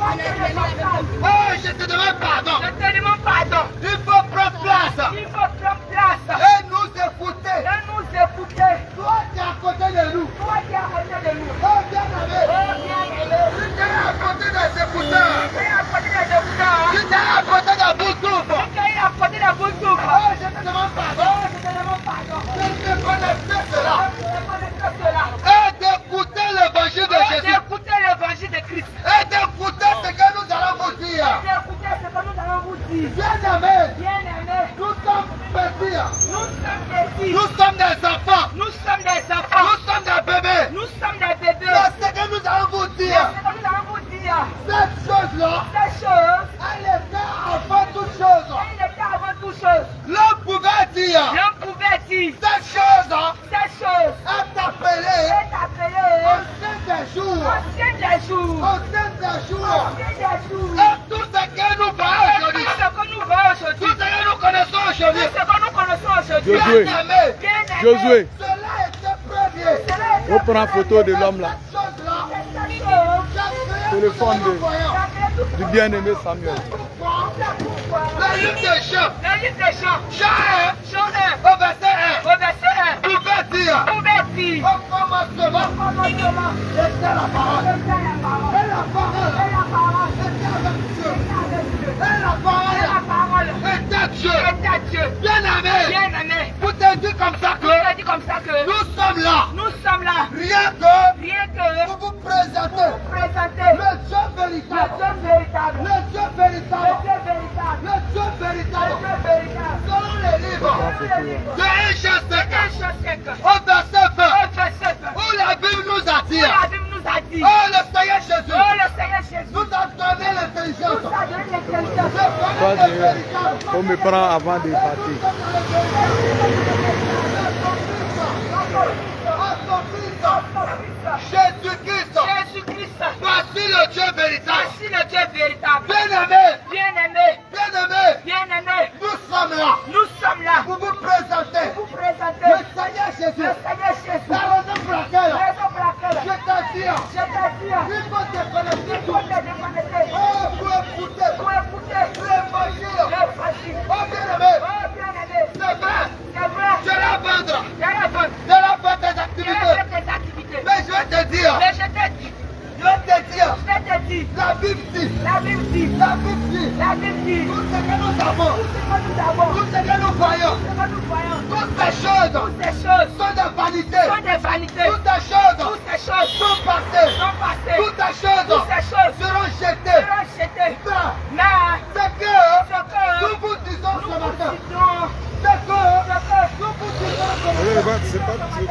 Oh, je te demande pardon. Je te demande pardon. Il faut prendre place. Il faut prendre place. Et nous écouter. Et nous écouter. Toi, tu es à côté de nous. Toi qui es à côté de nous. Oh, bien-aimé. Oh, bien-aimé. Tu es à côté des écouteurs. Tu es à côté des écouteurs. Tu es à côté de Bluetooth. Tu es à côté de Bluetooth. Oh, je te demande pardon. Oh, je te demande pardon. Je te connecter cela. Je te connecter cela. Et d'écouter l'évangile de Et Jésus. d'écouter l'évangile de Christ. Et d'écouter ce que nous allons vous dire. Et d'écouter ce que nous allons vous dire. Bien-aimé, Bien-aimé. nous sommes petits. Nous sommes petits. Nous sommes des enfants. Nous sommes des enfants. Nous sommes des bébés. Nous sommes des bébés. Mais ce que nous allons vous C'est dire, ce que nous allons vous dire. cette chose-là, Ces choses, elle était avant toute chose. elle était avant toute chose. L'homme pouvait dire, L'homme pouvait dire, cette chose ces choses est appelée est appelée ancien des jours. ancien des jours. Ancien des jours. Ancien des jours. Et tout ce que nous voyons Et aujourd'hui, tout ce que nous voyons tout aujourd'hui, ce que nous connaissons tout aujourd'hui, ce que nous connaissons aujourd'hui, Josué. bien-aimé, bien-aimé, Josué, cela était premier. cela était on prend photo de l'homme là. Cette chose-là, cette chose, Téléphone nous voyons. du bien-aimé Samuel. Le livre des chants, le livre des chants, chant chant 1, au verset 1, au verset 1, pouvait dire, pouvait dire, au commencement, commencement, était la parole. était la parole, Et la parole et la parole, était avec Dieu. était avec Dieu, Et la et la parole parole, était Dieu. était Dieu. Bien-aimé, Bien-aimé, vous te dites comme ça je que te dis comme ça que nous sommes là, nous sommes là, rien que rien que pour vous présenter pour présenter le Dieu le véritable. Dieu véritable, Le Dieu véritable. le Dieu véritable, Le Dieu le véritable. Dieu véritable. Selon les livres de 1 Jean 5, au verset 20, où la Bible nous attire. La Bible nous a dit, Oh, le Seigneur Jésus oh le Seigneur Jésus nous a donné l'intelligence. nous a donné l'intelligence. De connaître le véritable. On me prend avant de partir. Jésus-Christ, Jésus-Christ, voici le Dieu véritable. voici le Dieu véritable. Bien-aimé, Bien-aimé, bien-aimé, bien-aimé, nous sommes là nous sommes là pour vous présenter pour vous présenter le Seigneur le Jésus. Seigneur Jésus. La raison pour laquelle Raison pour laquelle je t'attire, je te dis, il faut te connecter. il faut te déconnecter Oh, pour écouter pour écouter l'évangile. l'évangile. Oh, bien-aimé, Oh bien-aimé, c'est vrai, c'est vrai, je vais vendre, j'ai la bonne, je vais faire tes j'ai activités. fait tes activités. Mais je vais te dire, Mais je te dis, je vais te dire, je te dis, la Bible dit, la Bible dit, la Bible dit, la Bible dit, tout ce que nous avons, tout ce que nous avons, tout ce que nous voyons, ce que nous voyons, toutes ces choses toutes ces choses sont de vanité. sont des vanités, Toutes ces choses toutes ces choses sont passées. sont passées, Toutes ces choses toutes ces choses seront jetées. seront jetées. Mais Mais c'est que ce que nous vous disons ce nous matin, disons, c'est que ce que nous vous disons ce Oui, matin, c'est pas si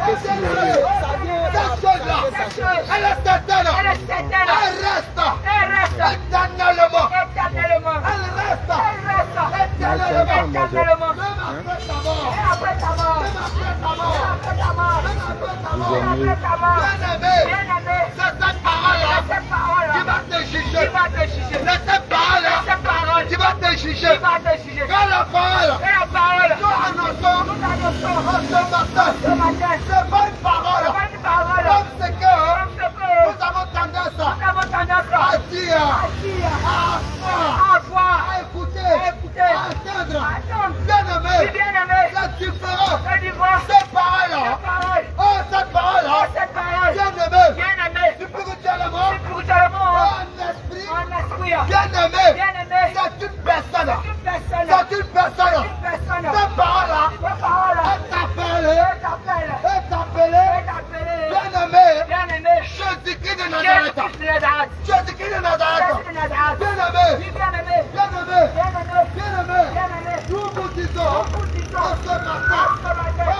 cette chose-là, cette chose, elle est certaine, elle est certaine, elle reste elle reste éternellement. éternellement, Elle reste elle reste éternellement. éternellement. Même après ta mort, Et après ta mort, même après ta mort, après ta mort, même après ta et mort. après ta mort, Bien-aimé, bien-aimé, c'est cette parole-là c'est cette parole qui va te qui juger. va te juger. C'est cette parole-là C'est cette parole qui va te juger. qui va te juger. Quand la parole Et la parole, nous annonçons nous annonçons ce matin, ce matin, c'est pas une parole. c'est pas une parole, Comme ce que comme ce que nous avons tendance nous avons tendance à à dire, dire, à voir, à voir, à écouter, à écouter, à entendre. à attendre. Bien-aimé, Si bien-aimé, c'est différent. c'est du voir Cette parole-là, cette parole, oh cette parole-là, cette parole, bien-aimé, bien-aimé, spirituellement, spirituellement, en esprit, en esprit, bien-aimé, bien-aimé, c'est une personne. une personne, C'est une personne. une personne, Cette parole-là cette parole, est appelée, t'appelle, est appelée, t'appelle, bien-aimé, bien-aimé, Jésus-Christ de Nazareth. Jésus-Christ de Nazareth, Jésus-Christ de Nazareth. Jésus de Nazareth, Bien-aimé, dis bien-aimé, bien-aimé, bien-aimé, bien-aimé, bien-aimé, nous vous disons nous disons, ce matin, ce matin, oh,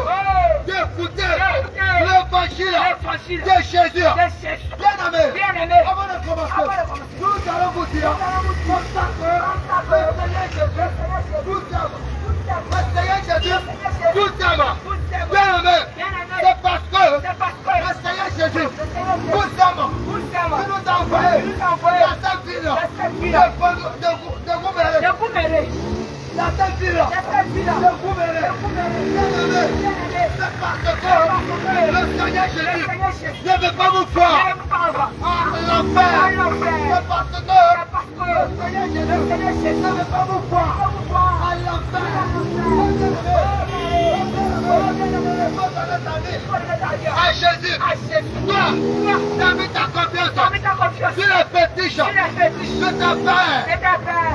oh, d'écouter d'écouter l'évangile l'évangile de Jésus. de Jésus. Bien-aimé, Bien-aimé, avant de commencer, avant de commencer, nous allons vous dire, comme ça que le Seigneur Jésus nous aime. Le Seigneur Jésus nous aime. Bien-aimé, c'est parce que c'est parce que le Seigneur Jésus le Seigneur Jésus nous aime. nous aime. Il nous a envoyé Il nous a envoyé dans cette ville dans cette ville de Gouméré. de Gouméré, Dans cette ville dans cette ville de Gouméré. Bien-aimé, bien-aimé, c'est parce que le Seigneur Jésus ne veut pas vous voir Viens pas à l'enfer. à l'enfer. C'est parce que le Seigneur Jésus ne veut pas vous voir à l'enfer. À Jésus. Toi, tu as mis ta confiance sur les fétiches de ta père.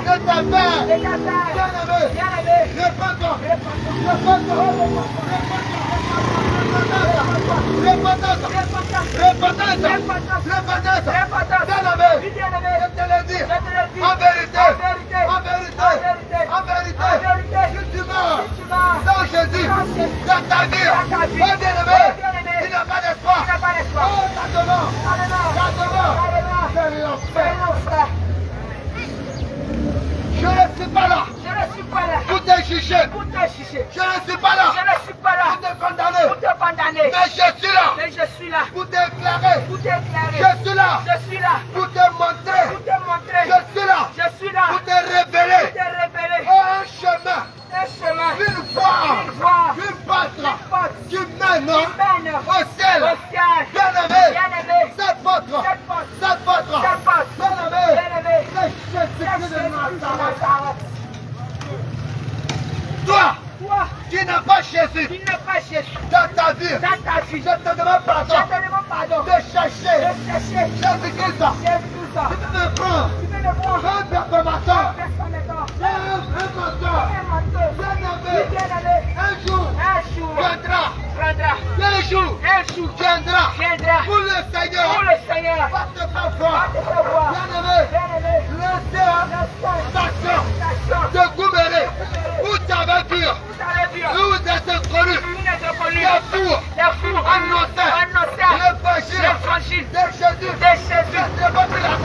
De ta mère. Bien-aimé. Réponds-toi. Je te le dis, en vérité, si tu meurs sans Jésus dans ta vie, oh bien-aimé, il n'a pas d'espoir. Oh, ta demeure, c'est l'enfer. Je ne suis pas là pour te juger. Je ne suis pas là pour te condamner. Mais je suis là pour déclarer. Je suis là pour te montrer. Je suis là pour te révéler. Oh, un chemin, une voie, une porte qui mène au ciel. Bien-aimé, cette porte, bien-aimé, c'est Jésus-Christ de Nazareth. Toi qui n'as pas Jésus dans ta vie, je te demande pardon de chercher Jésus-Christ. Tu peux me prendre un performateur, un mentor. Bien-aimé, un jour viendra. Un jour viendra pour le Seigneur va te faire voir. Bien-aimé, station de Gouméré, où tu avais vu, où vous êtes connus, les fours annonçaient l'évangile de Jésus. Ce n'est pas pris la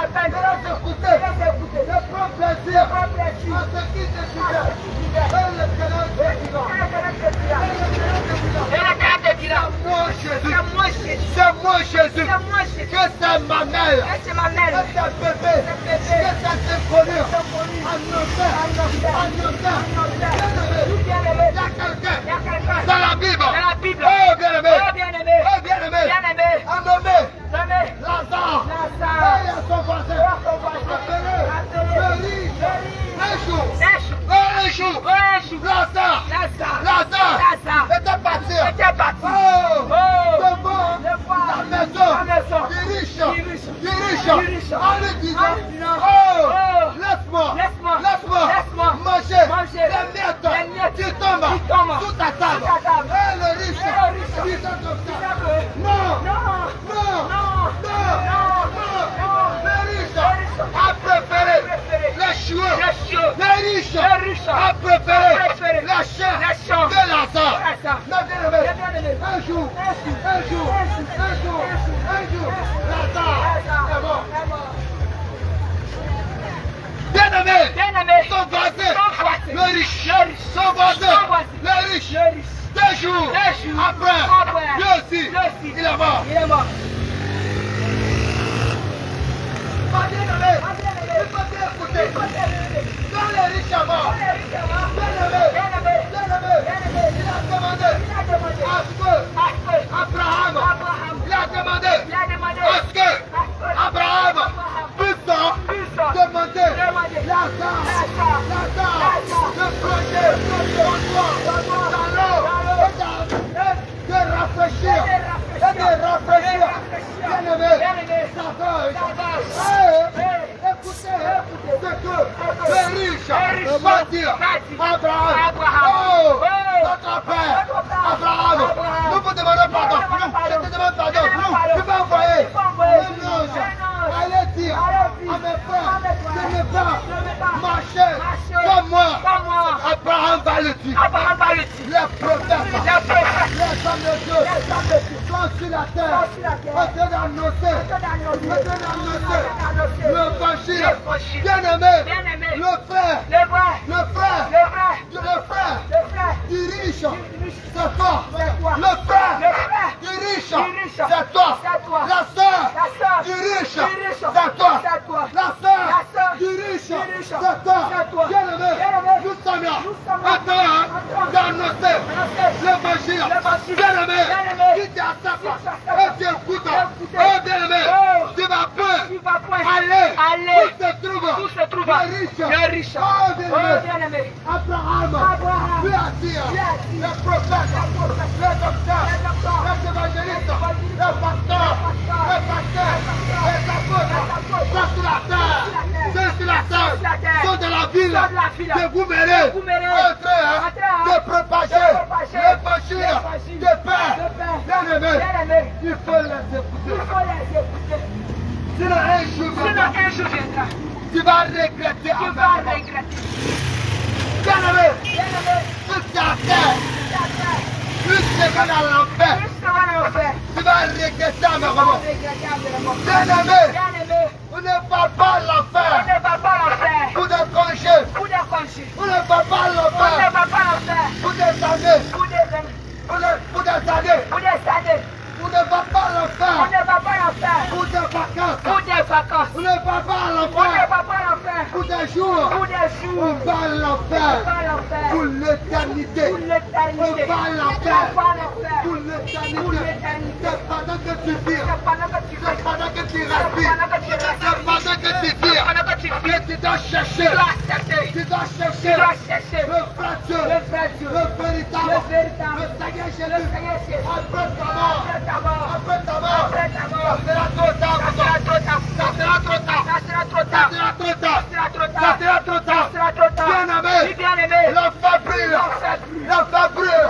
peine de les écouter, de prendre plaisir à ce qui te disait. C'est moi Jésus, que c'est ma mère, que c'est bébé, que c'est inconnu, il y a quelqu'un dans la Bible, oh bien-aimé, a nommé Lazare, et à son voisin, appelé un jour, Lazare était parti, devant la maison du riche, en lui disant, oh, laisse-moi manger les miettes qui tombent sous ta table. Et le riche disant comme ça, non, le riche a préféré les cheveux, le riche a préféré la chair de Lazare. Un jour, Lazare est mort. Bien-aimé, son voisin, le riche, son voisin, le riche, 2 jours après, lui aussi, il est mort. Bien-aimé, il faut t'écouter. Quand le riche est mort, bien-aimé, il a demandé à ce que Abraham, il a demandé à ce que Abraham puisse demander Lazare de plonger dans l'eau et de rafraîchir. Bien-aimé, ça va. Écoutez ce que le riche va dire à Abraham. Oh, notre père, Abraham, nous vous demandons pardon. Je te demande pardon. Tu vas envoyer un ange. Allez dire à mes frères de ne pas marcher comme moi. Abraham va le dire. Les prophètes, les hommes de Dieu sont sur la terre. On te d'annoncer l'évangile. Bien-aimé, le frère du riche, c'est toi. Le frère du riche, c'est toi. La sœur du riche, c'est toi. La sœur du riche, c'est toi. Bien-aimé, nous sommes là. Maintenant, d'annoncer l'évangile. Bien-aimé, qui t'est à sa place et tu écoutes. Oh bien-aimé, pas point. Allez. Allez. Où se trouve? Où se trouve le riche? Oh, Oh, bien-aimé. Abraham. Abraham. Lui a dit, Lui a dit. le prophète, le docteur, les évangélistes, le pasteur, les apôtres, sont sur la terre. Ceux sur la terre sont de la ville de vous verrez entrer, de propager l'évangile de paix. Bien-aimé, il faut les écouter. Sinon un jour viendra, tu vas regretter. Bien-aimé, toute ta terre, plus tu vas dans l'enfer, tu vas regretter à ma maman. Bien-aimé, on ne parle pas l'enfer pour des congés. On ne parle pas l'enfer pour des années. Pour des années. On ne va pas l'enfer pour des vacances. On ne va pas l'enfer pour des jours. On va l'enfer pour l'éternité. On va l'enfer pour l'éternité. C'est pendant que tu vis. C'est pendant que tu respires. C'est pendant que tu vis. Que tu dois chercher. Tu dois chercher le vrai Dieu, le véritable, le Seigneur Jésus. Après ta mort. Après ta mort, ça sera trop tard. Ça sera trop tard. Ça sera trop tard. Bien-aimé, l'enfer brûle. L'enfer brûle.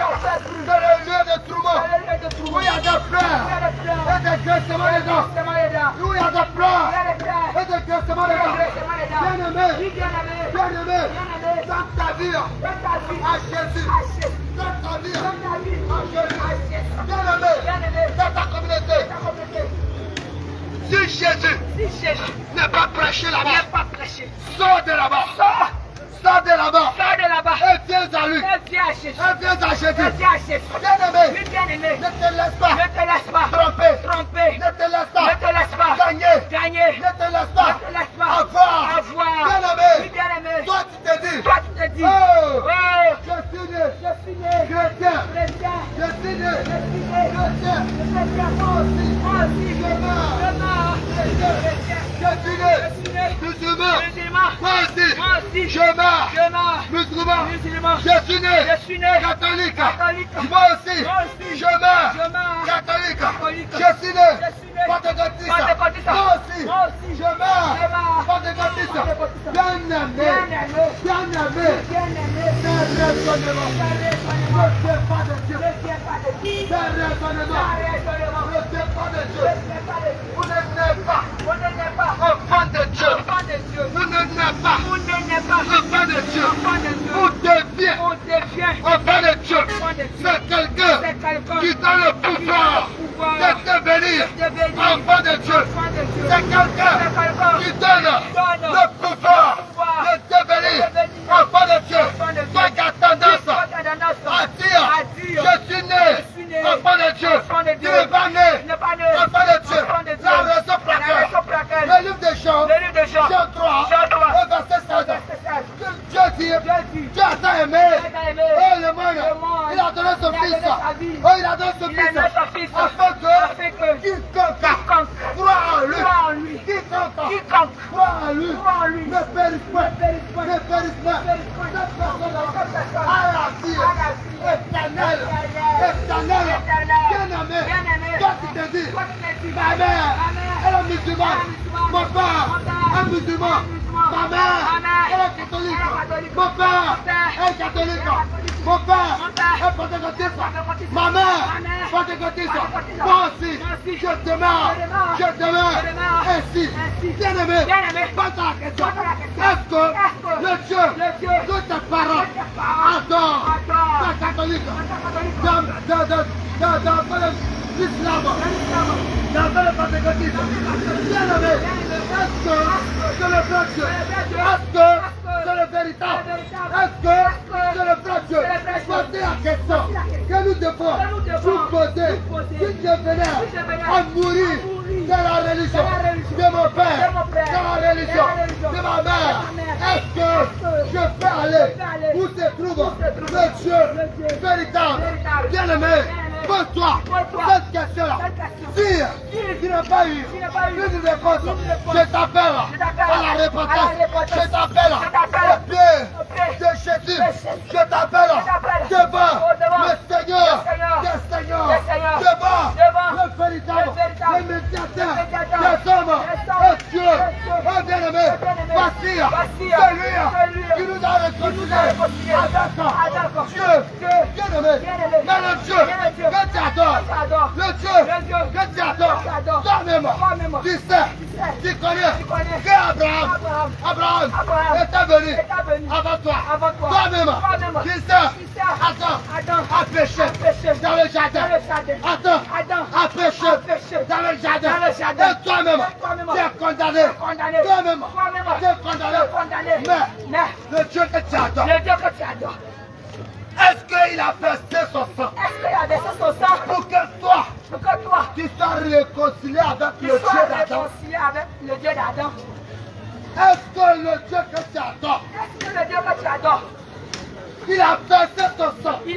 Dans le lieu de tourment. Où il y a des pleurs et des graissements des dents. Où il y a des pleurs et des graissements des dents. Bien-aimé, donne ta vie à Jésus. Donne ta vie à Jésus. Bien-aimé, dans ta communauté. Si Jésus n'est pas prêché là-bas, sors de là-bas. Sors de là-bas. Et viens à lui. Et viens à Jésus. Bien-aimé, ne te laisse pas tromper. Ne te laisse pas gagner. Ne te laisse pas avoir. Bien-aimé, toi tu te dis, oh, je suis né chrétien. Je suis né chrétien. Moi aussi, je meurs. Je suis né musulman. Moi aussi, je meurs. Musulman. Je suis né catholique. Moi aussi, je meurs. Catholique. Je suis né pentecôtiste. Moi aussi, je meurs. Pentecôtiste. Bien-aimé. C'est raisonnement. Ne fais pas de Dieu. C'est raisonnement. Ne fais pas de Dieu. Vous n'êtes pas enfant de Dieu. Vous n'êtes pas enfant de Dieu. Vous deviez enfant de Dieu. C'est quelqu'un qui a le pouvoir de devenir enfant de Dieu. C'est quelqu'un qui donne le pouvoir de devenir enfant de Dieu. Toi qui as tendance à dire, je suis né enfant de Dieu. Tu n'es pas né enfant de Dieu. La raison pour laquelle le livre de Jean, Jean 3, verset 16. Dieu dit, Dieu a tant aimé. Oh le monde, il a donné son fils. Oh il a donné son fils. Afin que quiconque croit en lui. Quiconque croit en lui ne périsse pas. Cette personne a la vie éternelle. Bien-aimé, toi tu te dis, ma mère, elle est musulmane. Mon père est musulman. Ma mère, elle est catholique. Mon père est catholique. Mon père est pentecôtiste. Ma mère est pentecôtiste. Moi aussi, je demeure ainsi. Bien-aimé, pas ta question. Est-ce que le Dieu de tes parents adore ta catholique dans l'islam, dans le pentecôtisme? Bien-aimé, est-ce que c'est le vrai Dieu? Est-ce que c'est le véritable? Est-ce que c'est le vrai Dieu? Posez la question que nous devons nous poser. Si je venais à mourir de la religion de mon père, de la religion de ma mère, est-ce que je peux aller où se trouve le Dieu véritable? Bien-aimé, Pose-toi cette question-là. Si tu n'as pas eu une réponse, je t'appelle à la repentance. Je t'appelle au pied de Jésus. Je t'appelle devant le Seigneur des Seigneurs, devant le véritable, le médiateur des hommes et Dieu. Oh bien-aimé, voici celui qui nous a réconciliés avec Dieu. Bien-aimé, mais le Dieu que tu adores, le Dieu que tu adores, toi-même, tu sais, tu connais qu'Abraham était venu avant toi. Toi-même, tu sais, Adam a péché dans le jardin. Adam a péché dans le jardin. Et toi-même, tu es condamné. Toi-même, tu es condamné. Mais le Dieu que tu adores, est-ce qu'il a versé son sang pour que toi, tu sois réconcilié avec le Dieu d'Adam? Est-ce que le Dieu que tu adores, il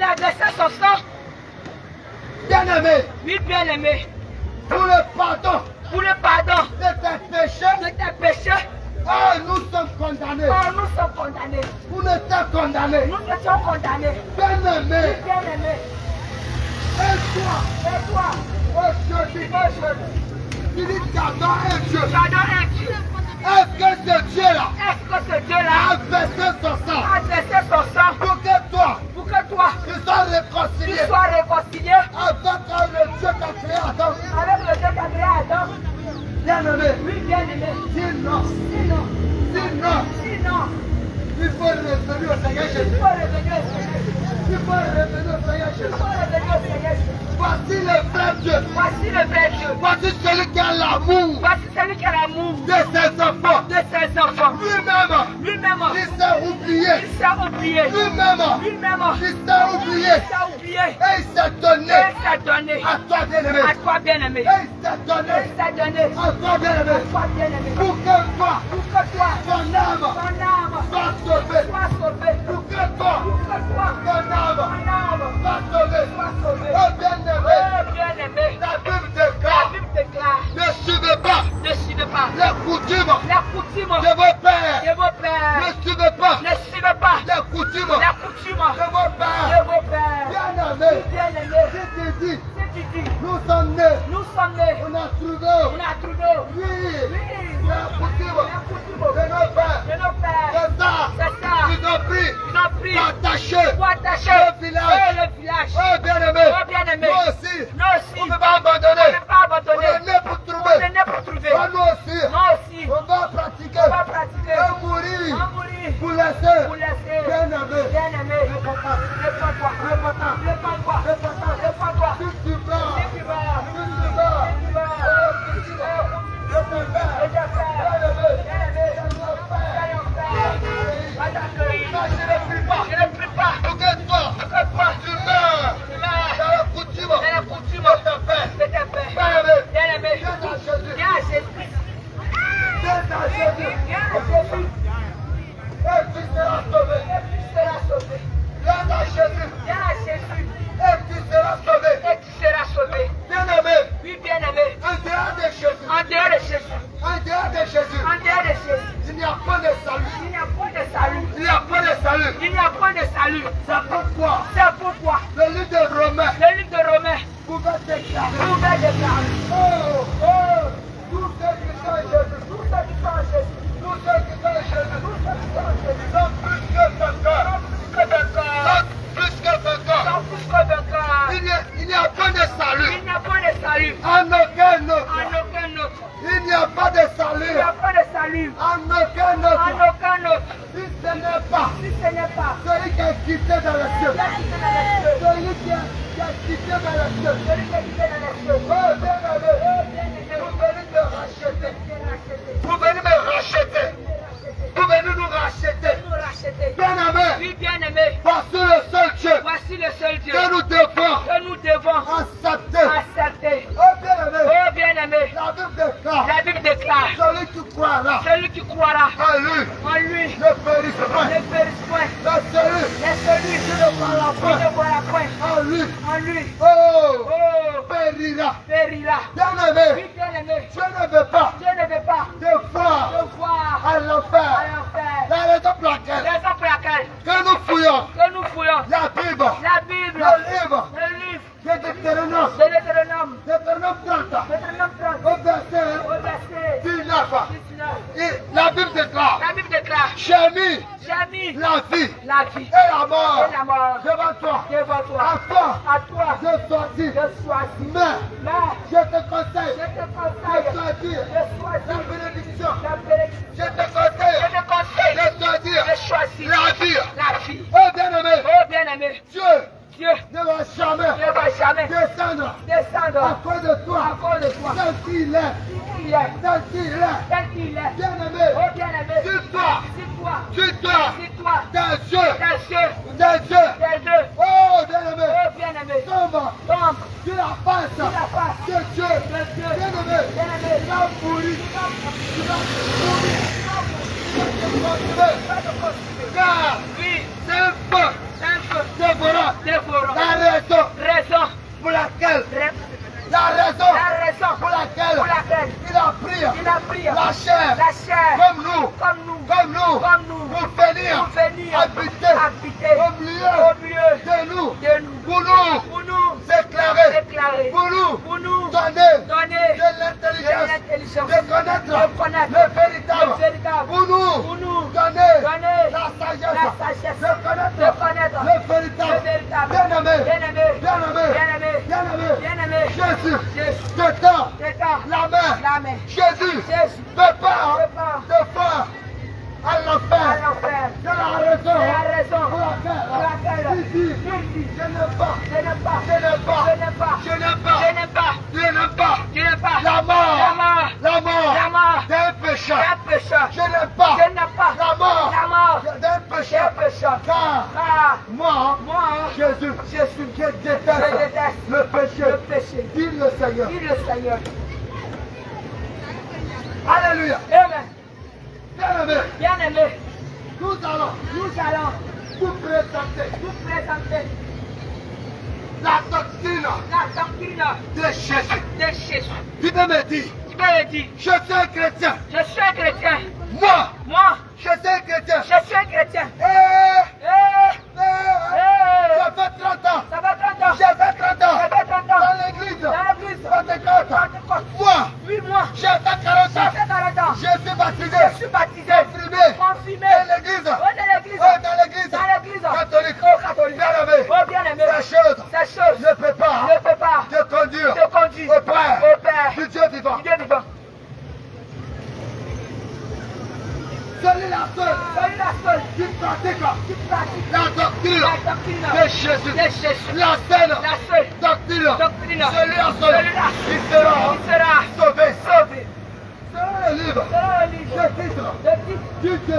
a versé son sang? Bien-aimé, Oui, bien-aimé, pour le pardon pour le pardon de tes péchés, nous sommes condamnés. nous sommes condamnés. Vous n'êtes condamnés. Nous étions condamnés. Bien-aimé, Bien-aimé, et toi, aujourd'hui, tu dis qu'Adam est Dieu. j'adore un Dieu. Est-ce que ce Dieu-là Est-ce que ce Dieu-là a versé son sang a versé son sang pour que toi, pour que toi, tu sois tu réconcilié sois réconcilié avec le Dieu qui a créé Adam? avec le Dieu qui a créé Adam? Bien-aimé, Oui, bien-aimé. sinon, Sinon, il faut revenir au Seigneur Jésus. il faut revenir au Seigneur. Il faut revenir au Seigneur Il Jésus. faut revenir au Seigneur. Voici le vrai Dieu. Voici le vrai Dieu. Voici celui qui a l'amour Voici celui qui a l'amour de ses enfants. de ses enfants. Lui-même, Lui-même, il s'est oublié. il s'est oublié. Lui-même, Lui-même, il s'est oublié. il s'est oublié. Et il s'est donné Il s'est donné à toi, bien-aimé. à toi, bien-aimé. Et il s'est donné Il s'est donné à toi, bien-aimé. à toi, bien-aimé. Pour que toi, Pour que toi, ton âme ton âme soit sauvée. soit sauvée. Pour que toi, Pour que toi, ton âme ton âme soit sauvée. soit sauvée. Oh, bien-aimé, Oh, bien-aimé, la Bible la déclare, Bible déclare, ne suivez pas ne suivez pas les coutumes la coutume de vos pères. de vos pères. Ne suivez pas Ne suivez pas les coutumes la coutume de vos pères. de vos pères. Bien-aimé, Bien-aimé, si tu dis, si tu dis, nous sommes nés, nous sommes nés, on a trouvé, on a trouvé, oui, oui, la coutume la coutume de nos pères. de nos pères. C'est ça, C'est ça. ils ont pris, Ils ont pris attaché pour attacher le village. le village. Oh, bien-aimé, Oh, bien-aimé, nous aussi, nous aussi, on ne peut pas abandonner. on ne peut pas On abandonner. est né pour On trouver. est né pour trouver. Oh, nous aussi, Nous aussi, on va pratiquer, on va pratiquer, et mourir on mourir pour laisser. pour laisser. Bien-aimé, Bien-aimé, réponds-toi, réponds-toi, réponds-toi. si tu vas, Si tu vas, si tu vas, si tu vas, je te fais. je te fais. Bien-aimé, je ne prie pas. Pour que toi, tu meurs dans la coutume Dans la coutume de ton père. de tes pères. Bien-aimé, Bien-aimé, viens à Jésus. viens à Jésus. Viens à Jésus. Viens à Jésus. Et tu seras sauvé. Et tu seras sauvé. Viens à Jésus. Viens à Jésus. Et tu seras sauvé. Et tu seras sauvé. Bien-aimé, Oui, bien-aimé. en dehors de Jésus, En dehors de Jésus. en dehors de Jésus, En dehors de Jésus. il n'y a pas de salut. Il n'y a point de salut. Il n'y a pas de salut. Il n'y a point de salut. C'est pourquoi C'est pourquoi le livre de Romains le livre de Romains pouvait déclarer. pouvait déclarer. Tous ceux qui sont en Jésus, Tous ceux qui sont en Jésus. tous ceux qui sont en Jésus, Tous ceux qui sont en Jésus. sont plus que vainqueurs. Que vainqueurs. Sont plus que vainqueurs. Sont plus que vainqueurs. Il n'y a pas de salut. Il n'y a pas de salut. En aucun En autre. aucun autre. Il n'y a pas de Il salut. n'y a pas de salut. En aucun En autre. aucun autre. Si ce n'est pas Si ce n'est pas celui qui est quitté dans le ciel. celui qui déclare, La Bible déclare, celui qui croira celui qui croira en lui en lui ne périsse point. ne périsse point. Mais celui Et celui qui ne croira qui point ne croira point en lui, en lui, oh, oh, périra. périra. Bien-aimé, Oui, bien-aimé, je ne veux pas Dieu ne veut pas te voir te voir à à l'enfer. l'enfer. La raison pour laquelle, Raison pour laquelle quand nous fouillons que nous fouillons la Bible, la Bible, le livre le livre de Deutéronome, de Deutéronome, Deutéronome 30, Deutéronome 30, au verset au verset 19, 19. et la Bible déclare, La Bible déclare, j'ai mis j'ai mis la vie la vie et la mort et la mort devant toi, devant toi. à toi À toi de choisir. de choisir. Mais Mais je te conseille je te de conseille choisir de la choisir bénédiction. la bénédiction. Je te Je conseille te conseille de choisir de choisir la vie. la vie. Oh bien-aimé, Oh bien-aimé, Dieu Dieu ne va jamais ne va jamais descendre à descendre cause de toi. à cause de toi. Tel qu'il est, Qui il est, tel qu'il est. tel qu'il est. Bien-aimé, Oh bien-aimé, sur toi, c'est toi, sur toi, c'est toi, tes yeux, tes yeux, tes yeux. tes yeux. Oh bien-aimé, Oh bien-aimé, tombe tombe sur la face sur la face de Dieu. de Dieu. Bien-aimé, Bien-aimé, il va mourir. Il va mourir. Il va mourir. Car oui, c'est un feu c'est un peu dévorant. dévorant. La Raison, pour laquelle, ra- la raison la raison pour laquelle pour laquelle il a pris il a pris la chair la chair comme nous, comme nous, comme nous, pour venir habiter au milieu de nous, de nous, pour nous pour nous déclarer, pour pour nous nous donner donner de l'intelligence, l'intelligence, de connaître le véritable, pour pour nous nous donner donner la sagesse, la sagesse, de connaître de connaître le véritable. Bien-aimé, bien-aimé, bien-aimé, bien-aimé, bien-aimé, bien-aimé, Jésus, Jésus, te tend t'étends la main. la main, Jésus, Jésus, prépare prépare de faire à à l'enfer. l'enfer. C'est la raison C'est la raison pour pour laquelle laquelle il dit, il dit, je n'aime pas, je n'aime pas, je n'aime pas, je n'aime pas, je n'aime pas, je n'aime pas, je n'aime pas je n'aime pas la mort, la mort, la mort la mort d'un pécheur. d'un pécheur. Je n'aime pas Je n'aime pas la mort la mort d'un pécheur. d'un pécheur. Car Car moi, moi, Jésus, Jésus, je déteste le péché. le péché. Dis le Seigneur. Dis le Seigneur. Alléluia. Amen. Bien-aimé, Bien-aimé, nous allons nous allons vous présenter vous présenter la doctrine la doctrine de Jésus. de Jésus. Tu peux me dire, Tu peux le dire, je suis un chrétien. je suis un chrétien. Moi, Moi, je suis un chrétien. je suis un chrétien. Eh, Eh, ça fait 30 ans. ça va 30 ans. J'ai fait 30 ans. Ça fait 30 ans. Dans l'église. Dans l'église. Pentecôte. Pentecôte. Moi, Oui, moi, j'ai fait 40 j'ai ans. fait 40 ans. Je suis baptisé. Je suis baptisé. Confirmé. Confirmé. Dans l'église. Oh, dans l'église. Oh, dans l'église. Dans l'église. Catholique. Oh, catholique. Bien-aimé. Oh, bien-aimé. Ces choses Ces choses ne peut pas ne peut pas te conduire te conduire au Père, au Père du Dieu vivant. du Dieu vivant. Seule la seule Soyez la seule qui pratique qui pratique la doctrine la doctrine de Jésus. de Jésus. La seule La seule doctrine. doctrine. Celui-là seul Celui-là qui sera qui sera sauvé. sauvé. Selon le livre Selon le livre de titre de titre du Dieu de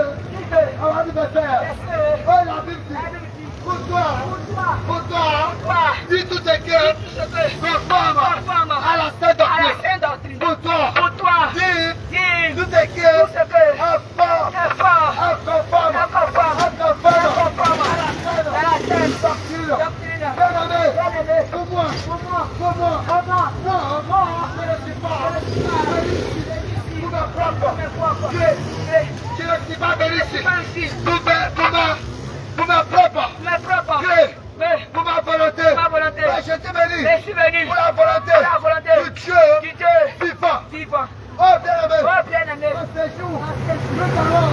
avant l'adversaire. verset, Oh, la Bible dit, la Bible dit, pour toi, pour toi, dis tout ce que tout ce que conforme à la sainte à la doctrine. sainte doctrine. Pour toi, Pour toi, dis dis tout ce tout ce que que conforme est fort, conforme à la sainte à la sainte doctrine. doctrine. Bien-aimé, Bien-aimé, pour moi, pour moi, pour moi, comment, moi, je ne suis pas pour ma propre gré. Je ne suis pas venu ici pour ma propre gré, pour ma volonté. Mais je suis venu pour la volonté du Dieu vivant. Oh, bien-aimé, en ce jour, nous allons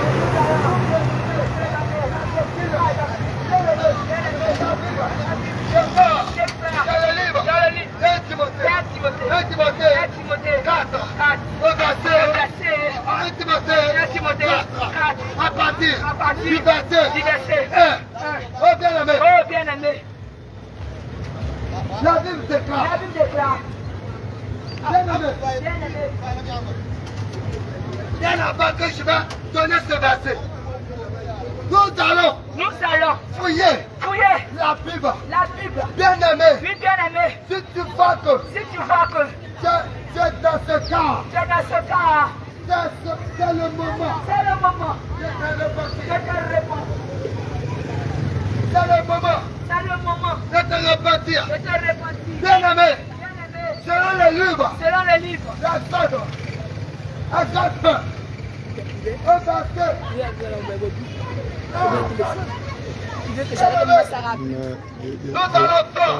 dans le livre de Timothée 4, au verset 1 Timothée 4, à partir du verset 1. Oh, bien-aimé, oh bien-aimé, la Bible déclare, la Bible déclare, bien-aimé, bien-aimé, bien avant que je vais donner ce verset, nous allons fouiller la Bible. la Bible. Bien-aimé, Oui, bien-aimé, si tu vois que si tu vois que C'est dans ce cas. C'est dans ce cas. C'est le moment. C'est le moment. Je te repentir. Je te réponds. C'est le moment. C'est le moment. De te repentir. Je te repentis. Bien-aimé, Bien-aimé. selon les livres, Selon les livres. Exode, Exode 1, un verset. Tu veux que j'arrête de me s'arranger? Nous allons faire.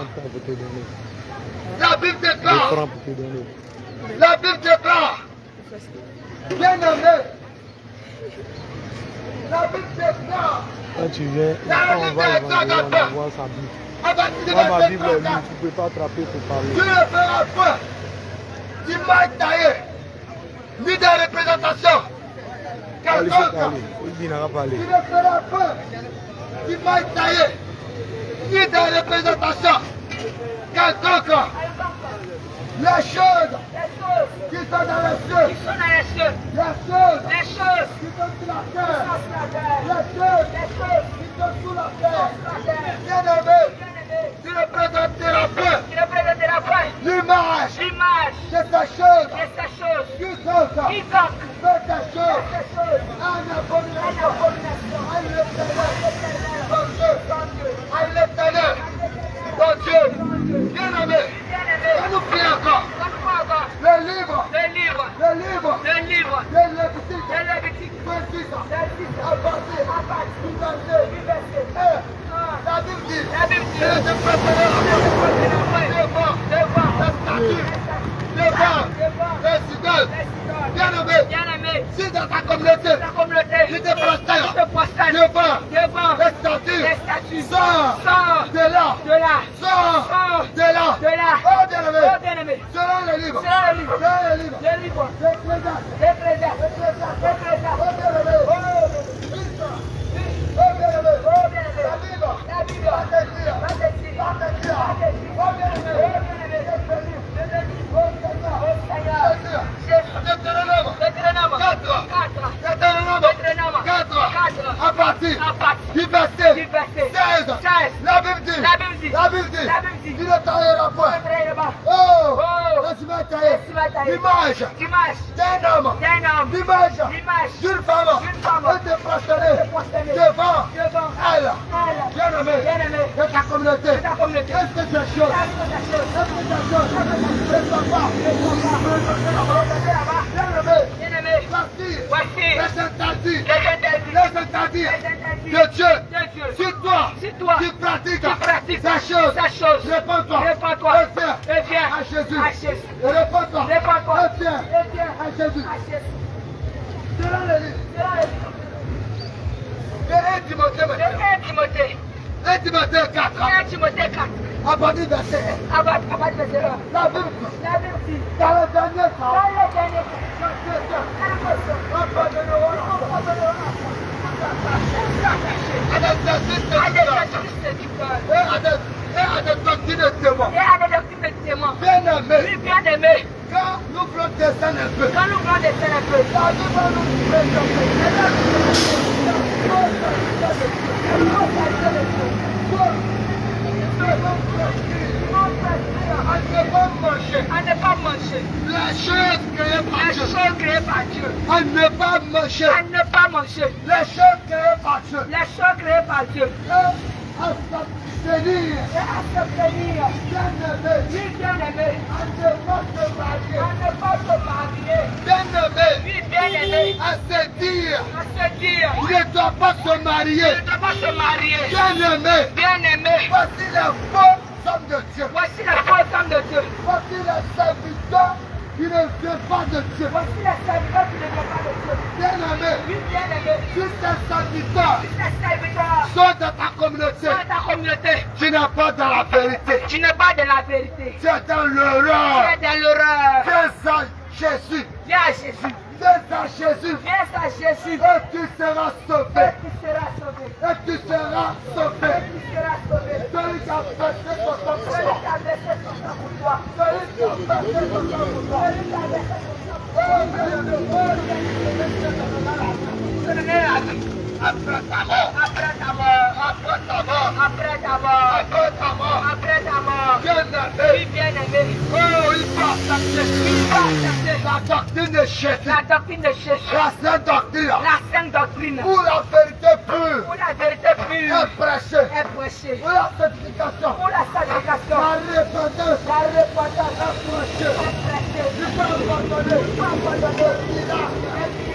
La Bible déclare. La Bible déclare. Bien-aimé. La Bible déclare. Quand tu viens, quand on va évangéliser, on envoie sa Bible. À partir de Moi, ma verset Bible est lue, 34, tu ne peux pas attraper pour tu parler. ne feras point d'image taillée, ni de représentation. Allez, faut Quelconque. parler. Il n'aura pas Tu parlé. ne feras point d'image taillée, ni de représentation. Quelconque. Les choses qui sont dans les cieux, Qui sont dans les cieux. les Les choses choses qui sont sur la qui terre, sont sur la terre. les choses Les choses qui sont sous la qui terre. sont sur la terre. Bien-aimé, Bien-aimé. tu ne présenteras point Qui ne présenteront pas l'image l'image de ces choses. de ces choses. Quiconque Quiconque fait ces choses fait ces choses. en Une abomination abomination. à l'Éternel, ton Dieu, à l'Éternel, ton Dieu. Bien-aimé, Bien-aimé. on nous prie encore. Encore. Le livre, Le livre. le livre Le livre. de Lévitique, De Lévitique. 26, Le à partir du verset du verset 1. 1. La Bible dit, La Bible dit. et je préférerai devant Devant. la statue, devant les idoles. Bien-aimé, Bien-aimé. si dans ta communauté, La communauté. tu te prostères Se prosterne devant devant les statues, les statues. sors Sors de là, de là. sors Sors de là. de là. Oh bien-aimé, Oh bien-aimé. selon le livre, Selon le livre. selon le livre, Le livre. d'Ecclésiaste, L'Ecclésiaste. oh bien-aimé, oh bien-aimé, Oh bien-aimé. la Bible, La Bible. va te dire, Va te dire. va te dire, Va te dire. oh bien-aimé, Oh bien-aimé. je te dis, Je te dis. oh Seigneur, Oh Seigneur. Jésus, Deutéronome, Deutéronome. 4, 4. Deutéronome, Deutéronome. 4, 4. à partir À partir du verset du verset 16, 16. la Bible dit, La Bible dit. la Bible dit, La Bible dit. tu ne tailleras point. Frère, Oh, Oh. laisse-moi tailler Laisse-moi tailler. l'image Dimanche. d'un homme, D'un homme. l'image L'image. d'une femme, D'une femme. et de prosterner Se prosterner. devant Devant elle. elle. Bien-aimé, Bien-aimé. de ta communauté, De ta communauté. est-ce que ces choses, est-ce que ces choses ne sont pas bien-aimé, Bien-aimé. voici Voici les interdits, les interdits. les interdits de Dieu De Dieu. sur toi, Sur toi. qui pratique Qui pratique ces choses. ces choses. Réponds-toi, Réponds-toi. et viens Et viens à Jésus. à Jésus. Et réponds-toi, Réponds-toi. et viens Et viens à Jésus. à Jésus. Selon le livre Selon le livre de 1 Timothée, de 1 Timothée. 1 Timothée 4, 1 Timothée 4. à partir du verset 1. À partir du verset 1. La Bible dit, La Bible dit. dans le dernier temps, Dans le dernier à des exercices de Dieu, et à des doctrines de témoins. et à des doctrines de témoins. Bien-aimé, Oui, bien-aimé. quand nous voulons descendre un peu, Quand nous voulons descendre un peu, la Bible va nous présenter. À ne pas manger à ne pas manger les choses créées par les Dieu. choses créées par Dieu. À ne pas manger À ne pas manger les choses créées par Dieu. les choses créées par Dieu. Et à s'abstenir, Et à s'abstenir. bien-aimé, Oui, bien-aimé. à ne pas se marier, À ne pas se marier. bien-aimé, Oui, bien-aimé. à se dire, À se dire. il ne doit pas se marier. Il ne doit pas se marier. Bien-aimé, Bien-aimé. voici les faux hommes de Dieu. Voici la fausse âme de Dieu. Voici les serviteurs qui ne viennent pas de Dieu. Voici la serviteur qui ne vient pas de Dieu. Bien-aimé, Oui, bien-aimé. si ces serviteurs Les serviteurs sont dans ta communauté, dans ta communauté. tu n'es pas dans la vérité. Tu n'es pas de la vérité. Tu es dans Tu l'erreur. es dans l'horreur. Viens à Jésus. Viens à Jésus. Viens à Jésus. Viens à Jésus. Et tu seras Et sauvé. tu seras sauvé. Et tu seras sauvé. Et tu seras sauvé. Celui qui a versé son sang pour Celui toi. qui a versé son sang pour toi. Celui qui a versé son sang pour toi. Celui qui a versé son sang pour Oh, après ta mort. Après ta mort. Après ta mort. Après ta mort. Après ta mort. Après ta mort. Bien-aimé. Oui, bien-aimé. Bien-aimé. Oh, il va s'accepter. La doctrine de Jésus. La doctrine de Jésus. La sainte doctrine. La sainte doctrine. Pour la vérité pure. Pour la vérité pure. Est prêchée. Est prêchée. Pour la sanctification. Pour la sanctification. La repentance. La repentance. Est prêchée. Est prêchée. Il faut abandonner. Il faut abandonner.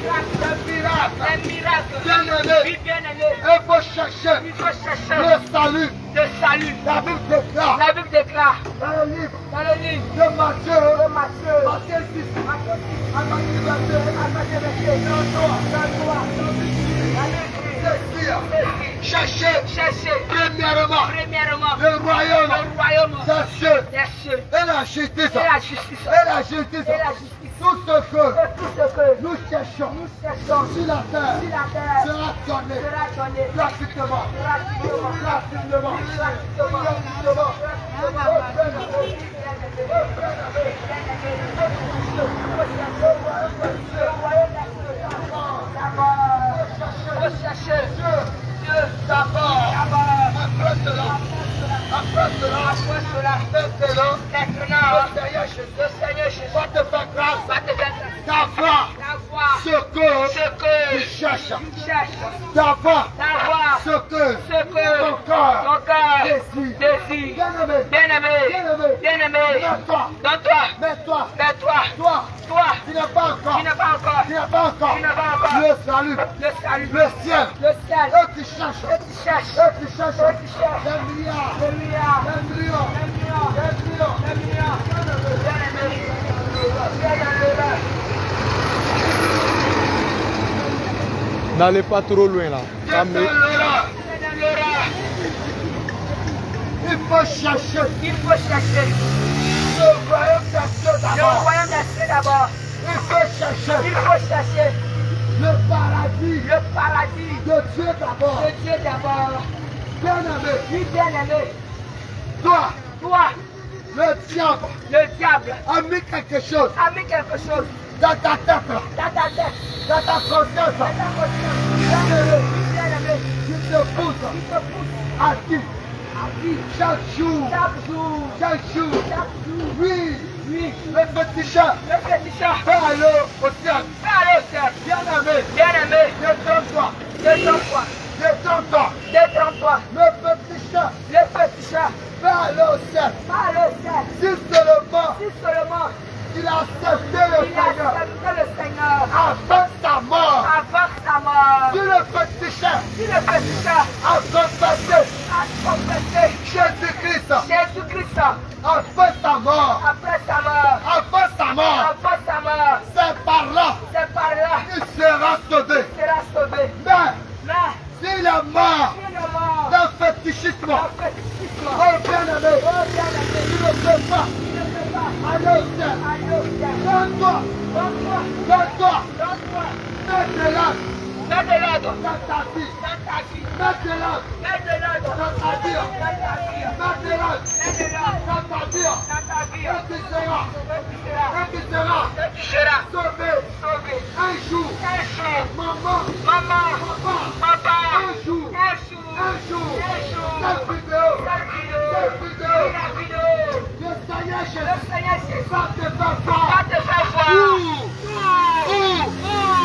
Un miracle. Un miracle. Bien-aimé. Oui, bien-aimé. Il faut chercher Il faut chercher le salut. le salut. La Bible déclare La Bible déclare dans le livre dans le livre de Matthieu, de Matthieu, Matthieu 6, Matthieu 6, à Matthieu 22, à Matthieu 22, dans toi, Allez, cherchez cherchez premièrement premièrement le royaume le royaume des cieux des cieux et la justice. et la justice. Et la justice. Et la justice. Tout ce que Et tout ce que nous cherchons nous cherchons sur la terre sur la terre sera donné sera donné gratuitement. gratuitement. Gratuitement. Chercher Dieu d'abord. Après cela, maintenant, le Seigneur Jésus va te faire grâce d'avoir ce que tu cherches, d'avoir ce que ton cœur désire. Bien-aimé, Mets-toi, toi, tu n'as pas encore encore le salut, le salut, le ciel, le ciel, et tu cherches, les milliards, le milliard, les millions, les millions. N'allez pas trop loin là. Calmez. Il faut chercher Il faut chercher le royaume des cieux le d'abord. royaume des cieux d'abord. Il faut Il chercher faut chercher le paradis le paradis de Dieu d'abord. de Dieu d'abord. Bien-aimé, Oui, bien-aimé, toi, toi, le diable a a mis quelque chose mis quelque chose dans ta tête, dans ta tête, dans ta conscience, dans ta conscience. Bien-aimé, qui te pousse il te pousse à qui à vivre chaque jour, chaque jour, chaque jour. chaque jour. Oui, Oui, le petit chat le petit chat, va aller au ciel. fais aller au ciel. Bien-aimé, Bien-aimé, détends-toi, détrompe-toi, détends-toi. détrompe-toi. Le petit chat Le petit chat, va aller au ciel. va aller au ciel. Si seulement Si seulement il a accepté le il a Seigneur accepté le Seigneur avant sa mort. avant sa mort. Si le petit chat Si le petit chat a confessé a confessé Jésus-Christ Jésus-Christ après sa mort, après sa mort, après sa mort, c'est par là c'est par là qu'il sera sauvé. qu'il sera sauvé. Mais Mais s'il est mort s'il est mort d'un fétichisme, dans le fétichisme, oh bien-aimé, oh bien-aimé, il ne peut pas il ne peut pas aller au ciel. aller au ciel. Donne-toi, Donne-toi, donne-toi, donne-toi, mets de l'âme mets de l'ordre dans ta vie, dans ta vie, mets de l'âme mets de l'ordre dans ta vie, dans ta vie, mets de l'âme mets de l'ordre dans ta vie, dans ta vie. et tu seras, Et et tu seras tu seras sauvé. sauvé. Un jour, Un jour, maman, maman, papa, papa, un jour, un jour, cette vidéo, la vidéo, le Seigneur le Jésus Seigneur Jésus va te faire va voir te faire voir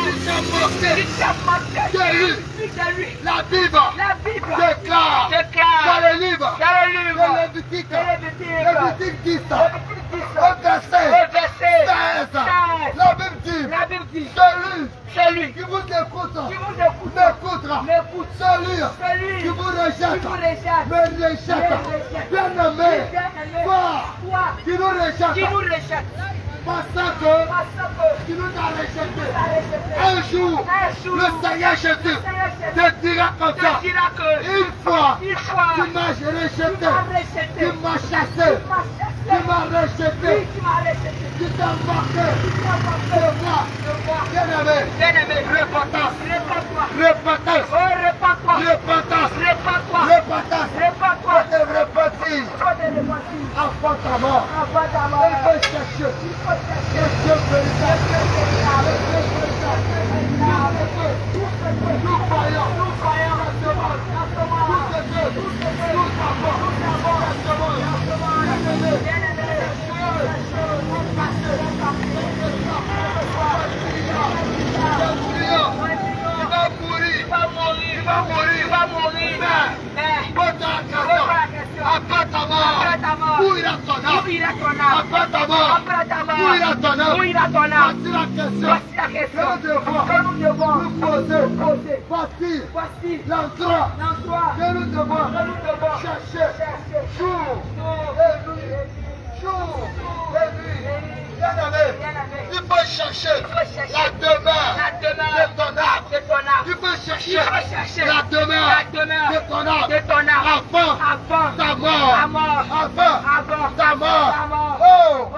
il t'a porté il t'a manqué de lui. de lui. La Bible La Bible déclare déclare dans le livre dans le livre de Lévitique, de Lévitique 10, Lévitique 10, au verset au verset 16, la Bible dit, la Bible dit, celui celui qui vous écoute, qui vous écoute, m'écoutera, m'écoute, celui qui vous rejette, qui vous rejette, me rejette, bien-aimé, toi toi qui nous qui nous rejette, rejette, parce que parce que tu nous as rejeté. un Un jour, le Seigneur Jésus te dira comme ça, dira que une fois, une fois tu m'as rejeté, tu m'as rejeté, tu m'as chassé, tu m'as rejeté, tu m'as rejeté, tu t'as marqué de moi. Bien-aimé, repentance, repentance, repentance, repentance, faut te repentir avant ta mort. Il faut chercher le Dieu véritable. Nous croyons dans ce monde. Tout ce que nous avons dans ce monde. Bien-aimé, Mouille dans ton âme. Voici la question. Voici la question que nous devons nous poser. Voici l'endroit que nous devons chercher jour et nuit. Jour et nuit. Bien-aimé, il faut chercher la demeure de ton âme. Il faut chercher la demeure de ton âme. Avant ta mort. Avant ta mort. Oh,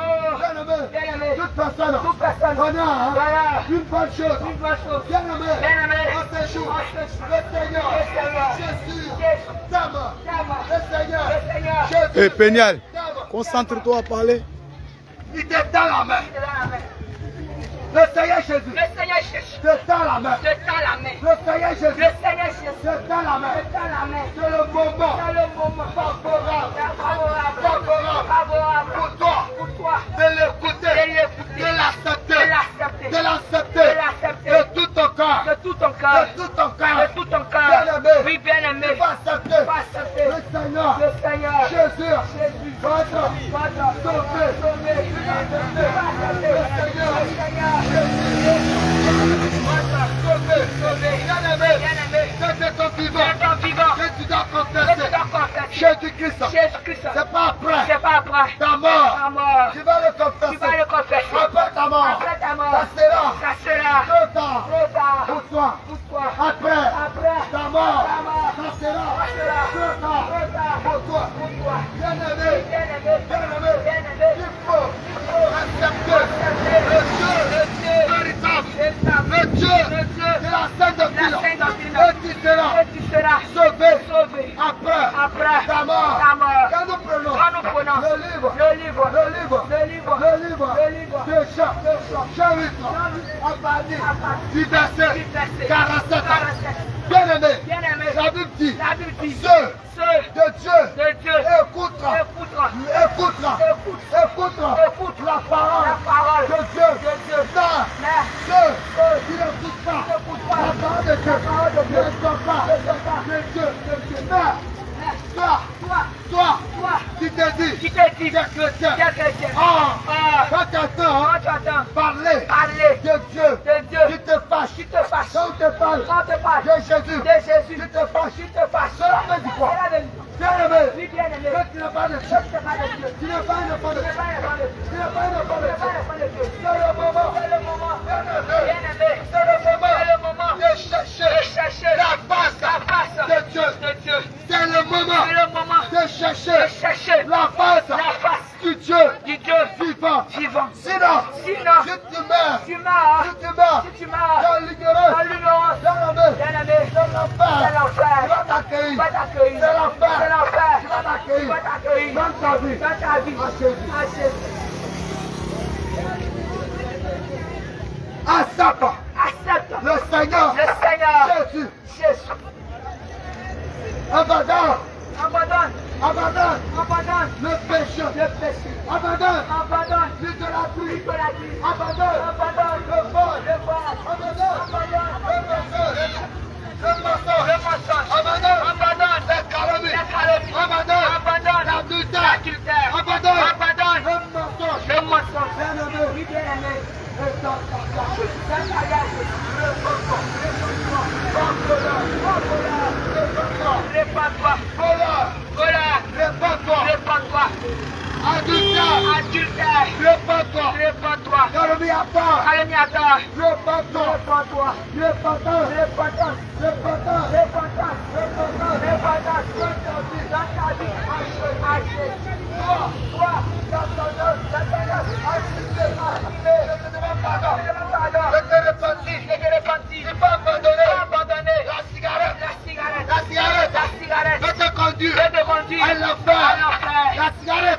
bien-aimé, toute personne a une bonne chose. Bien-aimé, en ce jour, le Seigneur Jésus t'aime. Le Seigneur Jésus. Et Péniel, concentre-toi à parler. Il te tend la main. Le Seigneur Jésus te tend la main. Le Seigneur Jésus te tend la main. C'est le moment favorable pour toi de l'écouter, de l'accepter de tout ton cœur. De tout ton cœur. Oui, bien-aimé. Tu vas accepter le Seigneur Jésus. Votre sauvé. Tu vas accepter le Seigneur. Bien-aimé, c'est ton vivant que tu dois confesser. Jésus-Christ, c'est pas après ta mort. Tu vas le confesser. Après ta mort, ça sera trop tard pour toi. Après ta mort, ça sera trop tard pour toi. Bien-aimé, il faut accepter le Dieu véritable, le Dieu de la Sainte Doctrine, et tu seras sauvé après ta mort. Quand nous prenons le livre de Jean 8, à partir du verset 47. Bien-aimé, la Bible dit, ceux de Dieu écoutera la parole de Dieu. Ceux qui n'écoutent pas la parole de Dieu ne sont pas de Dieu. Toi, qui te dis, tu es chrétien. Quand tu entends parler de Dieu, tu te fâches. Quand on te parle de Jésus, tu te fâches. Cela veut dire quoi? Bien-aimé, quand tu n'as pas de Dieu, tu n'es pas un enfant de Dieu. C'est le moment, bien-aimé, c'est le moment de chercher la face de Dieu. C'est le moment de chercher la face du Dieu vivant. Sinon, si tu meurs dans l'ignorance, dans l'enfer, tu vas t'accueillir. C'est l'enfer, tu vas t'accueillir dans ta vie. Accepte le Seigneur Jésus. Abandonne le péché. Abandonne l'idolâtrie. Abandonne le vol. Abandonne le mensonge. Abandonne la calomnie. Abandonne l'adultère. Abandonne le mensonge. Bien-aimé, répands-toi. Adultère, répands-toi. Calomnie à part, répands-toi.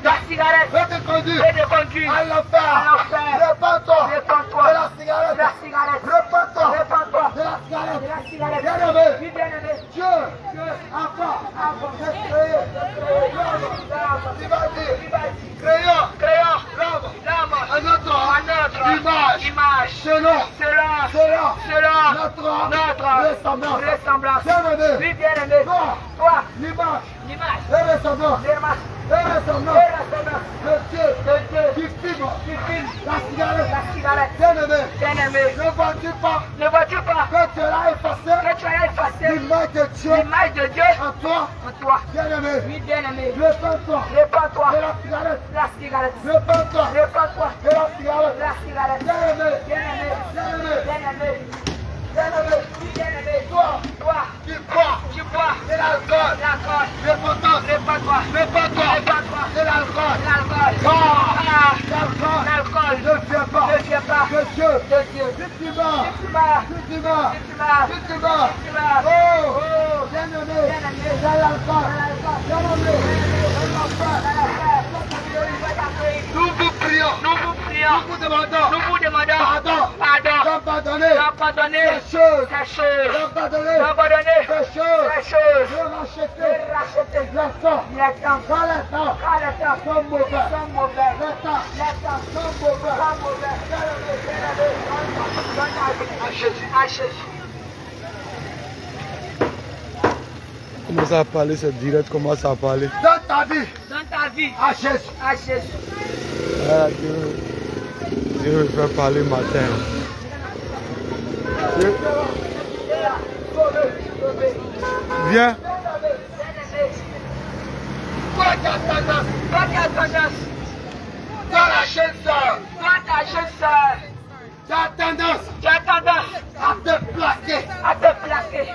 La cigarette va te conduire à l'enfer. Répands-toi de la cigarette. Répands-toi de la cigarette. Bien-aimé, Dieu, avant de créer l'homme, il va dire, créons l'homme à notre image, selon notre ressemblance. Bien-aimé, toi, l'image l'image, et ressemblance, l'image, et ressemblance et ressemblance de Dieu de Dieu qui filme qui filme la cigarette. la cigarette. Bien-aimé, Bien-aimé, ne vois-tu pas ne vois-tu pas que tu l'as effacé que tu as effacé l'image de Dieu l'image de Dieu en toi? en toi? Bien-aimé, Oui, bien-aimé, répands-toi répands-toi de la cigarette. la cigarette. Répands-toi Répands-toi de la cigarette. la cigarette. Bien-aimé, Bien-aimé, bien-aimé, bien-aimé, bien-aimé, bien-aimé, toi toi, qui bois tu bois de l'alcool, l'alcool. répands-toi, Répands-toi, répands-toi répands-toi de l'alcool. l'alcool. Ah, L'alcool l'alcool ne vient pas ne vient pas de Dieu. de Dieu. Si tu meurs, Si tu meurs, si tu meurs, si tu meurs, si tu meurs, si tu meurs, oh, oh, bien-aimé, bien-aimé, c'est l'alcool. l'alcool. Bien-aimé, c'est l'enfer. Nous vous prions, Nous vous prions, nous vous demandons nous vous demandons pardon, pardon, d'abandonner d'abandonner ces choses, ces choses, d'abandonner d'abandonner ces choses, ces choses, de racheter de racheter le temps. les temps. Quand les temps Quand les temps sont mauvais, sont mauvais, les temps les temps sont mauvais. sont mauvais. Donne ta vie à Jésus, à Jésus. Commence à parler, c'est direct, commence à parler. Dans ta vie, Donne ta vie à Jésus. à Jésus. Ah, Dieu me fait parler matin. Dieu- Viens. Toi qui as tendance, Toi qui as tendance, dans la jeune sœur, toi ta jeune sœur, tu as tendance tu as tendance à te placer, à te placer,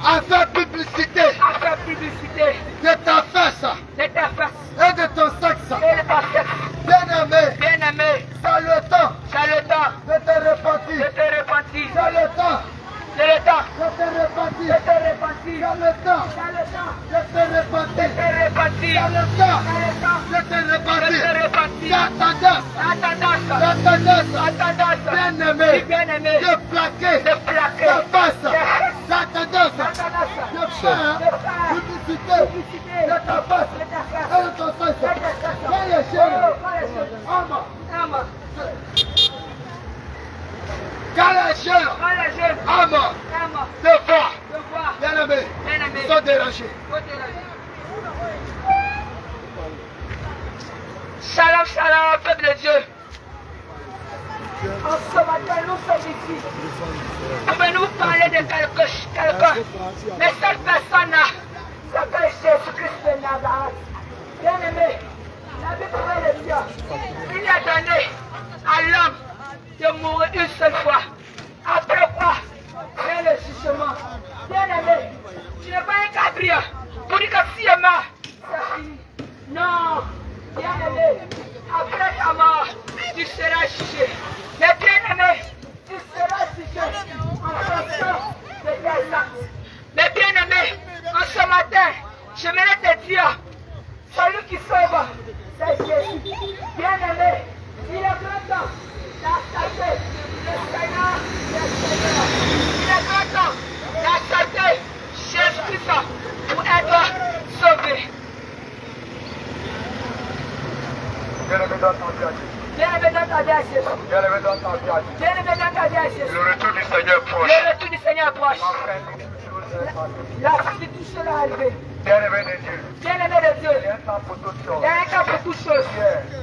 à faire publicité à faire publicité de ta fesse de tes fesses et de ton sexe. et de ta sexe. Bien-aimé, Bien-aimé, c'est le temps c'est le temps de te de repentir. te repentir. C'est le temps C'est le temps de te de repentir. te repentir. C'est le temps C'est le temps de te de repentir. te repentir. C'est le temps C'est le temps de te de te repentir. repentir. Ta tendance, Ta tendance, ta tendance, ta tendance, bien-aimé, bien-aimé, de plaquer de plaquer ta face. Ta tendance ta tendance de faire de faire publicité publicité de ta face de ta et face. de ton sexe. De ta sexe. Quand les Oh, chiens, quand les choses. Ama, Amen. quand les chiens, Quand les jeunes Ama, aiment te voient, de voir, bien-aimé, bien-aimé, ils sont dérangés. côté la vie. Shalom, shalom, peuple de Dieu. En ce matin, nous sommes ici. Pouvez-nous parler de quelqu'un? Mais cette personne-là s'appelle Jésus-Christ de Nazareth. Bien-aimé, la Bible de Dieu, il a donné à l'homme de mourir une seule fois. Après quoi, c'est le jugement. Bien-aimé, tu n'es pas un cabrion pour dire que si elle meurt, c'est fini. Non, bien-aimé, après ta mort, tu seras jugé. Mais bien-aimé, tu seras jugé en fonction de tes actes. Mais bien-aimé, en ce matin, j'aimerais te dire, celui qui sauve, c'est Jésus. Bien-aimé, il est grand temps d'accepter le Seigneur des Seigneurs. Il est grand temps d'accepter Jésus-Christ pour être sauvé. Bien-aimé dans ton vie, Bien-aimé dans ta vie à Jésus. bien-aimé dans ta vie, Bien-aimé dans ta vie à Jésus. le retour du Seigneur proche. Le retour du Seigneur approche. Enfin, toute chose est passée. La fin de tout cela est arrivée. Bien-aimé de Dieu, Bien-aimé de Dieu, il y a un temps pour toutes il choses. y a un cas pour toutes choses.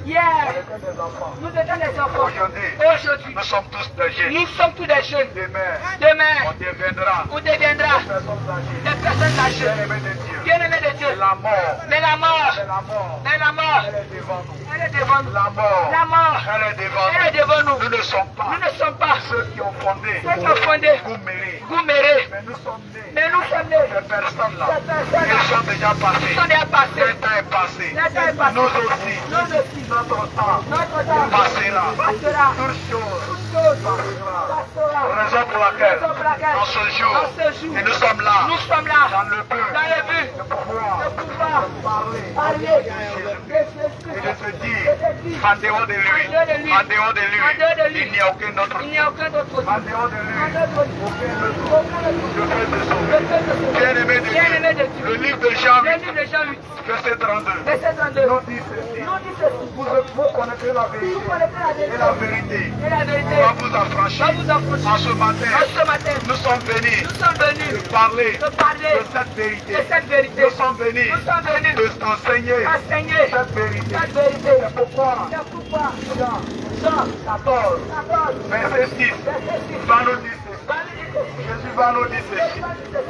Hier, On était des enfants. nous étions des enfants. Aujourd'hui, Nous sommes tous des jeunes. nous sommes tous des jeunes. Demain, Demain, on deviendra on deviendra des personnes âgées. des personnes âgées. Bien-aimé de Dieu, Bien-aimé de Dieu. la mort, Mais la mort, c'est la mort. mais la mort, Elle est devant nous. elle est devant nous. La mort, La mort, elle est devant elle est nous. devant nous. Nous ne sommes pas Nous ne sommes pas ceux qui ont fondé ceux qui ont fondé Gouméré. Gouméré. Mais nous sommes nés. Mais nous sommes nés. Ces personnes-là, Ces personnes-là, ils sont déjà ils passées. sont déjà passés. Le temps est passé. Le temps est passé. Nous aussi, Nous aussi, notre temps notre temps passera. passera. Toute chose Toute chose passera. passera. Raison pour laquelle, Raison pour laquelle, en ce jour, en ce jour, et nous sommes là, nous sommes là, dans le but dans le but de pouvoir de pouvoir parler parler de et Jésus-Christ de te dire et de vie. En dehors de lui. En dehors de lui. En dehors de lui. En dehors de lui. Il n'y a aucun autre. Il n'y a aucun autre Dieu. En dehors de lui. En dehors de lui. Aucun autre. Aucun autre Je Dieu. peux te Je sauver. peux te sauver. Bien-aimé de Bien-aimé de Dieu. Dieu. Le livre de Jean Le 8, livre de Jean 8, verset 32. verset 32. Nous dit ceci. Nous dit ceci. Vous connaîtrez la Vous vérité. connaissez la Et la vérité. vérité Et la vérité va vous affranchir. va vous approcher. En ce matin, En ce matin, nous sommes venus nous sommes venus de parler de parler de cette vérité. de cette vérité. Nous sommes venus Nous sommes venus de t'enseigner enseigner cette vérité. cette vérité. C'est pourquoi C'est pourquoi Jean Jean 14, 14, verset 6, verset 6, va nous dire ceci. va nous dire ceci. Jésus va nous dire ceci.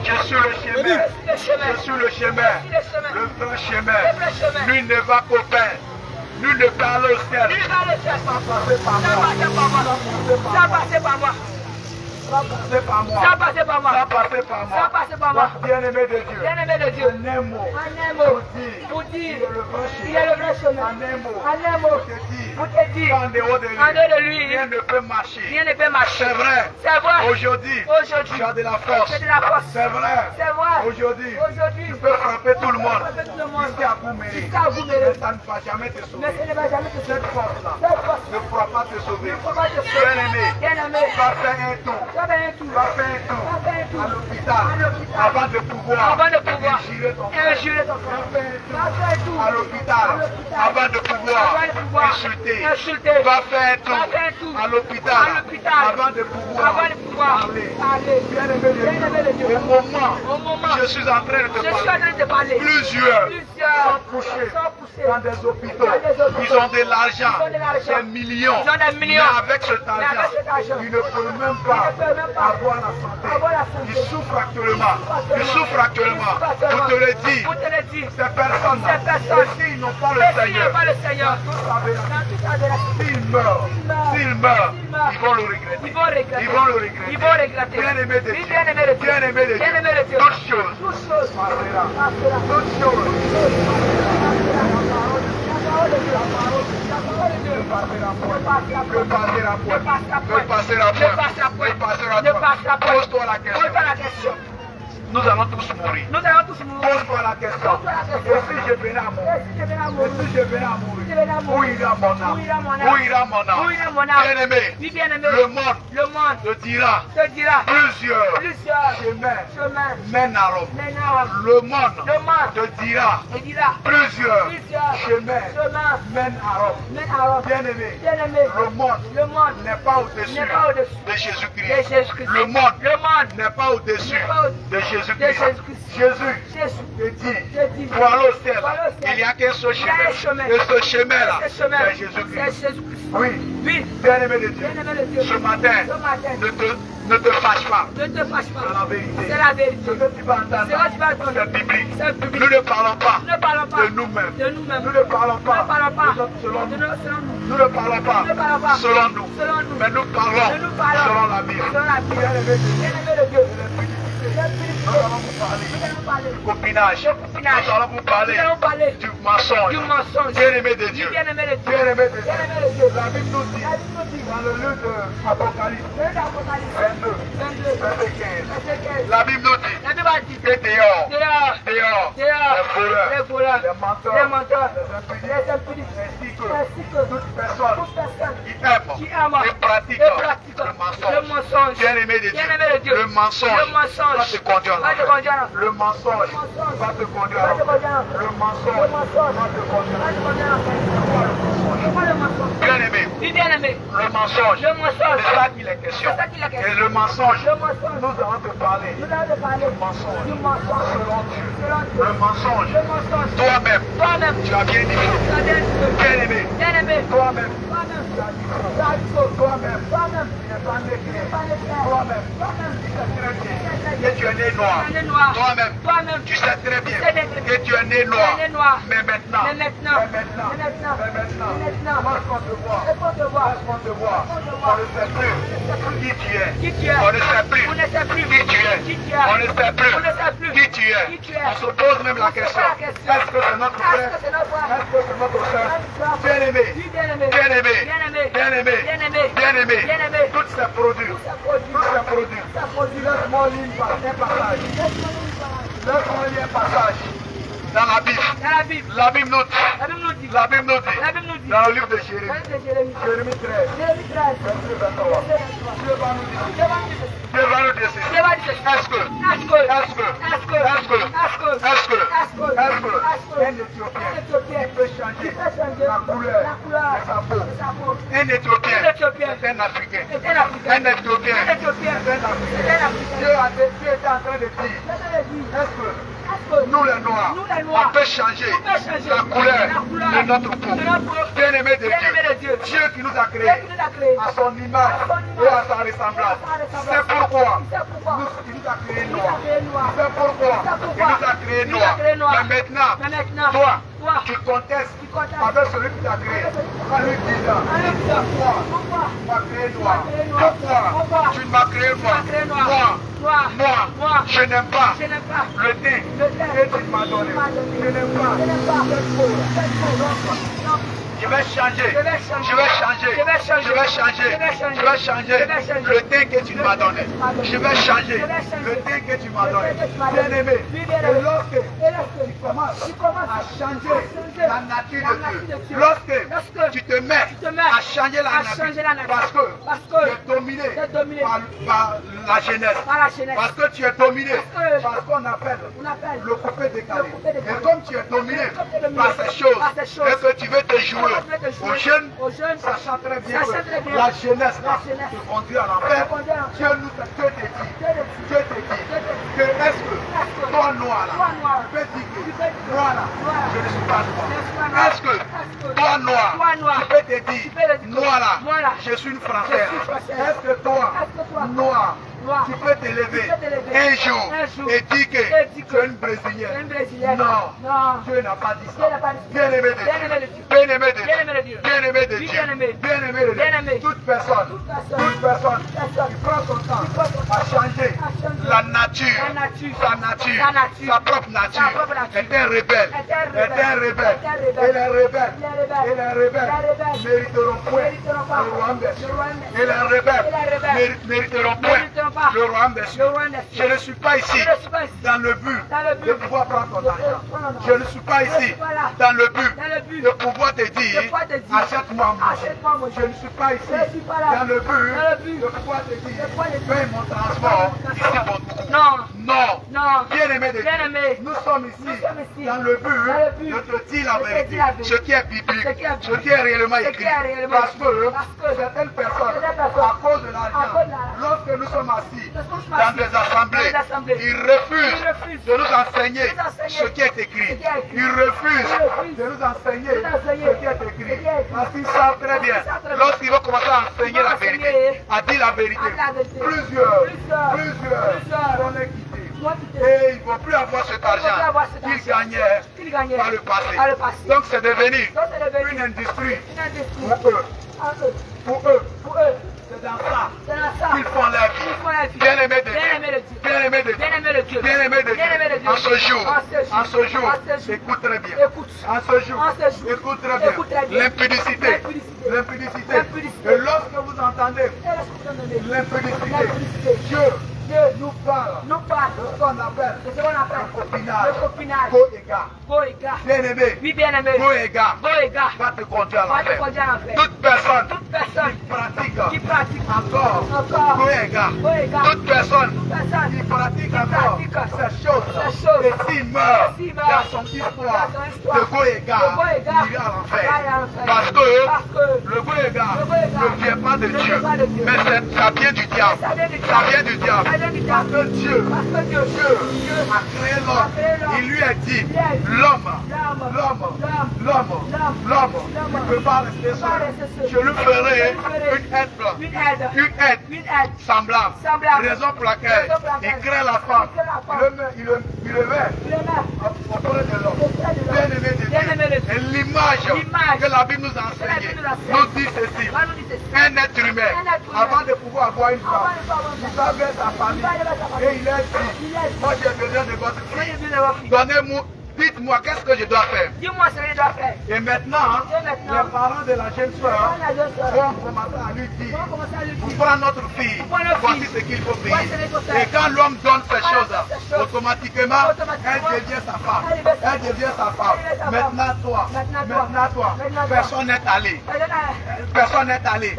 Je suis le chemin. Le chemin. Je suis le chemin. Je suis le chemin. Le vrai chemin. Le vrai chemin. Nul ne va qu'au Père. Nul ne peut aller au ciel. Il va le faire. Sans passer par Ça moi. passe par moi. Ça passe par moi. Sans passer par moi. Ça passe par moi. Sans passer par moi. Ça passe par moi. Donc, bien-aimé de Dieu. Bien-aimé de Dieu. En un mot. En un mot. Pour dire. Pour dire. Il est le vrai chemin. Il est le vrai chemin. En un mot. En un mot. Pour te dire. Pour te dire. En dehors de lui. En dehors de lui. Rien ne peut marcher. Rien ne peut marcher. C'est vrai. C'est vrai. Aujourd'hui. Aujourd'hui. Tu as de la force. Tu as de la force. C'est vrai. C'est vrai. Aujourd'hui. Aujourd'hui. Tu peux frapper tout le monde. Frapper tout le monde. Jusqu'à Gouméré. Jusqu'à Gouméré. Mais ça ne va jamais te sauver. Mais ce ne va jamais te Cette sauver. force-là Cette force ne pourra pas te sauver. ne pourra pas te sauver. Bien-aimé. Bien-aimé. Va faire un tour. Ça va un tour. Va faire un tour. Va faire un tour. À l'hôpital. À l'hôpital. Avant de pouvoir. Avant de pouvoir. Injurer ton frère. Injurer ton frère. Va faire un tour. Va faire un tour. À l'hôpital. À l'hôpital. Avant de pouvoir. Avant de pouvoir. Insulter. Insulter. Va faire un tour. Va faire un tour. À l'hôpital. À l'hôpital. Avant de pouvoir. Avant de pouvoir. Parler. Parler. Bien-aimé de Bien-aimé de Dieu. Dieu. Au moment. Au moment. Je suis en train de te Je suis en parler. train de parler. Plusieurs. Plusieurs. Sont couchés. Sont poussés. Dans des hôpitaux. Dans des hôpitaux. Ils ont de l'argent. Ils ont de l'argent. Des millions. Ils ont des millions. Mais avec cet Mais avec cet argent, argent, ils ne peuvent même pas ils ne peuvent même pas avoir la santé. avoir la santé. Ils souffrent actuellement. Ils souffrent actuellement. Pour te le dire, Pour te le dire. ces personnes-là, Ces personnes, et s'ils n'ont pas le Et s'il n'y a Seigneur, pas le Seigneur, dans toute la vérité, dans toute la vérité, s'ils meurent, S'ils meurent, ils vont le regretter. ils vont regretter. Ils vont le regretter. Ils vont regretter. Bien-aimé de Oui, Dieu. bien-aimé de Dieu. Bien-aimé de Bien-aimé de Dieu. Dieu. Toutes choses Toutes choses passera. passera. Toutes choses Pose-toi la question. Nous allons tous mourir. Nous allons tous mourir. Pose-toi la question. Et si je venais à mourir? Et si je venais à Et mourir? si je venais à mourir? Si je venais à mourir? Où ira mon âme? Où ira mon âme? Où ira mon âme? Où ira mon âme? Bien-aimé, Oui, bien-aimé. le monde Le monde te dira te dira plusieurs plusieurs chemins chemins mènent à Rome. maintenant. Le monde Le monde te dira te dira plusieurs plusieurs chemins chemins mènent à Rome. maintenant. Bien-aimé, Bien-aimé, le monde le monde n'est pas au-dessus n'est pas au-dessus de de Jésus-Christ. Jésus-Christ. Le monde Le monde n'est pas au-dessus n'est pas de de Jésus-Christ. Jésus-Christ. Jésus Jésus te dit, te dit, pour aller au ciel, pour aller au ciel, il n'y a qu'un seul il y a un chemin. chemin. Et ce chemin-là, ce chemin, c'est c'est Jésus-Christ. Jésus-Christ. Oui, Oui, bien-aimé de Dieu, bien-aimé de Dieu. ce matin, Ce matin, ne te fâche pas. ne te fâche C'est pas. la vérité. C'est la vérité. Ce que tu vas entendre, Ce que tu vas entendre, c'est biblique. c'est biblique. Nous ne parlons pas Nous ne parlons pas de nous-mêmes. de nous-mêmes. Nous ne parlons pas Nous ne parlons pas des autres selon de nous. nous, selon nous. Nous ne parlons pas Nous ne parlons pas selon nous. selon nous. Mais nous parlons Mais nous parlons selon la Bible. selon la Bible. Bien-aimé de Dieu, Bien-aimé de Dieu. nous allons vous parler Nous allons parler du copinage. de copinage. Nous allons vous parler Nous allons parler du mensonge. du mensonge. Bien-aimé de Dieu. Bien-aimé de Dieu. Bien-aimé de Dieu. Bien-aimé de Dieu. La Bible nous dit, La Bible nous dit, dans le livre de Apocalypse le livre d'Apocalypse 22, 22, verset 15, verset 15. la Bible nous dit La Bible a dit, que dehors, dehors, dehors, dehors, les voleurs, les voleurs, les menteurs, les menteurs, les les impudiques, ainsi que ainsi que toute personne toute personne qui aime qui aime et pratique le mensonge. le mensonge. Bien-aimé de Bien-aimé de Dieu, Dieu. le mensonge Le mensonge va te conduire en va te enfer. conduire en enfer. Le mensonge va te conduire en Va te conduire en enfer. enfer. Le Le mensonge mensonge va te conduire en va te enfer. conduire en enfer. C'est quoi le mensonge? Bien-aimé, Oui, bien-aimé. le mensonge, Le mensonge. c'est ça qu'il est question. C'est ça qu'il est question. Et le mensonge, Le mensonge. nous allons te parler Nous allons te parler du mensonge. du mensonge. Selon Dieu, Selon Dieu. le mensonge, Le mensonge. toi-même, Toi-même, tu as bien dit. tu as bien dit. Bien-aimé, Bien-aimé. toi-même, Toi-même, tu as dit. tu as dit faux. Toi-même, Toi-même, tu n'es pas né clair. pas le faire. Toi-même, Toi-même, tu sais très bien que tu es né noir. tu es né noir. Toi-même, Toi-même, tu sais très bien sais très bien que tu es né noir. tu es né noir. Mais maintenant, Mais maintenant, mais maintenant, mais maintenant, mais maintenant, mais maintenant, lorsqu'on te voit, laisse-moi te voir. lorsqu'on te voit, on ne sait plus qui tu es. Qui tu es? On ne sait plus On ne sait plus qui tu es. qui tu es. On ne sait plus On ne sait plus qui tu es. qui tu es. On se pose même On la se question. pose la question. Est-ce que c'est notre Est-ce frère? que c'est notre frère? Est-ce que c'est notre frère? Est-ce que- Bien-aimé, Oui, bien-aimé. bien-aimé, Bien-aimé. bien-aimé, Bien-aimé. bien-aimé, Bien-aimé. tous ces produits, Tout ça produit. tous ces produits, Ça produit. laisse-moi lire un passage. Laisse-moi nous parler. Laisse-moi lire un passage Dans la Bible. La Bible nous dit. La Bible nous dit. Dans le livre de Jérémie. Jérémie 13. Verset 23. Dieu va nous dire. Dieu va nous dire ceci. Est-ce que un Éthiopien peut changer la couleur de sa peau? Un Éthiopien est un Africain. Un Éthiopien est un Africain. Dieu était en train de dire, est-ce que nous les Noirs, on peut changer la couleur de notre peau? Bien-aimé de Dieu, Dieu qui nous a créés à son image et à sa ressemblance. C'est pourquoi il nous a créés noirs. C'est pourquoi il nous a créés noirs. Mais maintenant, toi, tu contestes avec celui qui t'a créé. En lui disant, pourquoi tu m'as créé noir? Pourquoi tu ne m'as créé noir? Moi, je n'aime pas le teint que tu m'as donné. Je n'aime pas cette peau. Je vais changer le teint que tu m'as donné. Je vais changer le teint que tu m'as donné. Bien-aimé, et lorsque tu commences à changer la nature de Dieu, lorsque tu te mets à changer la nature, parce que tu es dominé par la jeunesse, parce que tu es dominé par ce qu'on appelle le coupé décalé. Et comme tu es dominé par ces choses, et que tu veux te jouer aux jeunes, sachant très bien que la jeunesse te conduit à l'enfer, Dieu te dit que est-ce que toi noir là, tu peux dire que moi là, je ne suis pas noir. Est-ce que toi noir, tu peux te dire moi là, je suis une Française. Est-ce que toi noir, tu peux te lever un jour et dire que tu es une Brésilienne? Non, Dieu n'a pas dit ça. Bien-aimé de Dieu, toute personne qui prend son temps à changer la nature, sa propre nature, est un rebelle. Et les rebelles mériteront point le royaume des cieux. Et les rebelles mériteront point le royaume des cieux. Je ne suis pas ici dans le but de pouvoir prendre ton argent. Je ne suis pas ici dans le but de pouvoir te dire achète-moi manger. Je ne suis pas ici dans le but de pouvoir te dire paye mon transport ici pour tout. Non. Bien-aimé de Dieu, nous sommes ici dans le but de te dire la vérité, ce qui est biblique, ce qui est réellement écrit. Parce que certaines personnes, à cause de l'argent, lorsque nous sommes assis dans des assemblées, ils refusent de nous enseigner ce qui est écrit. Ils refusent de nous enseigner ce qui est écrit. Parce qu'ils savent très bien, lorsqu'ils vont commencer à enseigner la vérité, à dire la vérité, plusieurs vont les quitter. Et ils ne vont plus avoir cet argent qu'ils gagnaient par le passé. Donc c'est devenu une industrie pour eux. C'est dans ça qu'ils font leur vie. Bien-aimé de Dieu. En ce jour, écoute très bien. En ce jour, écoute très bien. L'impudicité. Et lorsque vous entendez l'impudicité, Dieu nous parle de ce qu'on appelle le copinage. Go et gars. Bien-aimé. Go et gars va te conduire à l'enfer. Toute personne qui pratique encore go et gars. Toute personne qui pratique encore ces choses et s'il meurt dans son histoire de go et gars, il ira à l'enfer. Parce que le go et gars ne vient pas de Dieu, mais ça vient du diable. Parce que Dieu a créé l'homme. Il lui a dit, l'homme ne peut pas rester seul. Je lui ferai une aide semblable. Raison pour laquelle il crée la femme. Il le met auprès de l'homme. Bien-aimé de Dieu. Et l'image que la Bible nous enseigne nous dit ceci. Un être humain, avant de pouvoir avoir une femme, il va vers sa famille. Et il a dit, moi j'ai besoin de votre fille. Donnez-moi, dites-moi qu'est-ce que je dois faire. Et maintenant, les parents de la jeune soeur vont commencer à lui dire, vous prenez notre fille, voici ce qu'il faut payer. Et quand l'homme donne ces choses-là, automatiquement, elle devient sa femme. Elle devient sa femme. Maintenant toi, personne n'est allé. Personne n'est allé.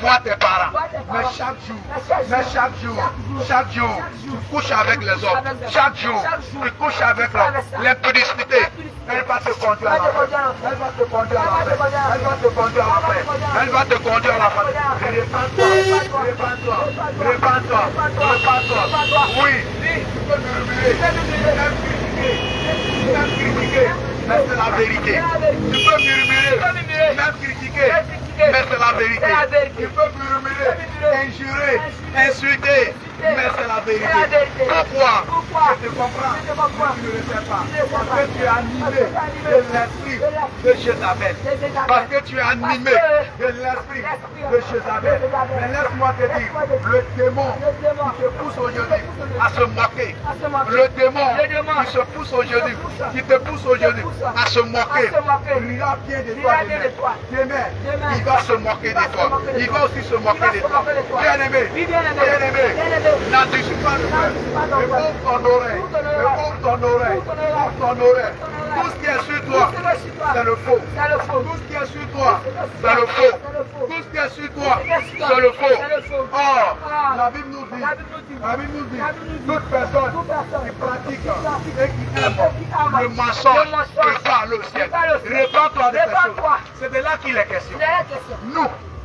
Vois tes parents. Mais chaque jour, tu couches avec les hommes. Chaque jour, tu couches avec l'homme. L'impudicité, elle va te conduire à l'enfer. Elle va te conduire à l'enfer. Elle va te conduire à l'enfer. Elle va te conduire à l'enfer. Répands-toi. Oui, tu peux critiquer, mais c'est la vérité. Tu peux murmurer, même critiquer, mais c'est la vérité. Tu peux murmurer, injurer, insulter, mais c'est la vérité. Pourquoi? Je te comprends, mais tu ne le sais pas. Parce que tu es animé de l'esprit de Jézabel. Parce que tu es animé de l'esprit de Jézabel. Mais laisse-moi te dire, le démon qui te pousse aujourd'hui à se moquer. Le démon qui se pousse aujourd'hui, qui te pousse aujourd'hui à se moquer. Il ira bien de toi demain. Il va se moquer de toi. Il va aussi se moquer de toi. Bien-aimé, n'anticipe pas le peuple. Mais ouvre ton oreille. Tout ce qui est sur toi, c'est le faux. Tout ce qui est sur toi, c'est le faux. Tout ce qui est sur toi, c'est le faux. Or, la Bible nous dit, toute personne qui pratique et qui aime le mensonge peut pas le ciel. Répands-toi de ces choses. C'est de là qu'il est question.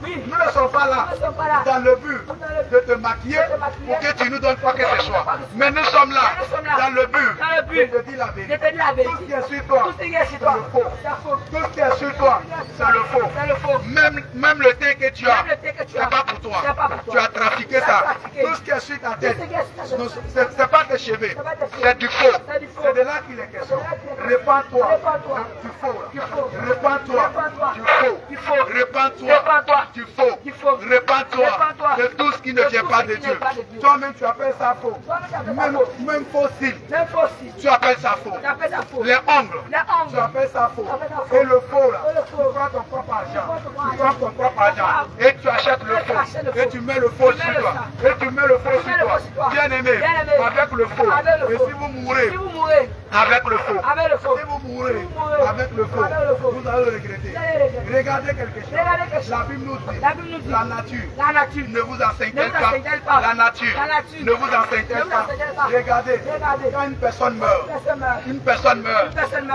Nous ne sommes pas là dans le but de te maquiller pour que tu nous donnes quoi que ce soit. Mais nous sommes là dans le but de te dire la vérité. Tout ce qui est sur toi, c'est le faux. Tout ce qui est sur toi, c'est le faux. Même le thé que tu as, c'est pas pour toi. Tu as trafiqué ça. Tout ce qui est sur ta tête, c'est pas tes cheveux, c'est du faux. C'est de là qu'il est question. Répands-toi du faux. Répands-toi du faux. Répands-toi du faux. Répands-toi de tout ce qui ne vient pas de Dieu. Toi-même, tu appelles ça faux. Même faux cils, tu appelles ça faux. Les ongles, tu appelles ça faux. Et le faux, là, tu prends ton propre argent. Et tu achètes le faux. Et tu mets le faux sur toi. Bien-aimé, avec le faux. Et si vous mourrez avec le faux, si vous mourrez avec le faux, vous allez regretter. Regardez quelque chose. La Bible nous dit, la nature ne vous enseigne-t-elle pas? La nature ne vous enseigne-t-elle pas? Regardez, quand une personne meurt,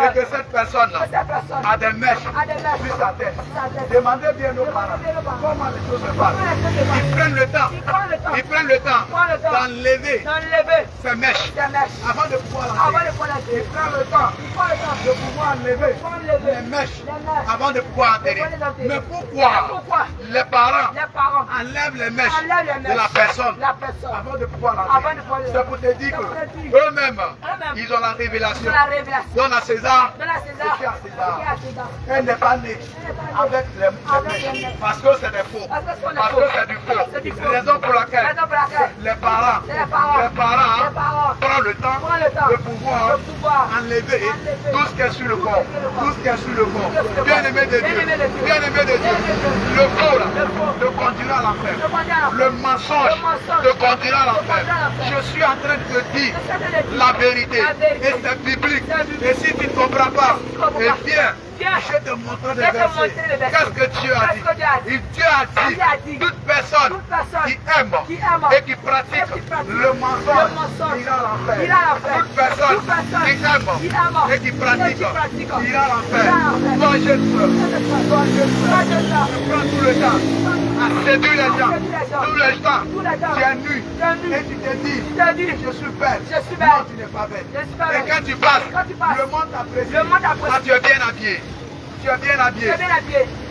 et que cette personne a des mèches sur sa tête, demandez bien aux parents comment les choses se passent. Ils prennent le temps d'enlever ces mèches avant de pouvoir l'enterrer. Ils prennent le temps de pouvoir enlever les mèches avant de pouvoir enterrer. Mais pourquoi les parents enlèvent les mèches de la personne avant de pouvoir l'enterrer? C'est pour te dire qu'eux-mêmes, ils ont la révélation. Donne à César ce qui est à César. Elle n'est pas née avec les mèches parce que c'est des faux, parce que c'est du faux. Raison pour laquelle les parents prennent le temps de pouvoir enlever tout ce qui est sur le corps. Bien-aimé de Dieu, le faux là te conduira à l'enfer. Le mensonge te conduira à l'enfer. Je suis en train de te dire la vérité et c'est biblique. Et si tu ne comprends pas, viens. Je te montre des versets. Qu'est-ce que Dieu a dit? Dieu a dit, toute personne qui aime et qui pratique le mensonge ira à l'enfer. Toute personne qui aime et qui pratique ira à l'enfer. Toi, jeune soeur, tu prends tout le temps à séduire les gens. Tout le temps, tu es nu et tu te dis, je suis belle. Non, tu n'es pas belle. Et quand tu passes, le monde t'apprécie. Ah, tu es bien habillé. Tu es bien habillé.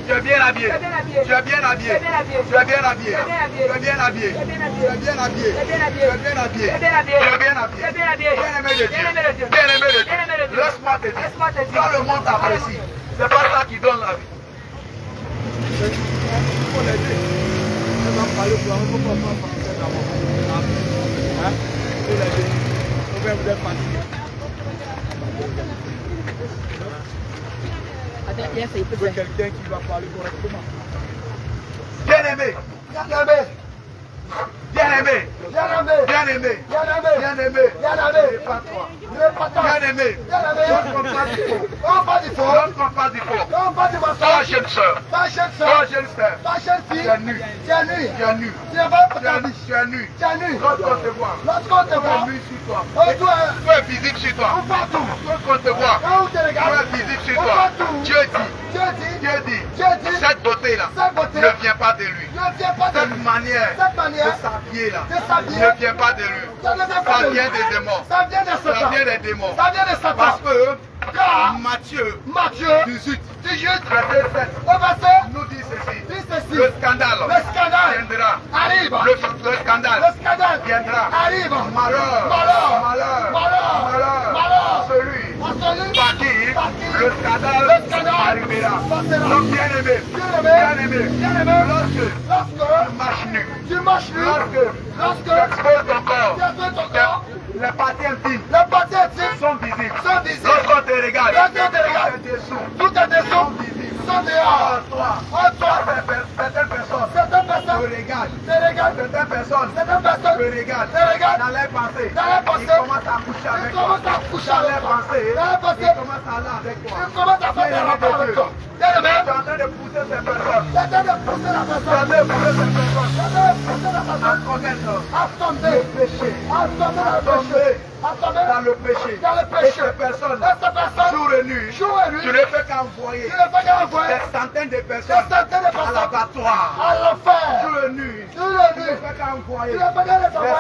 Tu es bien habillé. Tu es bien habillé. Tu es bien habillé. Tu es bien habillé. Tu es bien habillé. Tu es bien habillé. Tu es bien habillé. Bien-aimé de Dieu. Bien-aimé de Dieu. Laisse-moi te dire. Quand le monde t'apprécie, c'est pas ça qui donne la vie. Il faut l'aider. On va parler pour un peu comme ça. Il faut l'aider. On va vous être fatigué. Il faut quelqu'un qui va parler correctement. Bien-aimé, bien-aimé, bien-aimé, bien-aimé, bien-aimé, bien-aimé, Bien-aimé, on pas du faux. Ta jeune soeur, ta jeune frère, tu es nu. Tu es nu. Lorsqu'on te voit, tu es visible sur toi. Lorsqu'on te voit, tu es visible sur toi. Dieu dit, cette beauté-là ne vient pas de lui. Cette manière de s'habiller là ne vient pas de lui. Ça vient des démons. Ça vient des démons. Parce que Matthieu 18, verset 7 nous dit ceci. Le scandale viendra. Le scandale viendra. Malheur. Celui par qui le scandale arrivera. Donc bien-aimé, lorsque tu marches nu, lorsque tu exposes ton corps, les parties intimes sont visibles. Lorsqu'on te regarde, tout est dessous, sont dehors. Certaines personnes te regardent. Certaines personnes te regardent. Dans les pensées, ils commencent à coucher avec toi. Dans les pensées, ils commencent à aller avec toi. Tu es en train de pousser ces personnes. À tomber dans le péché. Et ces personnes, jour et nuit, tu ne fais qu'envoyer des centaines de personnes à l'abattoir. À l'enfer. Jour et nuit, tu ne fais qu'envoyer des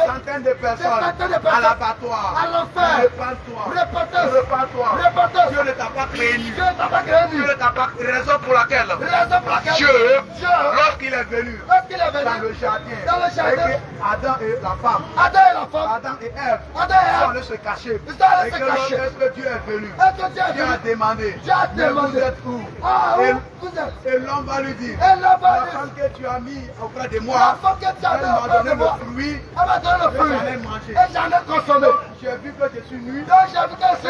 centaines de personnes à l'abattoir. À l'enfer. Repends-toi. Dieu ne t'a pas créé nu. Dieu ne t'a pas créé. Raison pour laquelle Dieu, lorsqu'il est venu dans le jardin, avec Adam et la femme, Adam et Ève, ils sont allés se cacher. Et que lorsque Dieu est venu, Dieu a demandé, mais vous êtes où? Et l'homme va lui dire, la femme que tu as mis auprès de moi, elle m'a donné le fruit, et j'en ai mangé. J'ai vu que je suis nu, et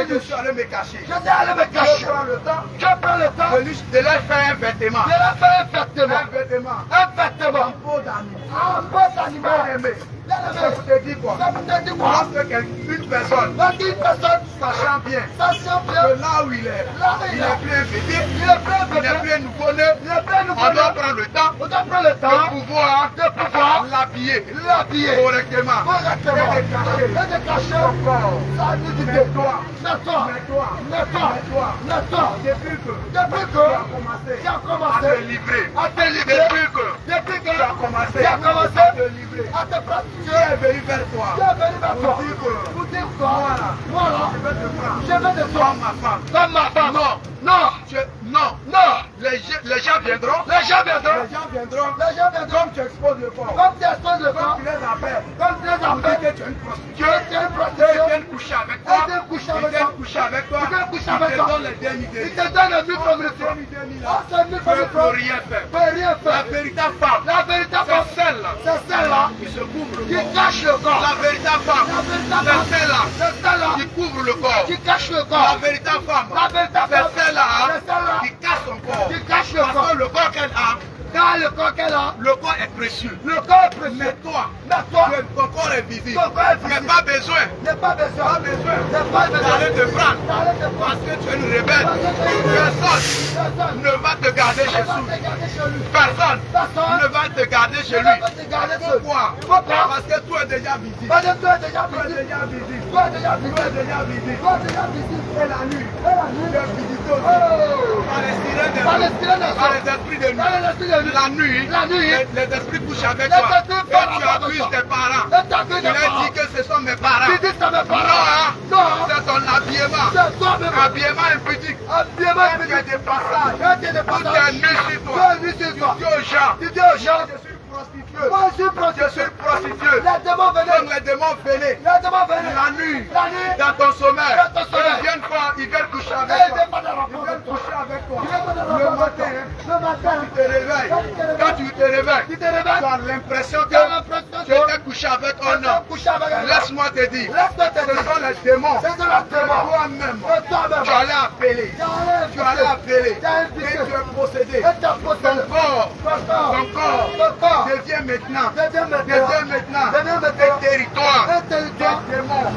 je suis allé me cacher. Je prends le temps de leur faire un vêtement. Un vêtement. En peau d'animal. Ça vous te dit quoi? Lorsque une personne, sachant bien que là où il est, il n'est plus un bébé, il n'est plus un nouveau-né, on doit prendre le temps de pouvoir l'habiller correctement et de cacher son corps. Mets-toi. Depuis que tu as commencé à te livrer, depuis que tu as commencé à te livrer, à te pratiquer, Dieu est venu vers toi pour dire que voilà, je vais te prendre comme ma femme. Non. Les gens viendront. Comme tu exposes le corps. Comme tu les appelles. Pour dire que tu es une prostituée. Tu viens coucher avec toi. Ils te donnent les demi-demi. Tu ne peux rien faire. La véritable femme, c'est celle-là qui se couvre le corps. Qui cache le corps. La véritable femme, c'est celle-là qui couvre le corps. Qui cache le corps. La véritable femme, c'est celle-là qui cache son corps. Parce que le corps qu'elle a, le corps est précieux. Mais toi, ton corps est visible. Mais pas besoin d'aller te prendre. Parce que tu es une rebelle. Personne ne va te garder chez lui. Personne ne va te garder chez lui. Pourquoi? Parce que tu es déjà visible. Et la nuit, tu es visité aussi. Par les esprits de nuit. La nuit, les esprits couchent avec toi. Et tu accuses tes parents. Tu leur dis que ce sont mes parents. Non, c'est ton habillement. Habillement impudique. Tu es de passage. Tu es nu sur toi. Tu dis aux gens, je suis prostituée. Les démons venaient la nuit dans ton sommeil. Ils viennent coucher avec toi. Le matin, quand tu te réveilles, tu as l'impression que tu étais couché avec un homme. Laisse-moi te dire, ce sont les démons. Toi-même, tu allais appeler. Et tu es possédé. Ton corps devient maintenant un territoire des démons.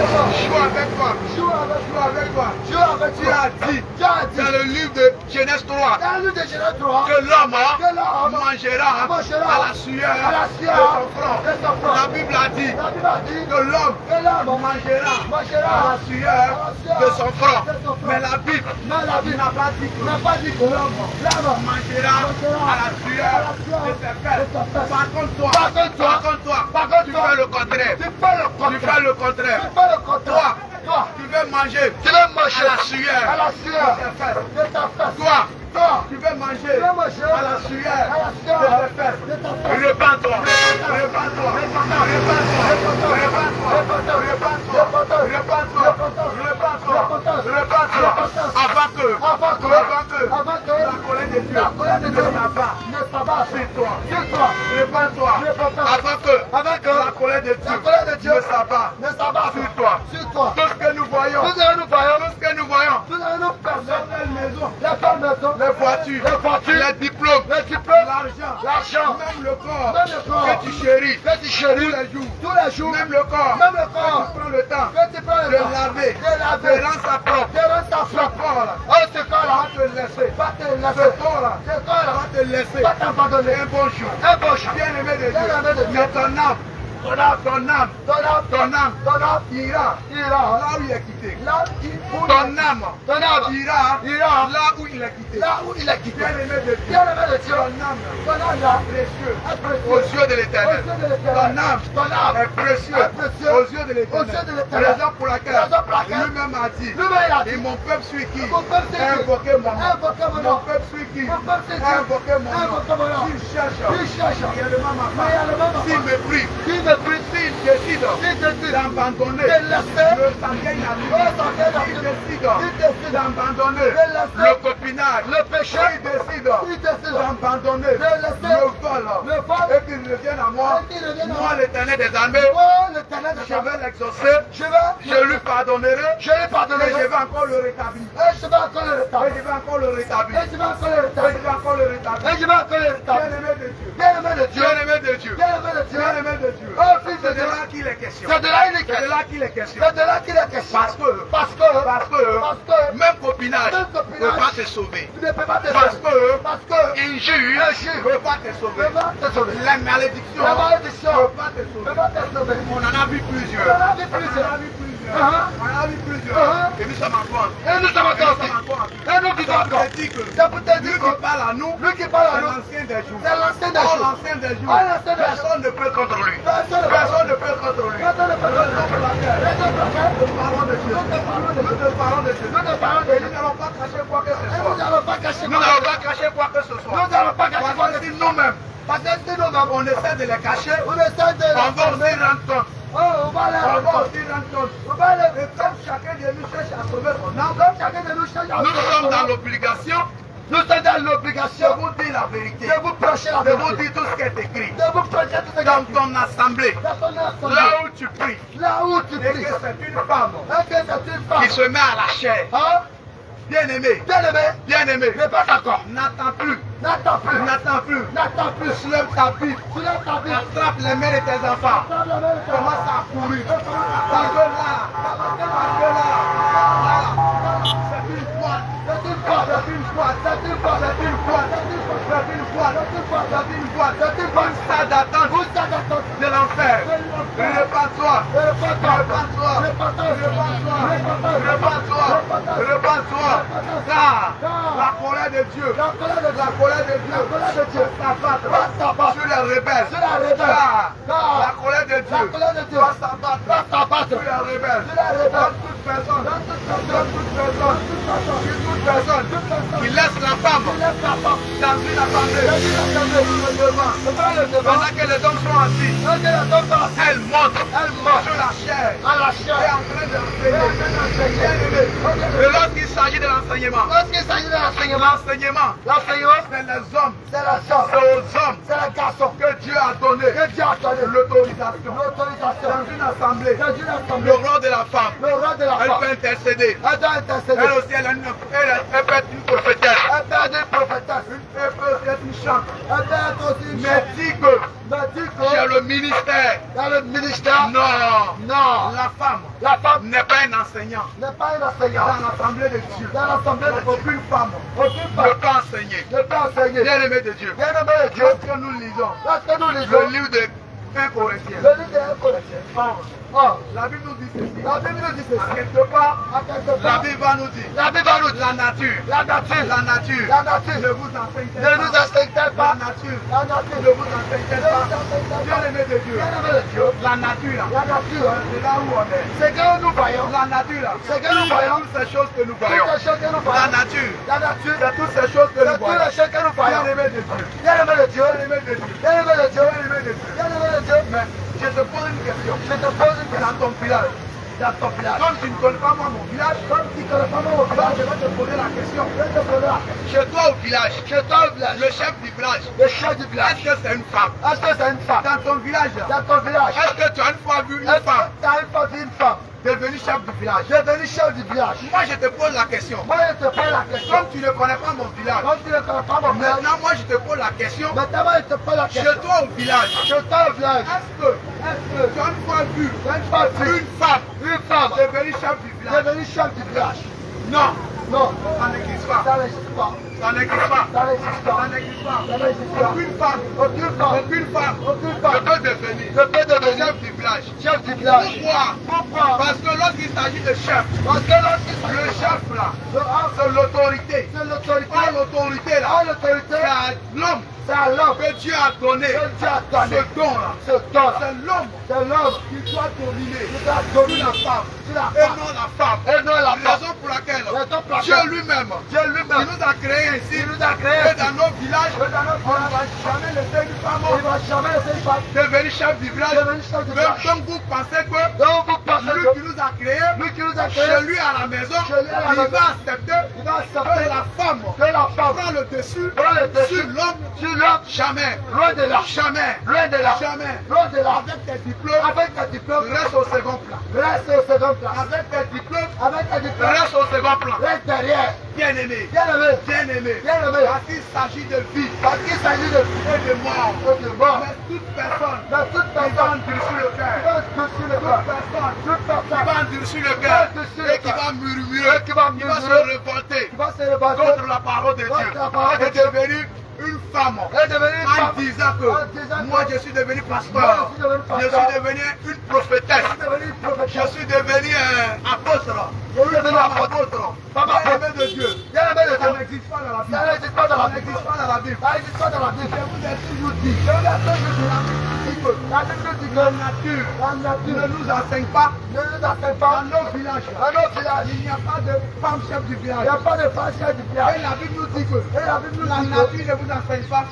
Joue avec toi. Joue avec toi. Tu as dit dans le livre de Genèse 3 que l'homme mangera à la sueur de son front. La Bible a dit que l'homme mangera à la sueur de son front. Mais la Bible n'a pas dit que l'homme mangera à la sueur de ses fesses. Par contre toi, tu fais le contraire. Tu fais le contraire. Toi, tu veux manger à la sueur de tes fesses. Toi, tu veux manger à la sueur de tes fesses. Repends-toi. Avant que la colère de Dieu ne s'abat sur toi. Repends-toi. Avant que la colère de Dieu ne s'abat sur toi. Tout ce que nous voyons, les maisons, les voitures, les diplômes, l'argent, même le corps que tu chéris tous les jours, même le corps que tu prends le temps de laver, de rendre sa propre. Ce corps-là va te laisser un bon jour. Bien-aimé de Dieu, mais ton âme ira là où il est quitté. Ton âme ira là où il est quitté. Bien-aimé de Dieu, ton âme est précieux aux yeux de l'Éternel. Ton âme est précieux aux yeux de l'Éternel. Raison pour laquelle lui-même a dit, et mon peuple suit qui a invoqué mon nom. Mon peuple suit qui a invoqué mon nom. S'il cherche réellement ma part, s'il me prie, s'il décide d'abandonner le sanguin s'il décide d'abandonner le copinage, le péché, s'il décide d'abandonner le vol, et qu'il revienne à moi, l'Éternel des armées, je vais l'exaucer, je lui pardonnerai, et je vais encore le rétablir. Bien-aimé de Dieu. C'est de là qu'il est question. Parce que même copinage ne peut pas te sauver. Parce que injure ne peut pas te sauver. La malédiction ne peut pas te sauver. On en a vu plusieurs. Et nous sommes encore. Et nous disons encore. Lui qui parle à nous, c'est l'ancien des jours. L'ancien des jours. Personne ne peut contre lui. Nous te parlons de Dieu. Et nous n'allons pas cacher quoi que ce soit. Parce que nous-mêmes, on essaie de les cacher, on va aussi rendre compte. On va aussi rendre compte. Et comme chacun de nous cherche à sauver son âme, nous sommes dans l'obligation de vous dire la vérité, de vous dire tout ce qui est écrit dans ton assemblée, là où tu pries, et que c'est une femme qui se met à la chair. Bien-aimé, n'est pas d'accord. N'attends plus. Soulève ta Bible. Attrape les mains de tes enfants. Commence à courir. Parce que là, c'est une salle d'attente de l'enfer. Repends-toi. Car la colère de Dieu s'abattre sur les rebelles. Car la colère de Dieu va s'abattre sur les rebelles. Toute personne qui laisse la femme dans une assemblée pendant que les hommes sont assis, elle monte sur la chair et en train d'enseigner. Et lorsqu'il s'agit de l'enseignement, c'est les hommes, c'est aux hommes que Dieu a donné l'autorisation. Dans une assemblée, le roi de la femme, elle peut intercéder. Elle aussi, elle peut être une prophétesse. Elle peut aussi être une chante. Mais dis que J'ai le ministère. Dans le ministère, Non. non. La femme n'est pas un enseignant. N'est pas un enseignant. Dans l'assemblée de Dieu. Dans l'assemblée de Dieu. Aucune femme Aucune ne femme peut enseigner. ne peut enseigner. Bien-aimé de Dieu. Bien-aimé de Dieu, Lorsque nous lisons lorsque nous lisons le livre de 1 Corinthiens, le livre de Corinthiens, or, la Bible nous dit ceci. la Bible nous dit À ceci. quelque part, À quelque la part, Bible va nous dire la Bible nous dit, la nature. la nature, La nature. la nature Ne vous enseigne ne nous enseigne-t-elle La pas. nature. La nature Ne vous enseigne ne nous pas. enseigne-t-elle pas. Bien-aimé de Dieu. Bien-aimé de Dieu, La nature là. la nature, C'est là où on est. c'est que nous voyons. La nature là. C'est que nous voyons. Toutes ces choses que nous Toutes voyons. les choses que nous La voyons. nature. La nature, C'est toutes ces choses que c'est nous toutes voyons. les choses que nous voyons. Bien-aimé de Dieu. Bien-aimé de Dieu, Bien-aimé de Dieu. bien-aimé de Dieu, Bien-aimé de Dieu. bien-aimé de Dieu, Mais je te pose une question. je te pose une question. Dans ton village, Dans ton village, comme tu ne connais pas moi mon village, comme tu connais pas mon là, village, je vais te poser la question. je vais te poser la question. Chez toi au village, Chez toi au village, le chef du village, le chef du village, est-ce que c'est une femme? est-ce que c'est une femme? Dans ton village, là, Dans ton village, est-ce que tu as une fois vu une est-ce que femme tu as une fois vu une femme devenue chef du village? devenue chef du village? Moi, je te pose la question. Moi, je te pose la question. Comme tu ne connais pas mon village, Comme tu ne connais pas mon village, maintenant, moi, je te pose la question. maintenant, je te pose la Chez question. toi au village, Chez toi au village, est-ce que tu as une fois vu tu as une fois vu une femme une femme devenue chef du village? devenue chef du village? Non, Non, ça n'existe pas. ça n'existe pas. Ça n'existe pas. Ça n'existe Ça pas. n'existe pas. Ça n'existe pas. Aucune femme, Aucune femme, aucune femme aucune ne femme peut devenir ne peut devenir chef du village. chef du village. Pourquoi? Pourquoi? Parce que lorsqu'il s'agit de chef, Parce que lorsqu'il le s'agit chef là, de c'est l'autorité. c'est l'autorité, Pas l'autorité là, à l'autorité, c'est à l'homme c'est à l'homme que Dieu a donné que Dieu a donné ce don là. ce don. C'est l'homme C'est l'homme qui doit dominer qui doit sur dominer la femme sur la et femme non la femme. et non la femme. Raison pour laquelle Raison pour Dieu laquelle lui-même, Dieu il lui-même, nous a créés ici, il nous a et créés dans nos villages, et dans notre on ne village. va jamais laisser une femme Il va jamais laisser une femme devenir chef du village. devenir chef du Même village. comme vous pensez que Donc vous pensez lui que qui nous a créés, lui qui nous a chez créés, lui à la maison, Chez lui à la il maison, va accepter il va que accepter la femme que la femme prend le dessus prend le dessus sur l'homme. sur l'homme, Jamais, loin de là, jamais, loin de là, jamais. loin de là. Avec tes diplômes, Avec tes diplômes, reste au second plan. reste au second plan. Avec tes diplômes, Avec tes diplômes, reste au second plan. reste derrière. Bien aimé, Bien aimé, bien aimé. bien aimé. Parce qu'il s'agit de vie Parce qu'il s'agit de vie et de mort. et de mort. Mais toute personne Mais toute qui va personne endurcir le qui cœur, va endurcir le toute cœur, personne toute qui personne va endurcir le cœur et qui va murmurer, Et qui va qui va se murmurer, révolter qui va se rebattre contre la parole de contre Dieu la parole de et Dieu. devenir une femme est devenue une en femme. disant En disant que moi que je suis devenu moi, pasteur, je suis devenu je pasteur. suis devenu une prophétesse, est devenue une je prophétesse. suis devenu un apôtre, Je suis devenu un apôtre. apôtre, Papa, bien-aimé de Dieu. Bien aimé de Ça Dieu. n'existe pas dans la Bible. Ça n'existe pas dans la Ça Bible. n'existe pas dans la Bible. Ça n'existe pas dans la Bible. Je vous ai toujours dit, Je vous ai toujours dit, la Bible nous dit que la nature la ne nature nous enseigne pas. ne nous enseigne Dans pas. nos villages, Dans nos villages, il n'y a pas de femme chef du il village. n'y a pas de femme chef du Et village. la Bible nous dit que Et la Bible nous la dit que nature ne vous enseigne pas.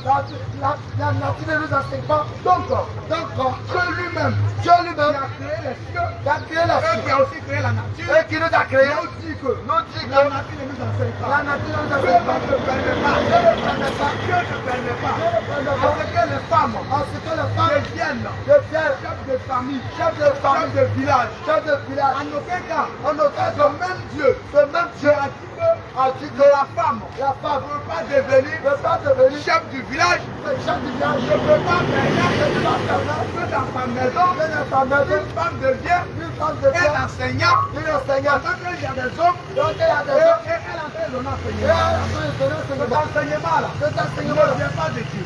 la nature ne nous enseigne pas. Donc, Donc, Dieu lui-même, Dieu qui lui-même a créé les cieux, qui a créé la et qui a aussi créé la nature, et qui nous a créé, nous dit que nous dit la que nature ne nous enseigne la pas. nature ne nous Dieu enseigne pas. ne permet pas. Dieu ne permet pas. Dieu ne permet pas. Dieu ne permet À pas. ce que les femmes À ce que les femmes deviennent deviennent chefs de famille, chefs de chefs famille, de village. chefs de village. En aucun cas, En aucun le cas, même Dieu ce même Dieu a dit que a dit que la femme la ne femme peut pas devenir ne peut pas devenir chef du village, chef du village. ne peut pas Ne permettre peut pas permettre que dans sa maison, que dans sa maison, une femme devient une femme un devienne enseignant. une enseignante. Parce qu'il y a des hommes Donc il y a et des hommes elle est en train de et l'enseignement. à la fin de ce Cet enseignement, enseignement-là cet ne enseignement vient pas de Dieu.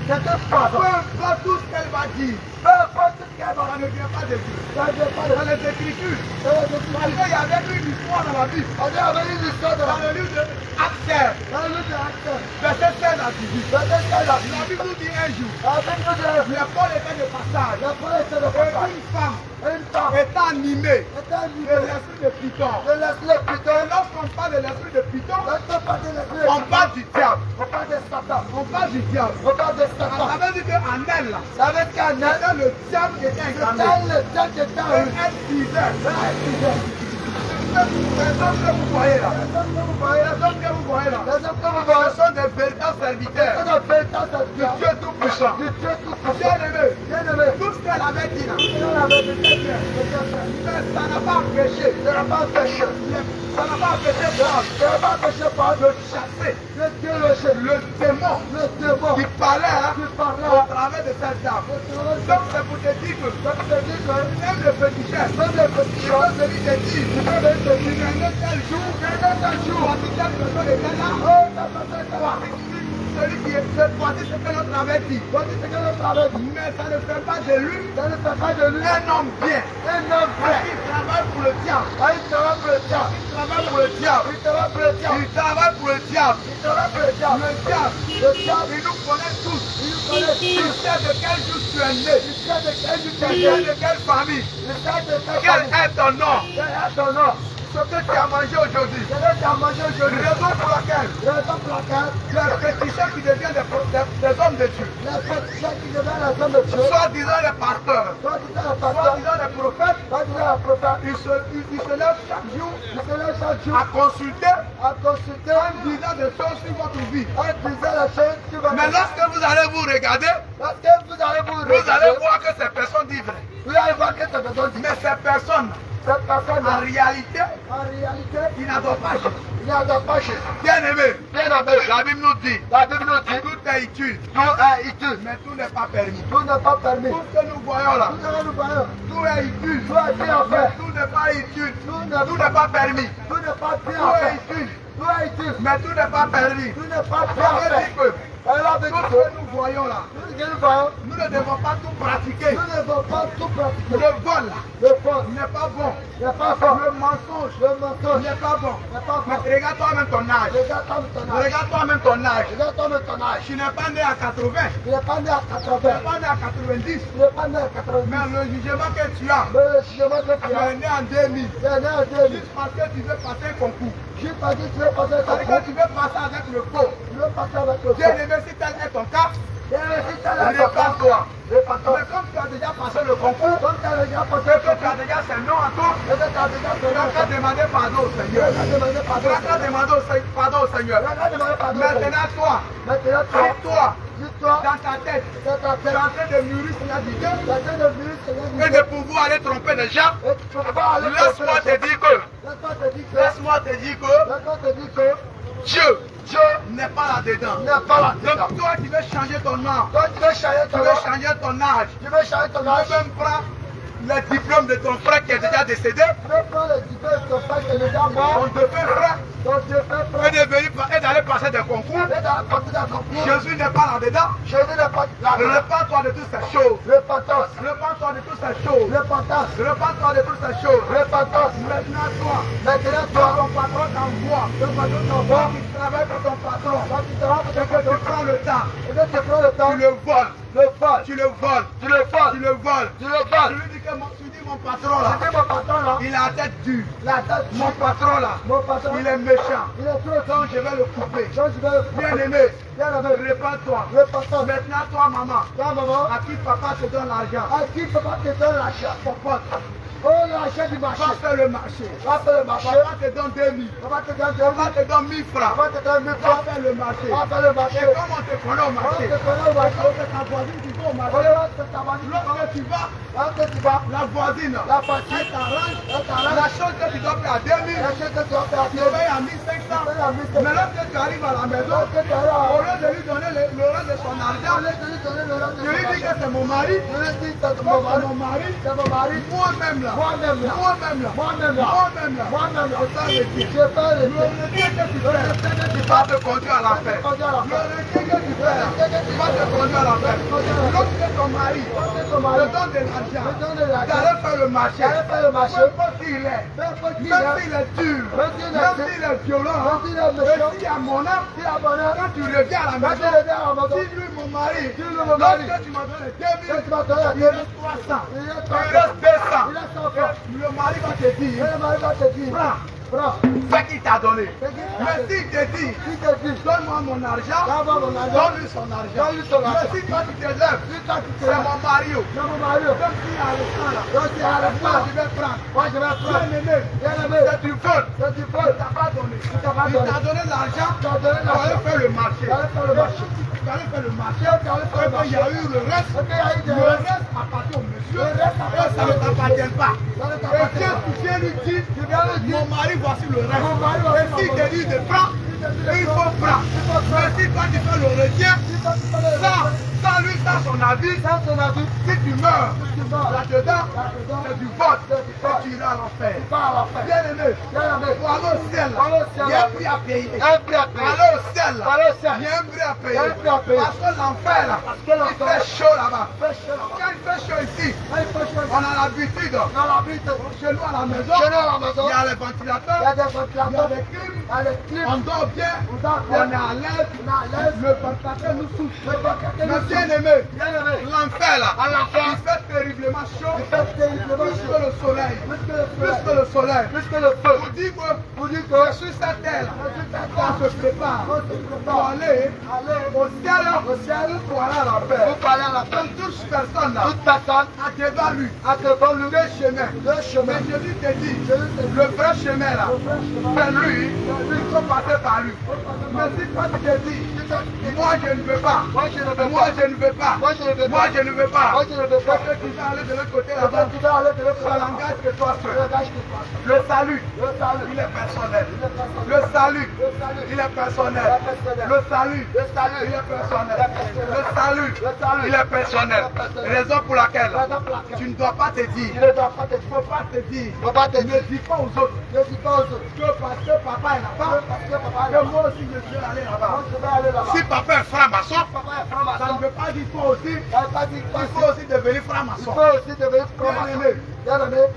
c'est un Peu pardon. importe tout ce qu'elle va dire, Peu importe ce qu'elle va ça ne vient pas de Dieu. ça ne vient pas de Dans les Écritures, Dieu. parce qu'il y avait une histoire dans la Bible, On est avec une histoire de dans le livre de Actes, dans le livre de Actes. verset 16 à 18. Peut-être qu'elle a La Bible nous dit un jour, avec nous de les Paul était de passage, la police de et passage. une femme Une femme est animée est un de livre l'esprit de Python. de l'esprit Et plutôt. lorsqu'on parle de l'esprit de Python, Lorsqu'on parle de l'esprit on parle du diable. on parle de Satan. On parle du diable. On parle de Ça Satan. veut dire qu'en elle, là, Ça veut dire qu'en elle, c'était le diable qui était incarné. c'était le temps qui est en Et lui. elle disait, Les les hommes que vous voyez là, hommes que vous voyez, les hommes que vous voyez là, les hommes que vous ce voyez, sont des véritables c'est serviteurs un véritable de serviteur Dieu tout tout-puissant. Bien-aimé, tout ce qu'elle avait dit là, mais ça n'a pas empêché, ça n'a pas empêché Paul de chasser le démon qui parlait au travers de cette dame. Donc c'est pour te dire que même le féticheur, il peut venir te dire, tel jour, voici telle personne était là, celui qui est cette fois-ci, c'est que notre avait dit. Mais ça ne fait pas de lui un homme bien. Il travaille pour le diable. Il travaille pour le diable. Le diable, il nous connaît tous. Il sait de quel jour tu es né. Il sait de quelle famille. Quel est ton nom. Ce que tu as mangé aujourd'hui, raison pour laquelle les féticheurs qui deviennent des hommes de Dieu, soit disant les pasteurs, soit disant les prophètes, ils se lèvent chaque jour à consulter en disant des choses sur votre vie. Mais lorsque vous allez vous regarder, vous allez voir que ces personnes disent vrai. Mais ces personnes, en réalité, il n'adore pas Jésus. Bien-aimé, la Bible nous dit, tout est utile, mais tout n'est pas permis. Tout ce que nous voyons là, tout est utile, mais tout n'est pas utile, tout n'est pas permis. Tout est utile, mais tout n'est pas permis. Tout ce que nous voyons là, nous ne devons pas tout pratiquer. Le vol n'est pas bon. Le mensonge n'est pas bon. Mais regarde toi-même ton âge. Tu n'es pas né à 80. Tu n'es pas né à 90. Mais le jugement que tu as, tu es né en 2000. Juste parce que tu veux passer un concours. Parce que tu veux passer avec le faux. Bien-aimé, si tel est ton cas, répands-toi. Mais comme tu as déjà passé le concours, que tu as déjà ces noms en toi, tu n'as qu'à demander pardon au Seigneur. Maintenant toi, dans ta tête, tu es en train de mûrir et de pouvoir aller tromper les gens. Laisse-moi te dire que Dieu n'est pas là-dedans. Donc toi tu veux changer ton nom. Tu veux changer ton âge. Tu veux même prendre le diplôme de ton frère qui est déjà décédé. On te fait frère. Et d'aller passer des concours. Jésus n'est pas là-dedans. Répands-toi de toutes ces choses. Répands-toi de toutes ces choses. Maintenant toi, ton patron t'envoie. Tu travailles pour ton patron. Et que tu prends le temps. Tu le voles. Tu lui dis que mon patron là, il a la tête dure. Mon patron là, il est méchant. Donc je vais le couper. Bien-aimé, répands-toi. Maintenant toi maman, à qui papa te donne l'argent? Popote. L'achat du marché. Va faire le marché. Papa te donne 2000. Papa te donne 1000 francs. Va faire le marché. Et comme on te connaît au marché, c'est ta voisine qui va au marché. Lorsque tu vas, la voisine, elle t'arrange. La chose que tu dois faire à 2000, tu payes à 1500. Mais lorsque tu arrives à la maison, au lieu de lui donner le reste de son argent, tu lui dis que c'est mon mari. Moi-même là. Tu vas te conduire à l'enfer. Lorsque ton mari te donne de l'argent, d'aller faire le marché, même s'il est dur, même s'il est violent, et s'il y a mon âme, quand tu reviens à la maison, dis-lui mon mari, lorsque tu m'as donné 2000, il reste 300, il reste 200. Le mari va te dire, prends, fais qu'il t'a donné. Mais s'il te dit, donne-moi mon argent, donne-lui son argent. Mais si toi tu te lèves, c'est mon mari. Comme s'il est à l'instant, je vais prendre. Bien-aimé, c'est du vol. Il t'a pas donné. Il t'a donné l'argent pour aller faire le marché. allé faire le marché, il y a eu le reste, appartient au monsieur, et ça ne t'appartient pas. Et tu viens lui dire, mon mari, voici le reste. Et s'il te dit de prendre, il faut prendre. Mais si toi tu fais le retien, ça lui, ça son avis, si tu meurs là-dedans, c'est du vote, et tu iras à l'enfer. Bien aimé, pour aller au ciel, il y a un prix à payer. Aller au ciel, il y a un prix à payer. Parce que l'enfer, là, il fait chaud là-bas. Quand il fait chaud ici, on a l'habitude. Chez nous à la maison, il y a les ventilateurs, il y a les clims, on dort bien, on est à l'aise, le ventilateur nous souffle. Mais bien aimé, l'enfer là, il fait terriblement chaud, plus que le soleil, plus que le feu. Vous dites que sur cette terre là, on se prépare pour aller au ciel pour aller à la paix. Donc toute personne a devant lui deux chemins. Mais Jésus te dit, le vrai chemin là, c'est lui, il faut passer par lui. Mais si toi tu te dis, moi je ne veux pas, moi je ne veux pas, parce que tu vas aller de l'autre côté là-bas, ça n'engage que toi seul. Le salut, il est personnel. Le salut, il est personnel. Le salut, il est personnel. Le salut, il est personnel. Raison pour laquelle tu ne dois pas te dire, il ne faut pas te dire, ne dis pas aux autres, que parce que papa est là-bas, que moi aussi je vais aller là-bas. Si papa est franc-maçon, ça ne veut pas dire toi aussi, il faut aussi devenir franc-maçon.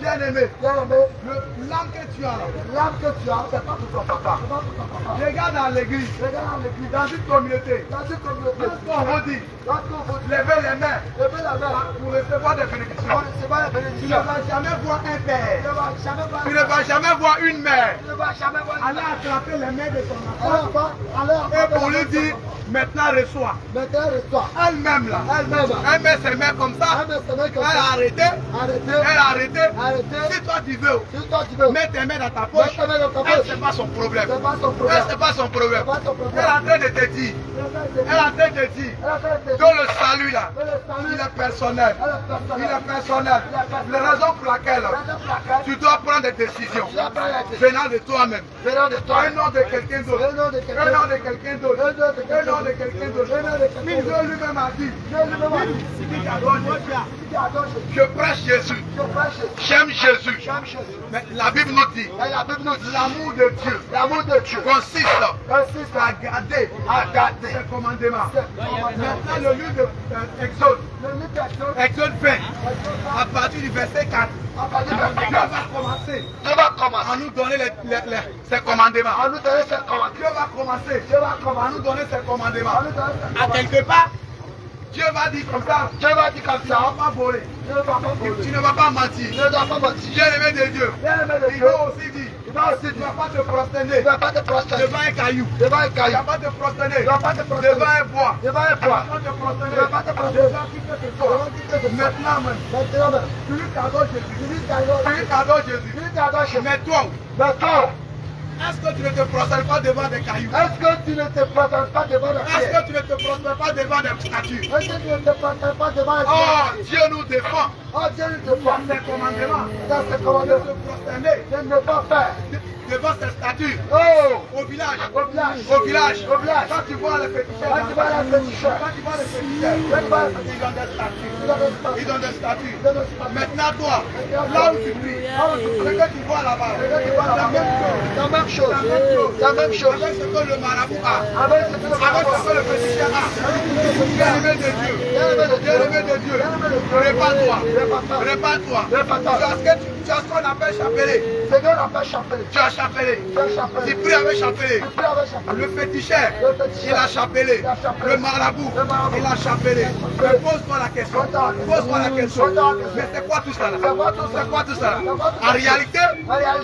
Bien aimé, l'âme que tu as, c'est pas pour ton papa. Regarde dans l'église, dans une communauté, lorsqu'on vous dit, levez les mains pour recevoir des bénédictions. Tu ne vas jamais voir un père, tu ne vas jamais voir une mère aller attraper les mains de ton enfant et pour lui dire, maintenant reçois. Elle-même là, elle met ses mains comme ça, elle a arrêté. Si toi tu veux, mets tes mains dans ta poche, elle c'est pas son problème. C'est pas son problème. Elle est en train de te dire, que le salut là, il est personnel. La raison pour laquelle tu dois prendre des décisions venant de toi-même, un nom de quelqu'un d'autre, Dieu lui-même a dit, je prêche Jésus, j'aime Jésus. Mais la Bible nous dit, l'amour de Dieu consiste à garder ses commandements. Maintenant le livre de Exode 20, à partir du verset 4, Dieu va commencer à nous donner ses commandements. Dieu va commencer à nous donner ses commandements. À quelque part, Dieu va dire comme ça, tu ne vas pas voler, tu ne vas pas mentir. Bien aimé de Dieu, il va aussi dire, tu ne vas pas te prosterner devant un caillou, tu ne vas pas te prosterner devant un bois, tu ne vas pas te prosterner devant qui que ce soit. Maintenant même, tu lui t'adores Jésus, mais toi, est-ce que tu ne te prosternes pas devant des cailloux? Est-ce que tu ne te prosternes pas devant des pierres? Est-ce que tu ne te prosternes pas devant des statues? Est-ce que tu ne te prosternes pas devant des pierres? Oh, Dieu nous défend. Dieu nous défend. Dans ses commandements. De se prosterner. De ne pas faire. Devant ces statues, au village, quand tu vois les féticheurs, ils ont des statues. Maintenant toi, là où tu pries, ce que tu vois là-bas, la même chose, avec ce que le marabout a, avec ce que le féticheur a. Bien-aimé de Dieu, répare-toi. Tu as ce qu'on appelle chapelet. Tu as chapelé. Tu pries avec chapelé. Le féticheur, il a chapelé. Le marabout, il a chapelé. Mais pose-moi la question. Mais c'est quoi tout ça là? En réalité,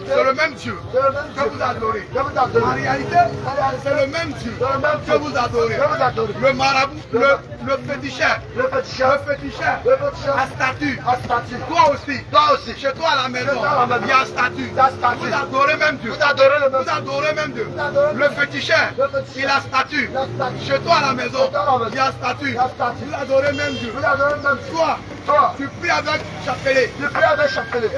c'est le même Dieu que vous adorez. En réalité, c'est le même Dieu que vous adorez. Le marabout, Le féticheur. Le féticheur. Le féticheur. Le féticheur. À statue. À statue. Toi aussi. Toi aussi. Chez toi à la maison. Chez toi à la maison. Il y a un statut. Il y a un statut. Vous adorez même Dieu. Vous adorez le même Vous adorez même Dieu. Vous adorez Le féticheur. Le féticheur. Il a statut. Il a statut. Chez toi à la maison. Chez toi à la maison. Il y a un statut. Il y a un statut. Vous adorez même Dieu. Vous adorez le même Toi. Toi. Tu pries avec chapelet. Tu pries avec chapelet.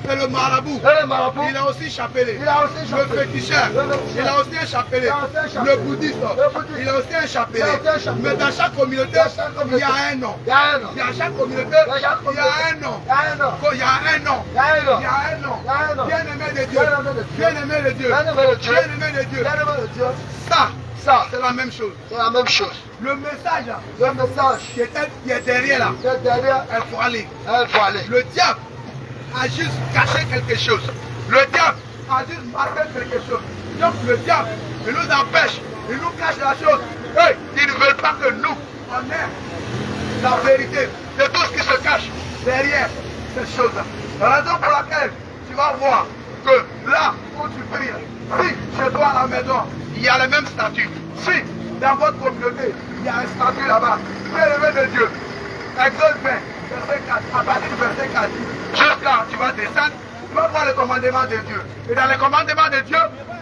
Et le marabout. Et le marabout. Il a aussi chapelet. Il a aussi chapelet. Le féticheur. Le féticheur. Il a aussi un chapelet. Il a aussi un chapelet. Le bouddhiste. Le bouddhiste. Il a aussi un chapelet. Il a aussi un chapelet. Mais dans chaque communauté, Dans chaque communauté, il y a un nom. Il y a un nom. Il y a chaque communauté, Dans chaque il y a un nom. Il y a un nom. Il y a un nom. Il y a un nom. Il y a un nom. Il y a un nom. Bien-aimé de Dieu. Bien-aimé de Dieu. Bien-aimé de Dieu. Bien-aimé de Dieu. Bien-aimé de Dieu. Bien-aimé de Dieu. Ça, c'est la même chose. C'est la même chose. Le message là, Le message qui est derrière là, qui est derrière, il faut aller. il faut aller. Le diable a juste caché quelque chose. Le diable a juste marqué quelque chose. Donc le diable, il nous empêche, il nous cache la chose. Hey, ils ne veulent pas que nous, on ait la vérité de tout ce qui se cache derrière ces choses-là. La raison pour laquelle tu vas voir que là où tu pries, si chez toi à la maison, il y a le même statut, si dans votre communauté, il y a un statut là-bas, bien-aimé de Dieu, Exode 20, verset 4, à partir du verset 4, jusqu'à tu vas descendre, tu vas voir le commandement de Dieu. Et dans le commandement de Dieu,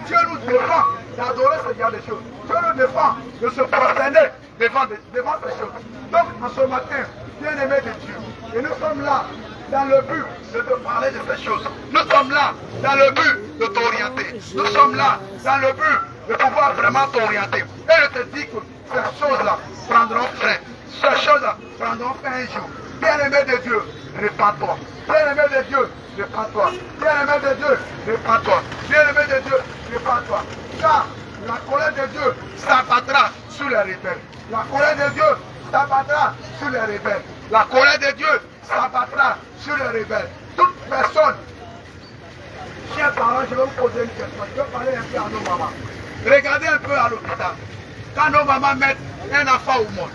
Dieu nous défend d'adorer ce genre de choses. Dieu nous défend de se prosterner devant ces choses. Donc, en ce matin, bien-aimé de Dieu, et nous sommes là dans le but de te parler de ces choses. Nous sommes là dans le but de t'orienter. Nous sommes là dans le but de pouvoir vraiment t'orienter. Et je te dis que ces choses-là prendront fin. Ces choses-là prendront fin un jour. Bien-aimé de Dieu, répands-toi. Bien-aimé de Dieu, répands-toi. Bien-aimé de Dieu, répands-toi. Bien-aimé de Dieu, répands-toi. Car la colère de Dieu s'abattra sur les rebelles. La colère de Dieu s'abattra sur les rebelles. La colère de Dieu s'abattra sur les rebelles. Toute personne, chers parents, je vais vous poser une question. Je vais parler un peu à nos mamans. Regardez un peu à l'hôpital. Quand nos mamans mettent un enfant au monde,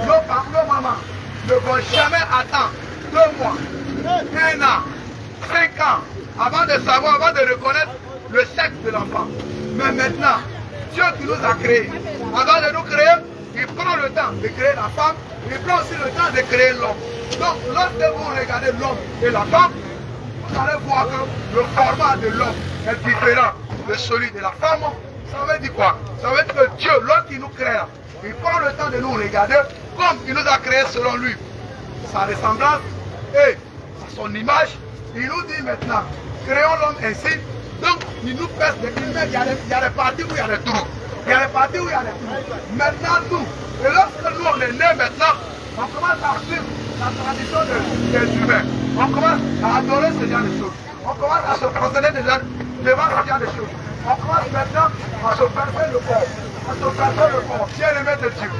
nos mamans ne vont jamais attendre 2 mois, 1 an, 5 ans, avant de savoir, avant de reconnaître le sexe de l'enfant. Mais maintenant, Dieu qui nous a créés, avant de nous créer, il prend le temps de créer la femme, il prend aussi le temps de créer l'homme. Donc, lorsque vous regardez l'homme et la femme, vous allez voir que le format de l'homme est différent de celui de la femme. Ça veut dire quoi? Ça veut dire que Dieu, lorsqu'il nous crée, il prend le temps de nous regarder comme il nous a créés selon lui. Sa ressemblance et son image. Il nous dit maintenant, créons l'homme ainsi. Donc, il nous pèse des kilomètres. Il y a des parties où il y a des trous. Il y a des parties où il y a des trous. Maintenant, nous, et lorsque nous on est nés maintenant, on commence à suivre la tradition des humains. On commence à adorer ce genre de choses. On commence à se prosterner devant ce genre de choses. On commence maintenant à se percer le corps. À se percer le corps. Bien-aimé de Dieu,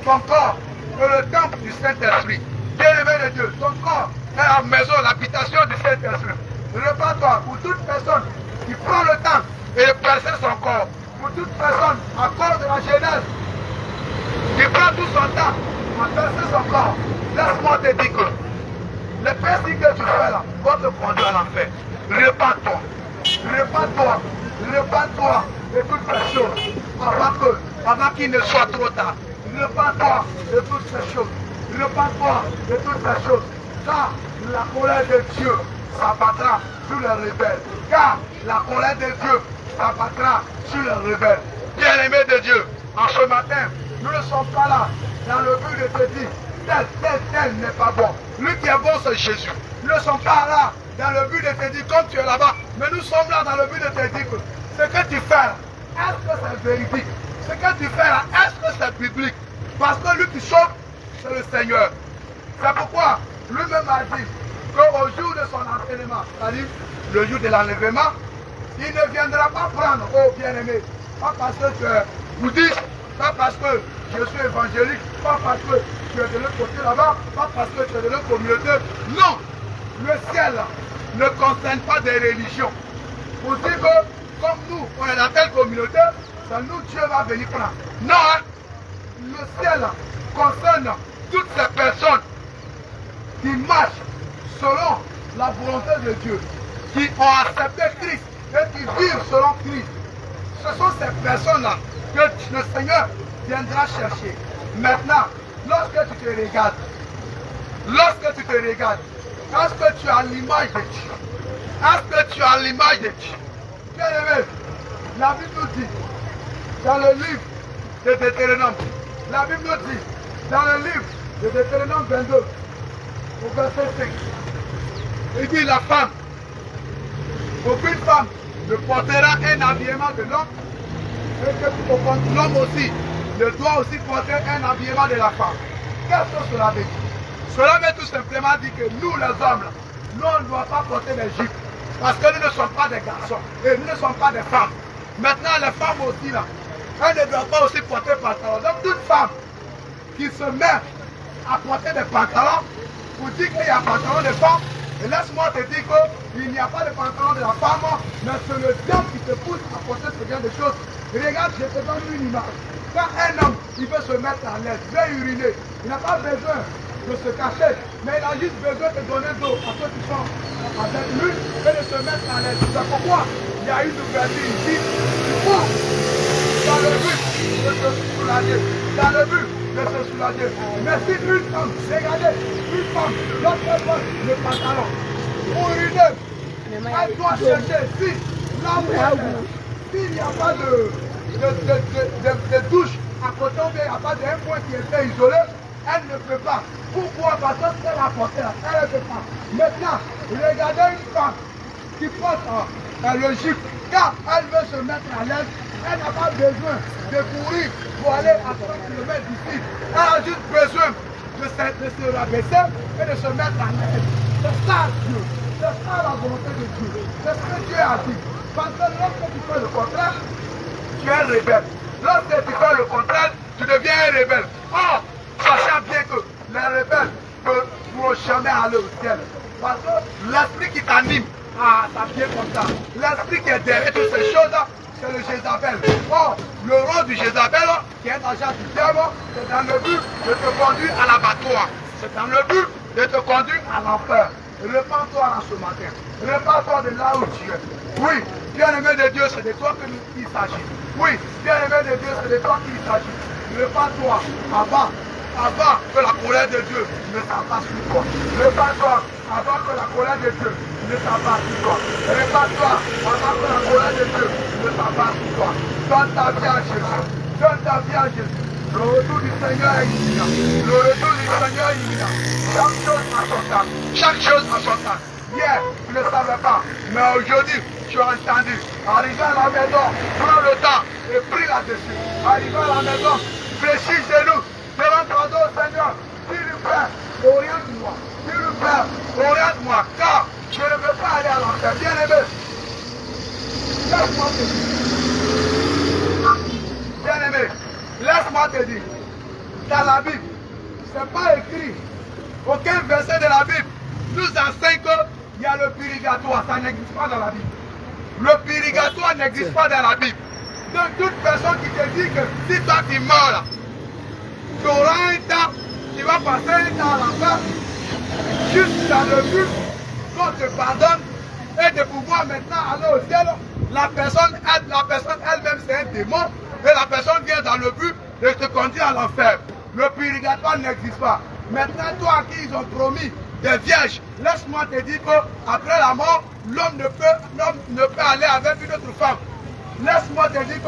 ton corps est le temple du Saint-Esprit. Bien-aimé de Dieu, ton corps est la maison, l'habitation du Saint-Esprit. Répands-toi pour toute personne qui prend le temps et de percer son corps. Pour toute personne, à cause de la jeunesse, qui prend tout son temps à percer son corps. Laisse-moi te dire que les péchés que tu fais là vont te conduire à l'enfer. Répands-toi. Répands-toi. Répands-toi de toutes ces choses avant qu'il ne soit trop tard. Répands-toi de toutes ces choses. Répands-toi de toutes ces choses. Car la colère de Dieu s'abattra sur les rebelles. Car la colère de Dieu s'abattra sur les rebelles. Bien-aimés de Dieu, en ce matin, nous ne sommes pas là dans le but de te dire tel n'est pas bon. Lui qui est bon, c'est Jésus. Nous ne sommes pas là dans le but de te dire comme tu es là-bas, mais nous sommes là dans le but de te dire que ce que tu fais là, est-ce que c'est véridique? Ce que tu fais là, est-ce que c'est biblique? Parce que lui qui sauve, c'est le Seigneur. C'est pourquoi lui-même a dit qu'au jour de son entraînement, c'est-à-dire le jour de l'enlèvement, il ne viendra pas prendre, oh bien-aimé, pas parce que tu es bouddhiste, pas parce que je suis évangélique, pas parce que tu es de l'autre côté là-bas, pas parce que tu es de l'autre communauté. Non, le ciel ne concerne pas des religions. Pour dire que, comme nous, on est dans telle communauté, c'est nous Dieu va venir prendre. Non, hein? Le ciel concerne toutes ces personnes qui marchent selon la volonté de Dieu, qui ont accepté Christ et qui vivent selon Christ. Ce sont ces personnes-là que le Seigneur viendra chercher. Maintenant, lorsque tu te regardes, est-ce que tu as l'image de Dieu? Est-ce que tu as l'image de Dieu? Bien aimé, la Bible nous dit, dans le livre de Deutéronome, la Bible nous dit, dans le livre de Deutéronome 22, au verset 5, il dit la femme, aucune femme ne portera un habillement de l'homme, et que l'homme aussi ne doit aussi porter un habillement de la femme. Qu'est-ce que cela veut dire? Cela veut tout simplement dire que nous les hommes, nous on ne doit pas porter les jupes, parce que nous ne sommes pas des garçons, et nous ne sommes pas des femmes. Maintenant les femmes aussi là, elles ne doivent pas aussi porter pantalon. Donc toute femme qui se met à porter des pantalons, pour dire qu'il y a un pantalon de femme, et laisse-moi te dire qu'il n'y a pas de pantalon de la femme, mais c'est le diable qui te pousse à porter ce genre de choses. Regarde, je te donne une image. Quand un homme, il veut se mettre à l'aise, veut uriner, il n'a pas besoin de se cacher, mais il a juste besoin de donner d'eau à ceux qui sont avec lui et de se mettre à l'aise. C'est pourquoi il y a une ouverture ici pour, dans le but de se soulager, dans le but de se soulager. Mais si une femme, regardez, une femme, lorsqu'elle porte le pantalon, pour uriner, elle doit chercher si, là où elle est, s'il n'y a pas de douche à côté, ou bien il n'y a pas d'un point qui est fait isolé, elle ne peut pas. Pourquoi? Parce qu'elle a porté, elle ne peut pas. Maintenant, regardez une femme qui porte le jupe, car elle veut se mettre à l'aise, elle n'a pas besoin de courir pour aller à 30 km d'ici. Elle a juste besoin de se rabaisser et de se mettre à l'aise. C'est ça Dieu, c'est ça la volonté de Dieu, c'est ce que Dieu a dit. Parce que lorsque tu fais le contraire, tu es un rebelle. Lorsque tu fais le contraire, tu deviens un rebelle. Or, sachant bien que les rebelles ne pourront jamais aller au ciel. Parce que l'esprit qui t'anime à t'habiller comme ça, l'esprit qui est derrière toutes ces choses, c'est le Jézabel. Or, le rôle du Jézabel, qui est agent du diable, c'est dans le but de te conduire à l'abattoir. C'est dans le but de te conduire à l'enfer. Repends-toi en ce matin. Repends-toi de là où tu es. Oui, bien-aimé de Dieu, c'est de toi qu'il s'agit. Oui, bien-aimé de Dieu, c'est de toi qu'il s'agit. Repends-toi avant que la colère de Dieu ne s'abatte sur toi. Repends-toi avant que la colère de Dieu ne s'abatte sur toi. Repends-toi avant que la colère de Dieu ne s'abatte sur toi. Donne ta vie à Jésus. Donne ta vie à Jésus. Le retour du Seigneur est imminent. Le retour du Seigneur est imminent. Chaque chose à son temps. Chaque chose à son temps. Hier, tu ne savais pas, mais aujourd'hui, tu as entendu. Arrivé à la maison, prends le temps et prie là-dessus. Arrivé à la maison, fléchis chez nous. Devant ton dos, Seigneur, dis le Père, oriente-moi. Dis le Père, oriente-moi, car je ne veux pas aller à l'enfer. Bien-aimé, laisse-moi te dire. Bien-aimé, laisse-moi te dire. Dans la Bible, ce n'est pas écrit. Aucun verset de la Bible nous enseigne qu'il y a le purgatoire. Ça n'existe pas dans la Bible. Le purgatoire n'existe pas dans la Bible. Donc toute personne qui te dit que si toi tu meurs là, tu auras un temps, tu vas passer un temps à l'enfer, juste dans le but qu'on te pardonne et de pouvoir maintenant aller au ciel. La personne elle-même c'est un démon et la personne vient dans le but de te conduire à l'enfer. Le purgatoire n'existe pas. Maintenant, toi à qui ils ont promis des vierges, laisse-moi te dire qu'après la mort, l'homme ne peut aller avec une autre femme. Laisse-moi te dire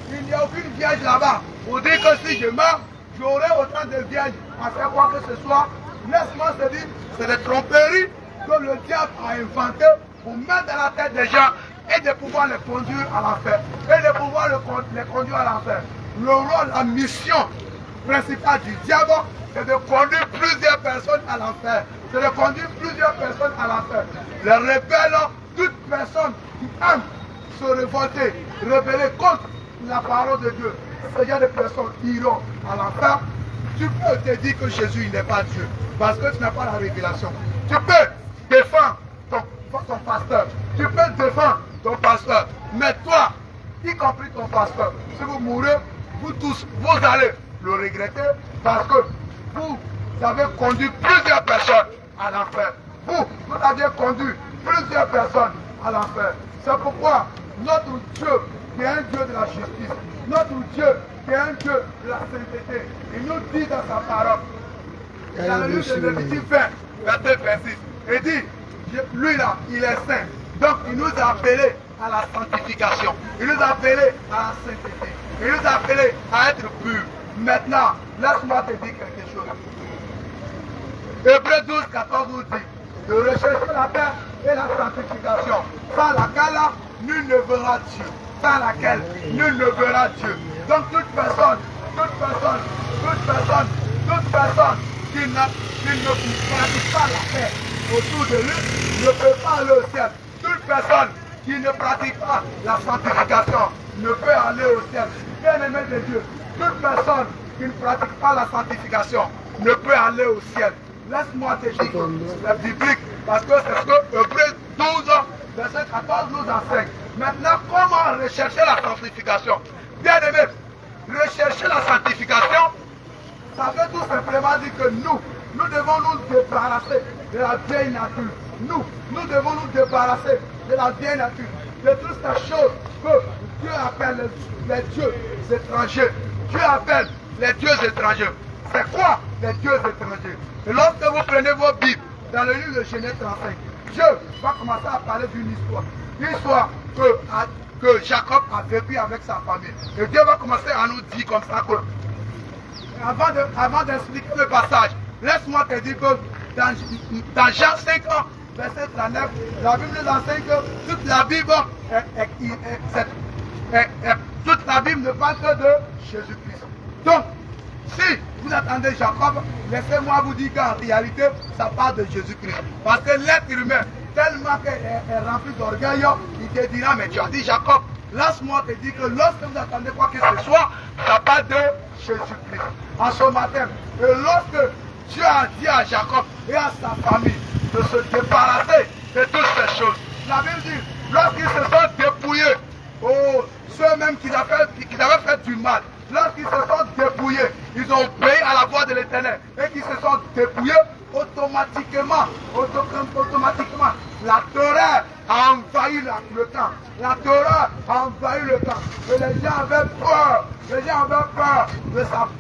qu'il n'y a aucune vierge là-bas. Pour dire que si je meurs, j'aurai autant de vierges à faire quoi que ce soit. Laisse-moi te dire, c'est des tromperies que le diable a inventées pour mettre dans la tête des gens et de pouvoir les conduire à l'enfer. Et de pouvoir les conduire à l'enfer. Le rôle, la mission principale du diable, c'est de conduire plusieurs personnes à l'enfer. C'est de conduire plusieurs personnes à l'enfer. Les rebelles, toute personne qui aime se révolter, rebeller contre la parole de Dieu, ce genre de personnes iront à l'enfer. Tu peux te dire que Jésus n'est pas Dieu, parce que tu n'as pas la révélation. Tu peux défendre ton pasteur, tu peux défendre ton pasteur, mais toi, y compris ton pasteur, si vous mourrez, vous tous, vous allez le regretter, parce que vous avez conduit plusieurs personnes à l'enfer. Vous avez conduit plusieurs personnes à l'enfer. C'est pourquoi notre Dieu qui est un Dieu de la justice. Notre Dieu qui est un Dieu de la sainteté. Il nous dit dans sa parole, dans le livre de Lévitique 20, verset 26, il dit, lui là, il est saint. Donc il nous a appelés à la sanctification. Il nous a appelés à la sainteté. Il nous a appelés à être purs. Maintenant, laisse-moi te dire quelque chose. Hébreux 12, 14 nous dit de rechercher la paix et la sanctification, sans laquelle nul ne verra Dieu. Sans laquelle nul ne verra Dieu. Donc toute personne qui ne pratique pas la paix autour de lui ne peut pas aller au ciel. Toute personne qui ne pratique pas la sanctification ne peut aller au ciel. Bien-aimé de Dieu, toute personne qui ne pratique pas la sanctification ne peut aller au ciel. Laisse-moi te dire la biblique, parce que c'est ce que Hébreux 12, verset 14 nous enseigne. Maintenant, comment rechercher la sanctification? Bien-aimé, rechercher la sanctification, ça veut tout simplement dire que nous devons nous débarrasser de la vieille nature. Nous devons nous débarrasser de la vieille nature, de toutes ces choses que Dieu appelle les dieux étrangers. Dieu appelle les dieux étrangers. C'est quoi les dieux étrangers? Et lorsque vous prenez vos Bibles dans le livre de Genèse 35, Dieu va commencer à parler d'une histoire. Une histoire que Jacob a vécu avec sa famille. Et Dieu va commencer à nous dire comme ça que, avant d'expliquer le passage, laisse-moi te dire que dans Jean 5 ans, verset 39, la Bible nous enseigne que toute la Bible ne parle que de Jésus-Christ. Donc, si vous attendez Jacob, laissez-moi vous dire qu'en réalité, ça parle de Jésus-Christ. Parce que l'être humain, tellement qu'il est rempli d'orgueil, il te dira, mais tu as dit Jacob. Laisse-moi te dire que lorsque vous attendez quoi que ce soit, ça parle de Jésus-Christ. En ce matin, et lorsque Dieu a dit à Jacob et à sa famille de se débarrasser de toutes ces choses, la Bible dit, lorsqu'ils se sont dépouillés, ceux-mêmes qui avaient fait du mal, lorsqu'ils se sont dépouillés, ils ont obéi à la voix de l'Éternel et qu'ils se sont dépouillés, automatiquement, la terreur a envahi le camp. La terreur a envahi le camp. Et les gens avaient peur. Les gens avaient peur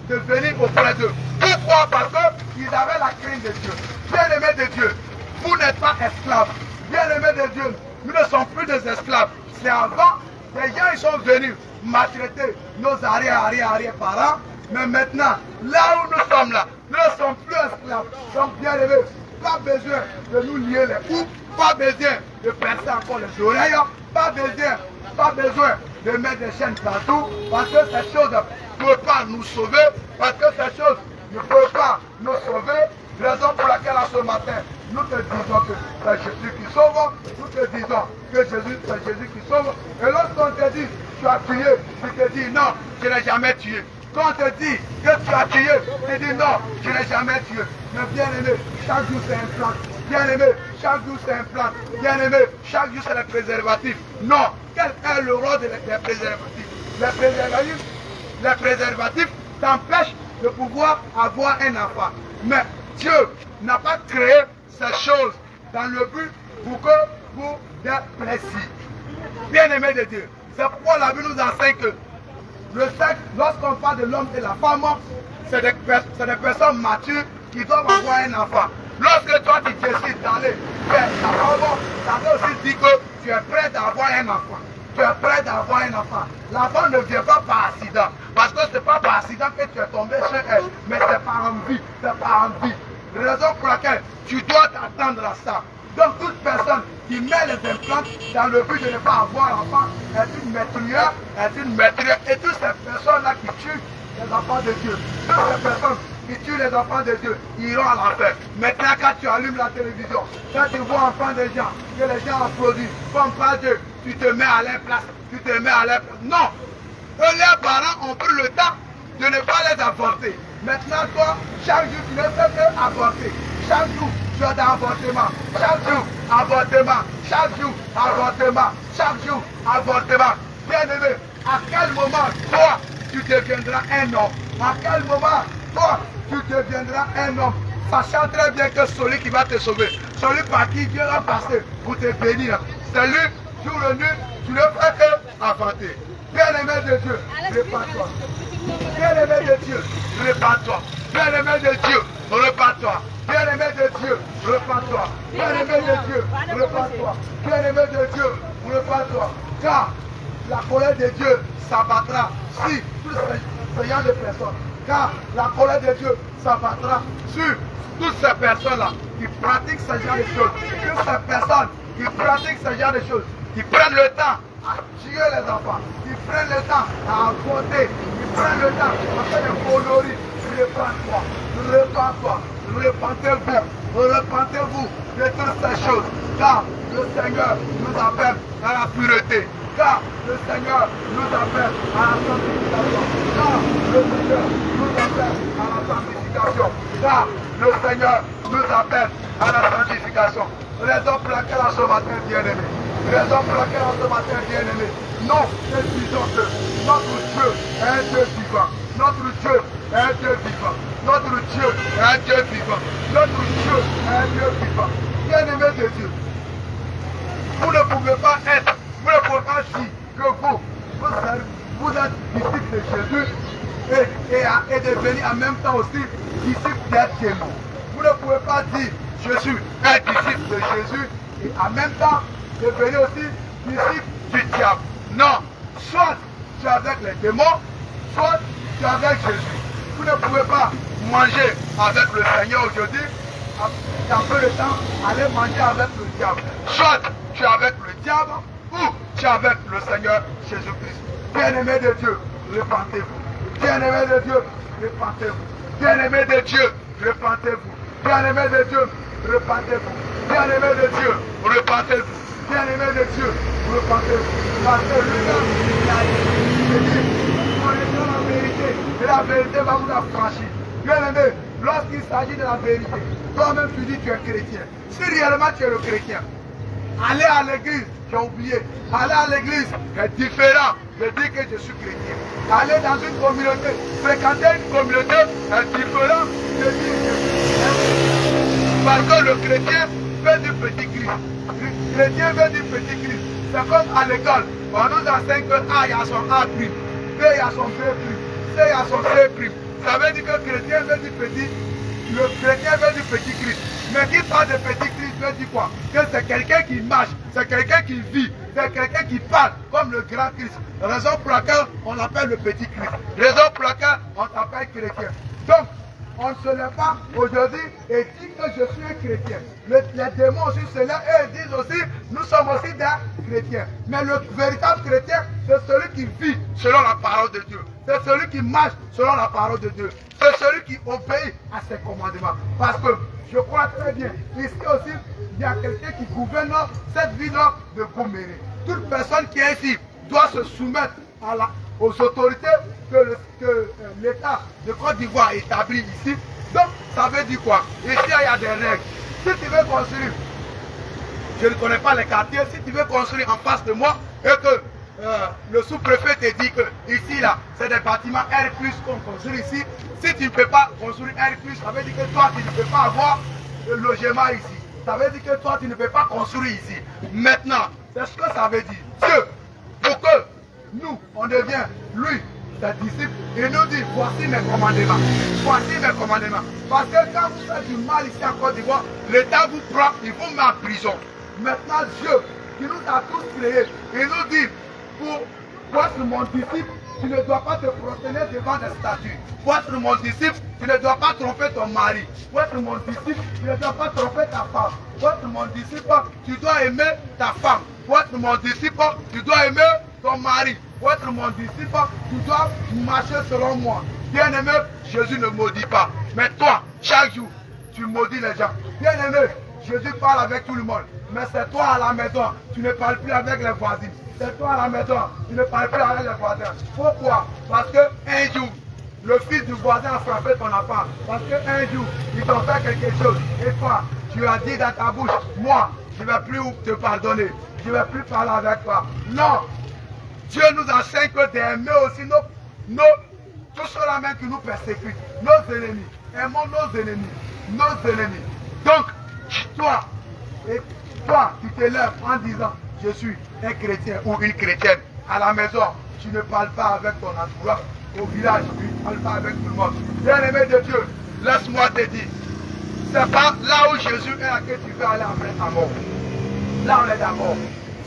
de venir auprès d'eux. Pourquoi? Parce qu'ils avaient la crainte de Dieu. Bien-aimés de Dieu, vous n'êtes pas esclaves. Bien-aimés de Dieu, nous ne sommes plus des esclaves. C'est avant, les gens ils sont venus maltraiter nos arrière-parents. Mais maintenant, là où nous sommes là, nous ne sommes plus esclaves. Donc bien-aimés, pas besoin de nous lier les coups, pas besoin de percer encore les oreilles, pas besoin de mettre des chaînes partout, parce que ces choses ne peuvent pas nous sauver, parce que ces choses ne peuvent pas nous sauver. Raison pour laquelle à ce matin, nous te disons que c'est Jésus qui sauve, nous te disons que c'est Jésus qui sauve. Et lorsqu'on te dit tu as tué, tu te dis non, je n'ai jamais tué. Quand on te dit que tu as tué, tu dis non, je n'ai jamais tué. Mais bien aimé, chaque jour c'est un plan. Bien aimé, chaque jour c'est un plan. Bien aimé, chaque jour c'est le préservatif. Non, quel est le rôle des préservatifs? Les préservatifs t'empêchent de pouvoir avoir un enfant. Mais Dieu n'a pas créé ces choses dans le but pour que vous ayez plaisir. Bien aimé de Dieu, c'est pourquoi la Bible nous enseigne que le sexe, lorsqu'on parle de l'homme et la femme, c'est des personnes matures qui doivent avoir un enfant. Lorsque toi tu décides d'aller faire ta femme, ça veut aussi dire que tu es prêt d'avoir un enfant. Tu es prêt d'avoir un enfant. L'enfant ne vient pas par accident. Parce que ce n'est pas par accident que tu es tombé chez elle. Mais c'est par envie. C'est par envie. Raison pour laquelle tu dois t'attendre à ça. Donc toute personne qui met les implants dans le but de ne pas avoir l'enfant est une meurtrière, Et toutes ces personnes-là qui tuent les enfants de Dieu, toutes ces personnes qui tuent les enfants de Dieu, iront à l'enfer. Maintenant, quand tu allumes la télévision, quand tu vois enfants des gens, que les gens applaudissent, comme par Dieu, tu te mets à leur place. Non! Eux, leurs parents ont pris le temps de ne pas les avorter. Maintenant, toi, chaque jour, tu ne fais que avorter. Chaque jour, tu as d'avortement. Chaque jour, avortement. Chaque jour, avortement. Chaque jour, avortement. Bien-aimé, à quel moment, toi, tu deviendras un homme? À quel moment, toi, tu deviendras un homme? Sachant très bien que celui qui va te sauver, celui par qui Dieu va passer pour te bénir, c'est lui, jour et nuit, tu ne fais que avorter. Bien-aimé de Dieu, répands-toi. Bien-aimé de Dieu, répands-toi. Bien-aimé de Dieu, répands-toi. Bien-aimé de Dieu, répands-toi. Bien-aimé de Dieu, répands-toi. Bien-aimé de Dieu, répands-toi. Car la colère de Dieu s'abattra sur tous ces gens de personnes. Car la colère de Dieu s'abattra sur toutes ces personnes-là qui pratiquent ce genre de choses. Toutes ces personnes qui pratiquent ce genre de choses, qui prennent le temps à tuer les enfants, qui prennent le temps à avorter, qui prennent le temps à faire des conneries. Repends-toi, repends-toi, repentez-vous, repentez-vous de toutes ces choses. Car le Seigneur nous appelle à la pureté. Car le Seigneur nous appelle à la sanctification. Car le Seigneur nous appelle à la sanctification. Car le Seigneur nous appelle à la sanctification. Raison pour laquelle ce matin, bien-aimé. Raison pour laquelle ce matin, bien-aimé. Non, nous disons que notre Dieu est un Dieu vivant. Notre Dieu est un Dieu vivant. Notre Dieu est un Dieu vivant. Notre Dieu est un Dieu vivant. Bien-aimé de Dieu, vous ne pouvez pas être, vous ne pouvez pas dire que vous êtes disciple de Jésus et devenir en même temps aussi disciple d'un démon. Vous ne pouvez pas dire je suis un disciple de Jésus et en même temps devenir aussi disciple du diable. Non, soit tu es avec les démons, soit tu es avec Jésus. Vous ne pouvez pas manger avec le Seigneur aujourd'hui, dans peu de temps, aller manger avec le diable. Soit tu es avec le diable ou tu es avec le Seigneur Jésus-Christ. Bien-aimé de Dieu, repentez-vous. Bien-aimé de Dieu, repentez-vous. Bien-aimé de Dieu, repentez-vous. Bien-aimé de Dieu, repentez-vous. Bien-aimé de Dieu, repentez-vous. Bien-aimé de Dieu, repentez-vous. Parce que lui-là, il a dit, connaissez la vérité, et la vérité va vous affranchir. Bien-aimé, lorsqu'il s'agit de la vérité, toi-même tu dis que tu es chrétien. Si réellement tu es le chrétien, aller à l'église, j'ai oublié, aller à l'église est différent de dire que je suis chrétien. Aller dans une communauté, fréquenter une communauté est différent de dire que je suis chrétien. Parce que le chrétien fait du petit Christ. Le chrétien fait du petit Christ. C'est comme à l'école, on nous enseigne que A, il y a son A', B, il y a son B', C, il y a son C'. Ça veut dire que le chrétien veut du petit, le chrétien veut du petit Christ. Mais qui parle de petit Christ veut dire quoi? Que c'est quelqu'un qui marche, c'est quelqu'un qui vit, c'est quelqu'un qui parle comme le grand Christ. Raison pour laquelle on l'appelle le petit Christ. Raison pour laquelle on s'appelle chrétien. Donc, on ne se lève pas aujourd'hui et dit que je suis un chrétien. Les démons aussi se lèvent et disent aussi, nous sommes aussi des chrétiens. Mais le véritable chrétien, c'est celui qui vit selon la parole de Dieu. C'est celui qui marche selon la parole de Dieu. C'est celui qui obéit à ses commandements. Parce que je crois très bien, ici aussi, il y a quelqu'un qui gouverne cette ville-là de Goméré. Toute personne qui est ici doit se soumettre aux autorités que l'État de Côte d'Ivoire établit ici. Donc, ça veut dire quoi? Ici, il y a des règles. Si tu veux construire, je ne connais pas les quartiers, si tu veux construire en face de moi et que le sous-préfet te dit que ici, là, c'est des bâtiments R+, qu'on construit ici. Si tu ne peux pas construire R+, ça veut dire que toi, tu ne peux pas avoir le logement ici. Ça veut dire que toi, tu ne peux pas construire ici. Maintenant, c'est ce que ça veut dire. Dieu, pour que nous, on devient, lui, ses disciples, il nous dit, voici mes commandements. Voici mes commandements. Parce que quand vous faites du mal ici en Côte d'Ivoire, l'État vous prend, il vous met en prison. Maintenant, Dieu, qui nous a tous créés, il nous dit, pour être mon disciple, tu ne dois pas te prosterner devant des statues. Pour être mon disciple, tu ne dois pas tromper ton mari. Pour être mon disciple, tu ne dois pas tromper ta femme. Pour être mon disciple, tu dois aimer ta femme. Pour être mon disciple, tu dois aimer ton mari. Pour être mon disciple, tu dois marcher selon moi. Bien-aimé, Jésus ne maudit pas. Mais toi, chaque jour, tu maudis les gens. Bien-aimé, Jésus parle avec tout le monde. Mais c'est toi à la maison, tu ne parles plus avec les voisins. C'est toi à la maison, tu ne parles plus avec les voisins. Pourquoi? Parce qu'un jour, le fils du voisin a frappé ton enfant. Parce qu'un jour, ils t'ont fait quelque chose. Et toi, tu as dit dans ta bouche, moi, je ne vais plus te pardonner. Je ne vais plus parler avec toi. Non. Dieu nous enseigne que d'aimer aussi tous ceux-là même qui nous persécutent. Nos ennemis. Aimons nos ennemis. Nos ennemis. Donc, toi, tu te lèves en disant, je suis un chrétien ou une chrétienne. À la maison, tu ne parles pas avec ton entourage. Au village, tu ne parles pas avec tout le monde. Bien-aimé de Dieu, laisse-moi te dire, c'est pas là où Jésus est là que tu veux aller après ta mort. Là, on est d'accord.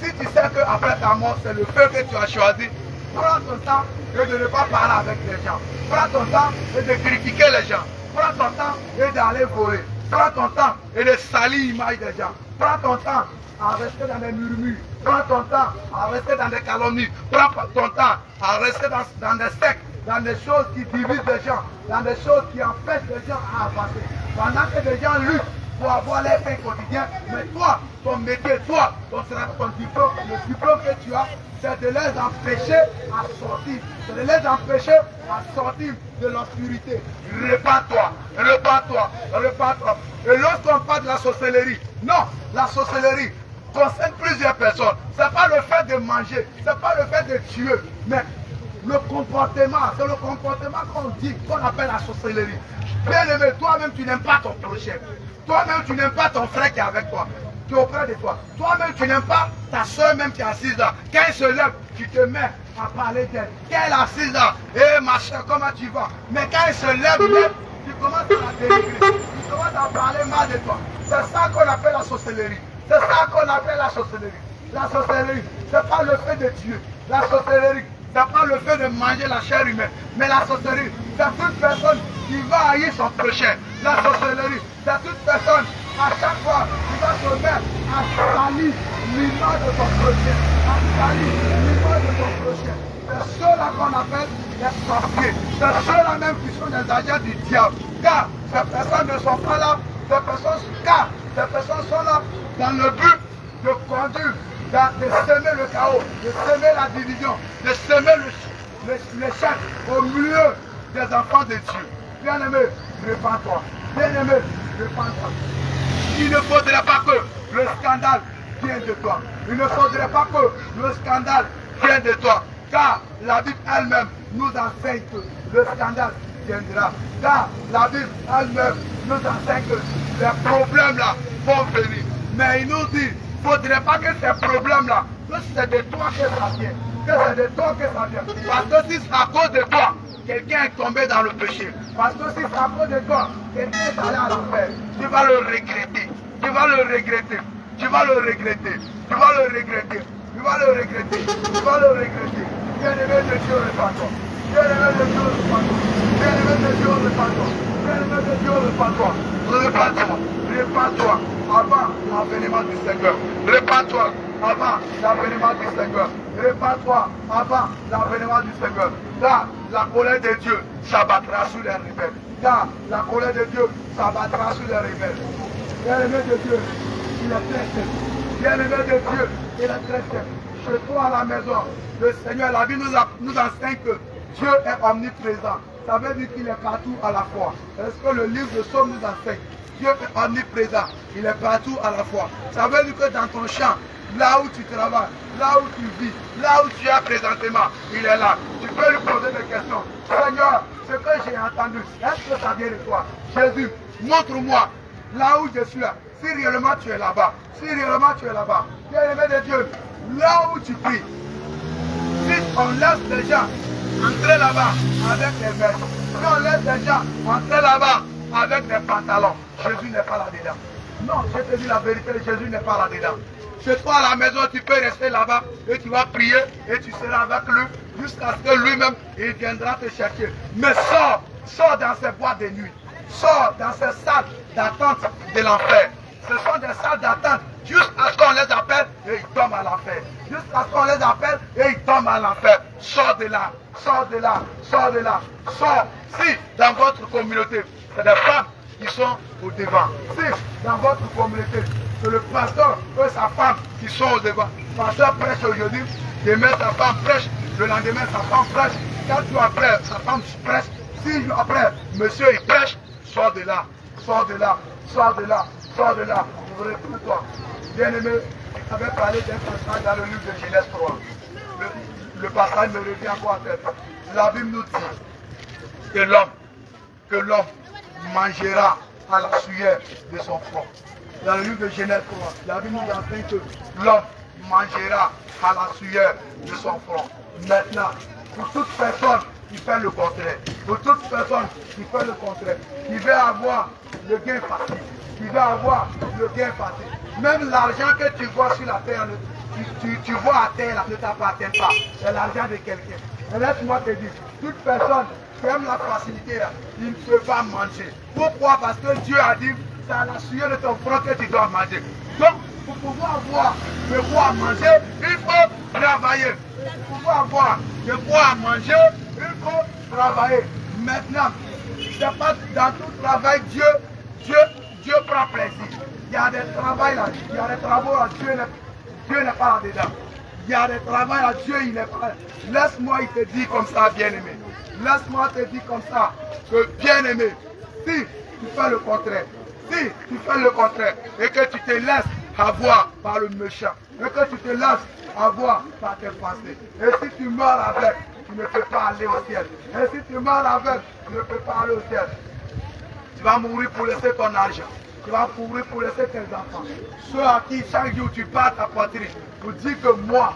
Si tu sais qu'après ta mort, c'est le feu que tu as choisi, prends ton temps et de ne pas parler avec les gens. Prends ton temps et de critiquer les gens. Prends ton temps et d'aller voler. Prends ton temps et de salir l'image des gens. Prends ton temps à rester dans des murmures. Prends ton temps à rester dans des calomnies. Prends ton temps à rester dans des sectes, dans des choses qui divisent les gens, dans des choses qui empêchent les gens à avancer. Pendant que les gens luttent pour avoir les pains quotidiens, mais toi, ton métier, toi, ton diplôme, le diplôme que tu as, c'est de les empêcher à sortir. C'est de les empêcher à sortir de l'obscurité. Répands-toi, répands-toi, répands-toi. Et lorsqu'on parle de la sorcellerie, non, la sorcellerie concerne plusieurs personnes. Ce n'est pas le fait de manger, ce n'est pas le fait de tuer, mais le comportement, c'est le comportement qu'on dit, qu'on appelle la sorcellerie. Bien aimé, toi-même tu n'aimes pas ton prochain. Toi-même tu n'aimes pas ton frère qui est avec toi, qui est auprès de toi. Toi-même tu n'aimes pas ta soeur même qui est assise là. Quand elle se lève, tu te mets à parler d'elle. Quand elle est assise là, hé ma soeur, comment tu vas? Mais quand elle se lève même, tu commences à la dénigrer. Tu commences à parler mal de toi. C'est ça qu'on appelle la sorcellerie. C'est ça qu'on appelle la sorcellerie. La sorcellerie, c'est pas le fait de tuer. La sorcellerie, c'est pas le fait de manger la chair humaine. Mais la sorcellerie, c'est toute personne qui va haïr son prochain. La sorcellerie, c'est toute personne, à chaque fois, qui va se mettre à salir l'image de ton prochain. À salir l'image de ton prochain. C'est ceux-là qu'on appelle les sorciers. C'est ceux-là même qui sont des agents du diable. Car ces personnes ne sont pas là. Ces personnes sont là dans le but de conduire, de semer le chaos, de semer la division, de semer l'échec au milieu des enfants de Dieu. Bien-aimé, répands-toi. Bien-aimé, répands-toi. Il ne faudrait pas que le scandale vienne de toi. Il ne faudrait pas que le scandale vienne de toi. Car la Bible elle-même nous enseigne que le scandale viendra. Car la Bible elle-même nous enseigne que les problèmes-là vont venir. Mais il nous dit, il ne faudrait pas que ces problèmes-là, que c'est de toi que ça vient. Que c'est de toi que ça vient. Parce que si c'est à cause de toi, quelqu'un est tombé dans le péché. Parce que si c'est à cause de toi, quelqu'un est allé à l'enfer. Tu vas le regretter. Tu vas le regretter. Tu vas le regretter. Tu vas le regretter. Tu vas le regretter. Tu vas le regretter. Bien-aimé de Dieu, répands-toi. Bien-aimé de Dieu, répands-toi. Bien-aimé de Dieu, répands-toi. Bien-aimé de Dieu, répands-toi. Répands-toi. Répands-toi avant l'avènement du Seigneur. Répands-toi avant l'avènement du Seigneur. Répands-toi avant l'avènement du Seigneur. Car la colère de Dieu s'abattra sur les rebelles. Car la colère de Dieu s'abattra sur les rebelles. Bien-aimé de Dieu, il est très simple. Bien-aimé de Dieu, il est très simple. Chez toi à la maison, le Seigneur, la Bible nous enseigne que Dieu est omniprésent. Ça veut dire qu'il est partout à la fois. Est-ce que le livre de Psaume nous enseigne? Dieu est omniprésent, il est partout à la fois. Ça veut dire que dans ton champ, là où tu travailles, là où tu vis, là où tu es présentement, il est là. Tu peux lui poser des questions. Seigneur, ce que j'ai entendu, est-ce que ça vient de toi? Jésus, montre-moi là où je suis là. Si réellement tu es là-bas, si réellement tu es là-bas, bien-aimé de Dieu, là où tu pries, si on laisse les gens entrer là-bas avec les mèches, si on laisse les gens entrer là-bas avec des pantalons, Jésus n'est pas là-dedans. Non, je te dis la vérité, Jésus n'est pas là-dedans. Chez toi à la maison, tu peux rester là-bas et tu vas prier et tu seras avec lui jusqu'à ce que lui-même, il viendra te chercher. Mais sors dans ces boîtes de nuit. Sors dans ces salles d'attente de l'enfer. Ce sont des salles d'attente jusqu'à ce qu'on les appelle et ils tombent à l'enfer. Jusqu'à ce qu'on les appelle et ils tombent à l'enfer. Sors de là, sors de là, sors de là, sors. Si dans votre communauté, c'est des femmes qui sont au devant. Si dans votre communauté, c'est le pasteur et sa femme qui sont au devant. Le pasteur prêche aujourd'hui, demain sa femme prêche, le lendemain sa femme prêche, 4 jours après sa femme prêche, 6 jours après monsieur il prêche, sors de là, sors de là, sors de là, sors de là, réponds-toi. Bien-aimé, j'avais parlé d'un passage dans le livre de Genèse 3. Le passage me revient encore en tête. La Bible nous dit que l'homme mangera à la sueur de son front. Dans le livre de Genèse 3, la Bible nous enseigne que l'homme mangera à la sueur de son front. Maintenant, pour toute personne qui fait le contraire, pour toute personne qui fait le contraire, qui veut avoir le gain facile, qui veut avoir le gain facile, même l'argent que tu vois sur la terre, tu vois à terre, là, ne t'appartient pas, c'est l'argent de quelqu'un. Et laisse-moi te dire, toute personne qui aime la facilité, là, il ne peut pas manger. Pourquoi? Parce que Dieu a dit, c'est à la sueur de ton front que tu dois manger. Donc, pour pouvoir avoir de quoi à manger, il faut travailler. Pour pouvoir avoir de quoi à manger, il faut travailler. Maintenant, c'est pas dans tout travail, Dieu prend plaisir. Il y a des travaux là, il y a des travaux là, Dieu n'est pas là-dedans. Il y a des travaux là, Dieu il n'est pas là. Laisse-moi, il te dit comme ça, bien-aimé. Laisse-moi te dire comme ça, que bien-aimé, si tu fais le contraire, si tu fais le contraire et que tu te laisses avoir par le méchant, et que tu te laisses avoir par tes pensées, et si tu meurs avec, tu ne peux pas aller au ciel. Et si tu meurs avec, tu ne peux pas aller au ciel. Tu vas mourir pour laisser ton argent. Tu vas mourir pour laisser tes enfants. Ceux à qui chaque jour tu bats ta poitrine pour dire que moi,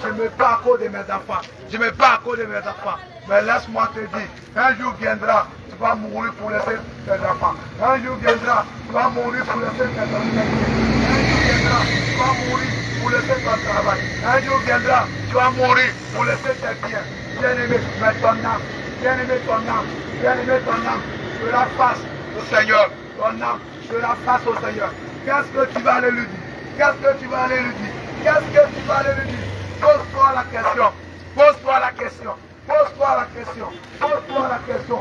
je me bats à cause de mes enfants. Je me bats à cause de mes enfants. Mais laisse-moi te dire, un jour viendra, tu vas mourir pour laisser tes enfants. Un jour viendra, tu vas mourir pour laisser tes enfants. Un jour viendra, tu vas mourir pour laisser ton travail. Un jour viendra, tu vas mourir pour laisser tes biens. Bien-aimé, mais ton âme, bien-aimé ton âme, bien-aimé ton âme, fera face au Seigneur. Ton âme fera face au Seigneur. Qu'est-ce que tu vas aller lui dire? Qu'est-ce que tu vas aller lui dire? Qu'est-ce que tu vas aller lui dire? Pose-toi la question. Pose-toi la question. Pose-toi la question. Pose-toi la question.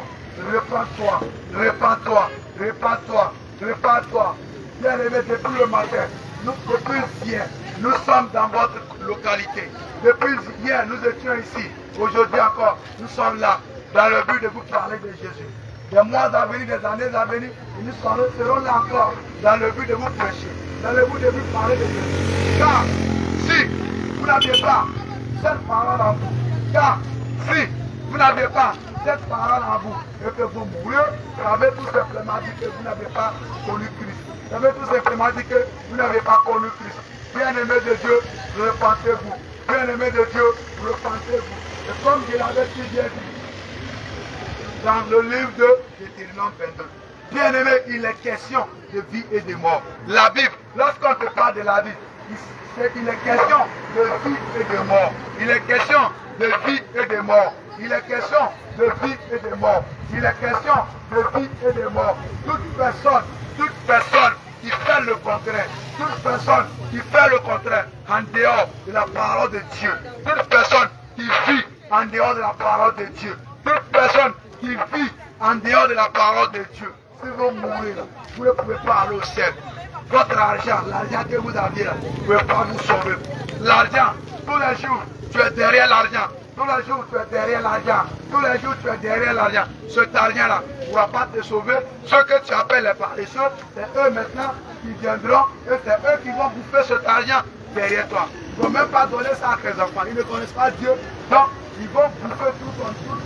Répands-toi. Répands-toi. Répands-toi. Répands-toi. Bien-aimé, depuis le matin, depuis hier, nous sommes dans votre localité. Depuis hier, nous étions ici. Aujourd'hui encore, nous sommes là, dans le but de vous parler de Jésus. Des mois à venir, des années à venir, nous serons là encore, dans le but de vous prêcher, dans le but de vous parler de Jésus. Car si vous n'avez pas cette parole en vous, car si vous n'avez pas cette parole en vous, et que vous mourrez, ça veut tout simplement dire que vous n'avez pas connu Christ. Ça veut tout simplement dire que vous n'avez pas connu Christ. Bien-aimé de Dieu, repentez-vous. Bien-aimé de Dieu, repentez-vous. Et comme je l'avais si bien dit, dans le livre de Deutéronome 22, bien-aimé, il est question de vie et de mort. La Bible, lorsqu'on te parle de la Bible, il est question de vie et de mort. Il est question de vie et de mort. Il est question de vie et de mort. Il est question de vie et de mort. Toute personne qui fait le contraire, toute personne qui fait le contraire en dehors de la parole de Dieu, toute personne qui vit en dehors de la parole de Dieu, toute personne qui vit en dehors de la parole de Dieu, si vous mourrez là, vous ne pouvez pas aller au ciel. Votre argent, l'argent que vous aviez là, vous ne pouvez pas vous sauver. L'argent, tous les jours, tu es derrière l'argent. Tous les jours, tu es derrière l'argent. Tous les jours, tu es derrière l'argent. Cet argent-là ne pourra pas te sauver. Ceux que tu appelles les paresseux, c'est eux maintenant qui viendront et c'est eux qui vont bouffer cet argent derrière toi. Ils ne vont même pas donner ça à tes enfants. Ils ne connaissent pas Dieu. Donc, ils vont bouffer tout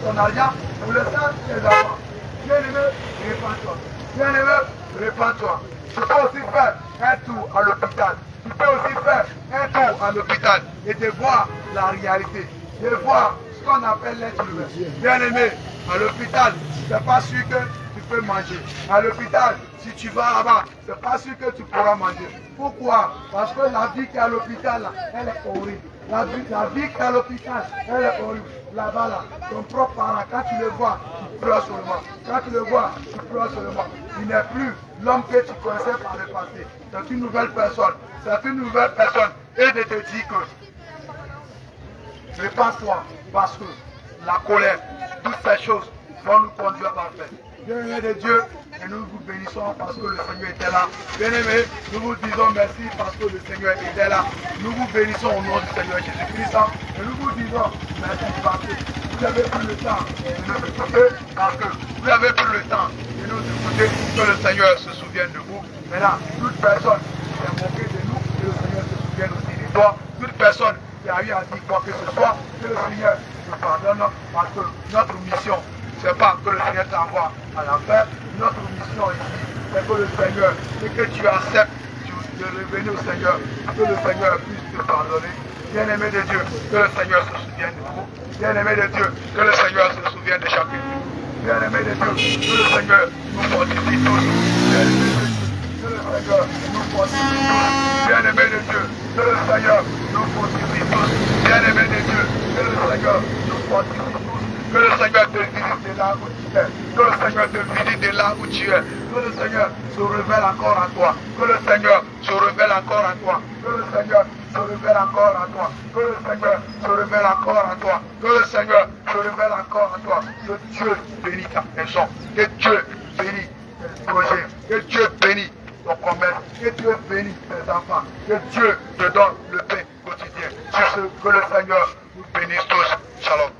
ton argent pour laisser tes enfants. Bien-aimé, répands-toi. Bien-aimé, répands-toi. Tu peux aussi faire un tour à l'hôpital. Tu peux aussi faire un tour à l'hôpital et de voir la réalité. De voir ce qu'on appelle l'être humain. Bien-aimé, à l'hôpital, c'est pas sûr que tu peux manger. À l'hôpital, si tu vas là-bas, c'est pas sûr que tu pourras manger. Pourquoi? Parce que la vie qui est à l'hôpital, elle est horrible. La vie qui est à l'hôpital, elle est horrible. Là-bas, là, ton propre parent, quand tu le vois, tu pleures seulement. Quand tu le vois, tu pleures seulement. Il n'est plus l'homme que tu connaissais par le passé. C'est une nouvelle personne. C'est une nouvelle personne. Et de te dire que répands-toi, parce que la colère, toutes ces choses vont nous conduire par fait. Bien-aimés de Dieu, et nous vous bénissons parce que le Seigneur était là. Bien-aimés, nous vous disons merci parce que le Seigneur était là. Nous vous bénissons au nom du Seigneur Jésus-Christ. Et nous vous disons merci parce que vous avez pris le temps de nous écouter, parce que vous avez pris le temps de nous écouter, que le Seigneur se souvienne de vous. Maintenant, toute personne qui s'est moquée de nous, que le Seigneur se souvienne aussi de toi. Toute personne qui a eu à dire quoi que ce soit, que le Seigneur te pardonne, parce que notre mission, ce n'est pas que le Seigneur t'envoie à l'enfer. Notre mission ici, c'est que le Seigneur, c'est que tu acceptes de revenir au Seigneur, que le Seigneur puisse te pardonner. Bien-aimé de Dieu, que le Seigneur se souvienne de vous. Bien-aimé de Dieu, que le Seigneur se souvienne de chacun de vous. Bien-aimé de Dieu, que le Seigneur nous fortifie tous. Bien-aimé de Dieu, que le Seigneur nous fortifie tous. Bien-aimé de Dieu, que le Seigneur nous fortifie tous. Bien-aimé de Dieu, que le Seigneur nous fortifie tous. Que le Seigneur te visite de là où tu es. Que le Seigneur te visite de là où tu es. Que le Seigneur se révèle encore à toi. Que le Seigneur se révèle encore à toi. Que le Seigneur se révèle encore à toi. Que le Seigneur se révèle encore à toi. Que le Seigneur se révèle encore à toi. Que Dieu bénisse ta maison. Que Dieu bénisse tes projets. Que Dieu bénisse ton commerce. Que Dieu bénisse tes enfants. Que Dieu te donne le pain quotidien. C'est ce que le Seigneur nous bénisse tous. Shalom.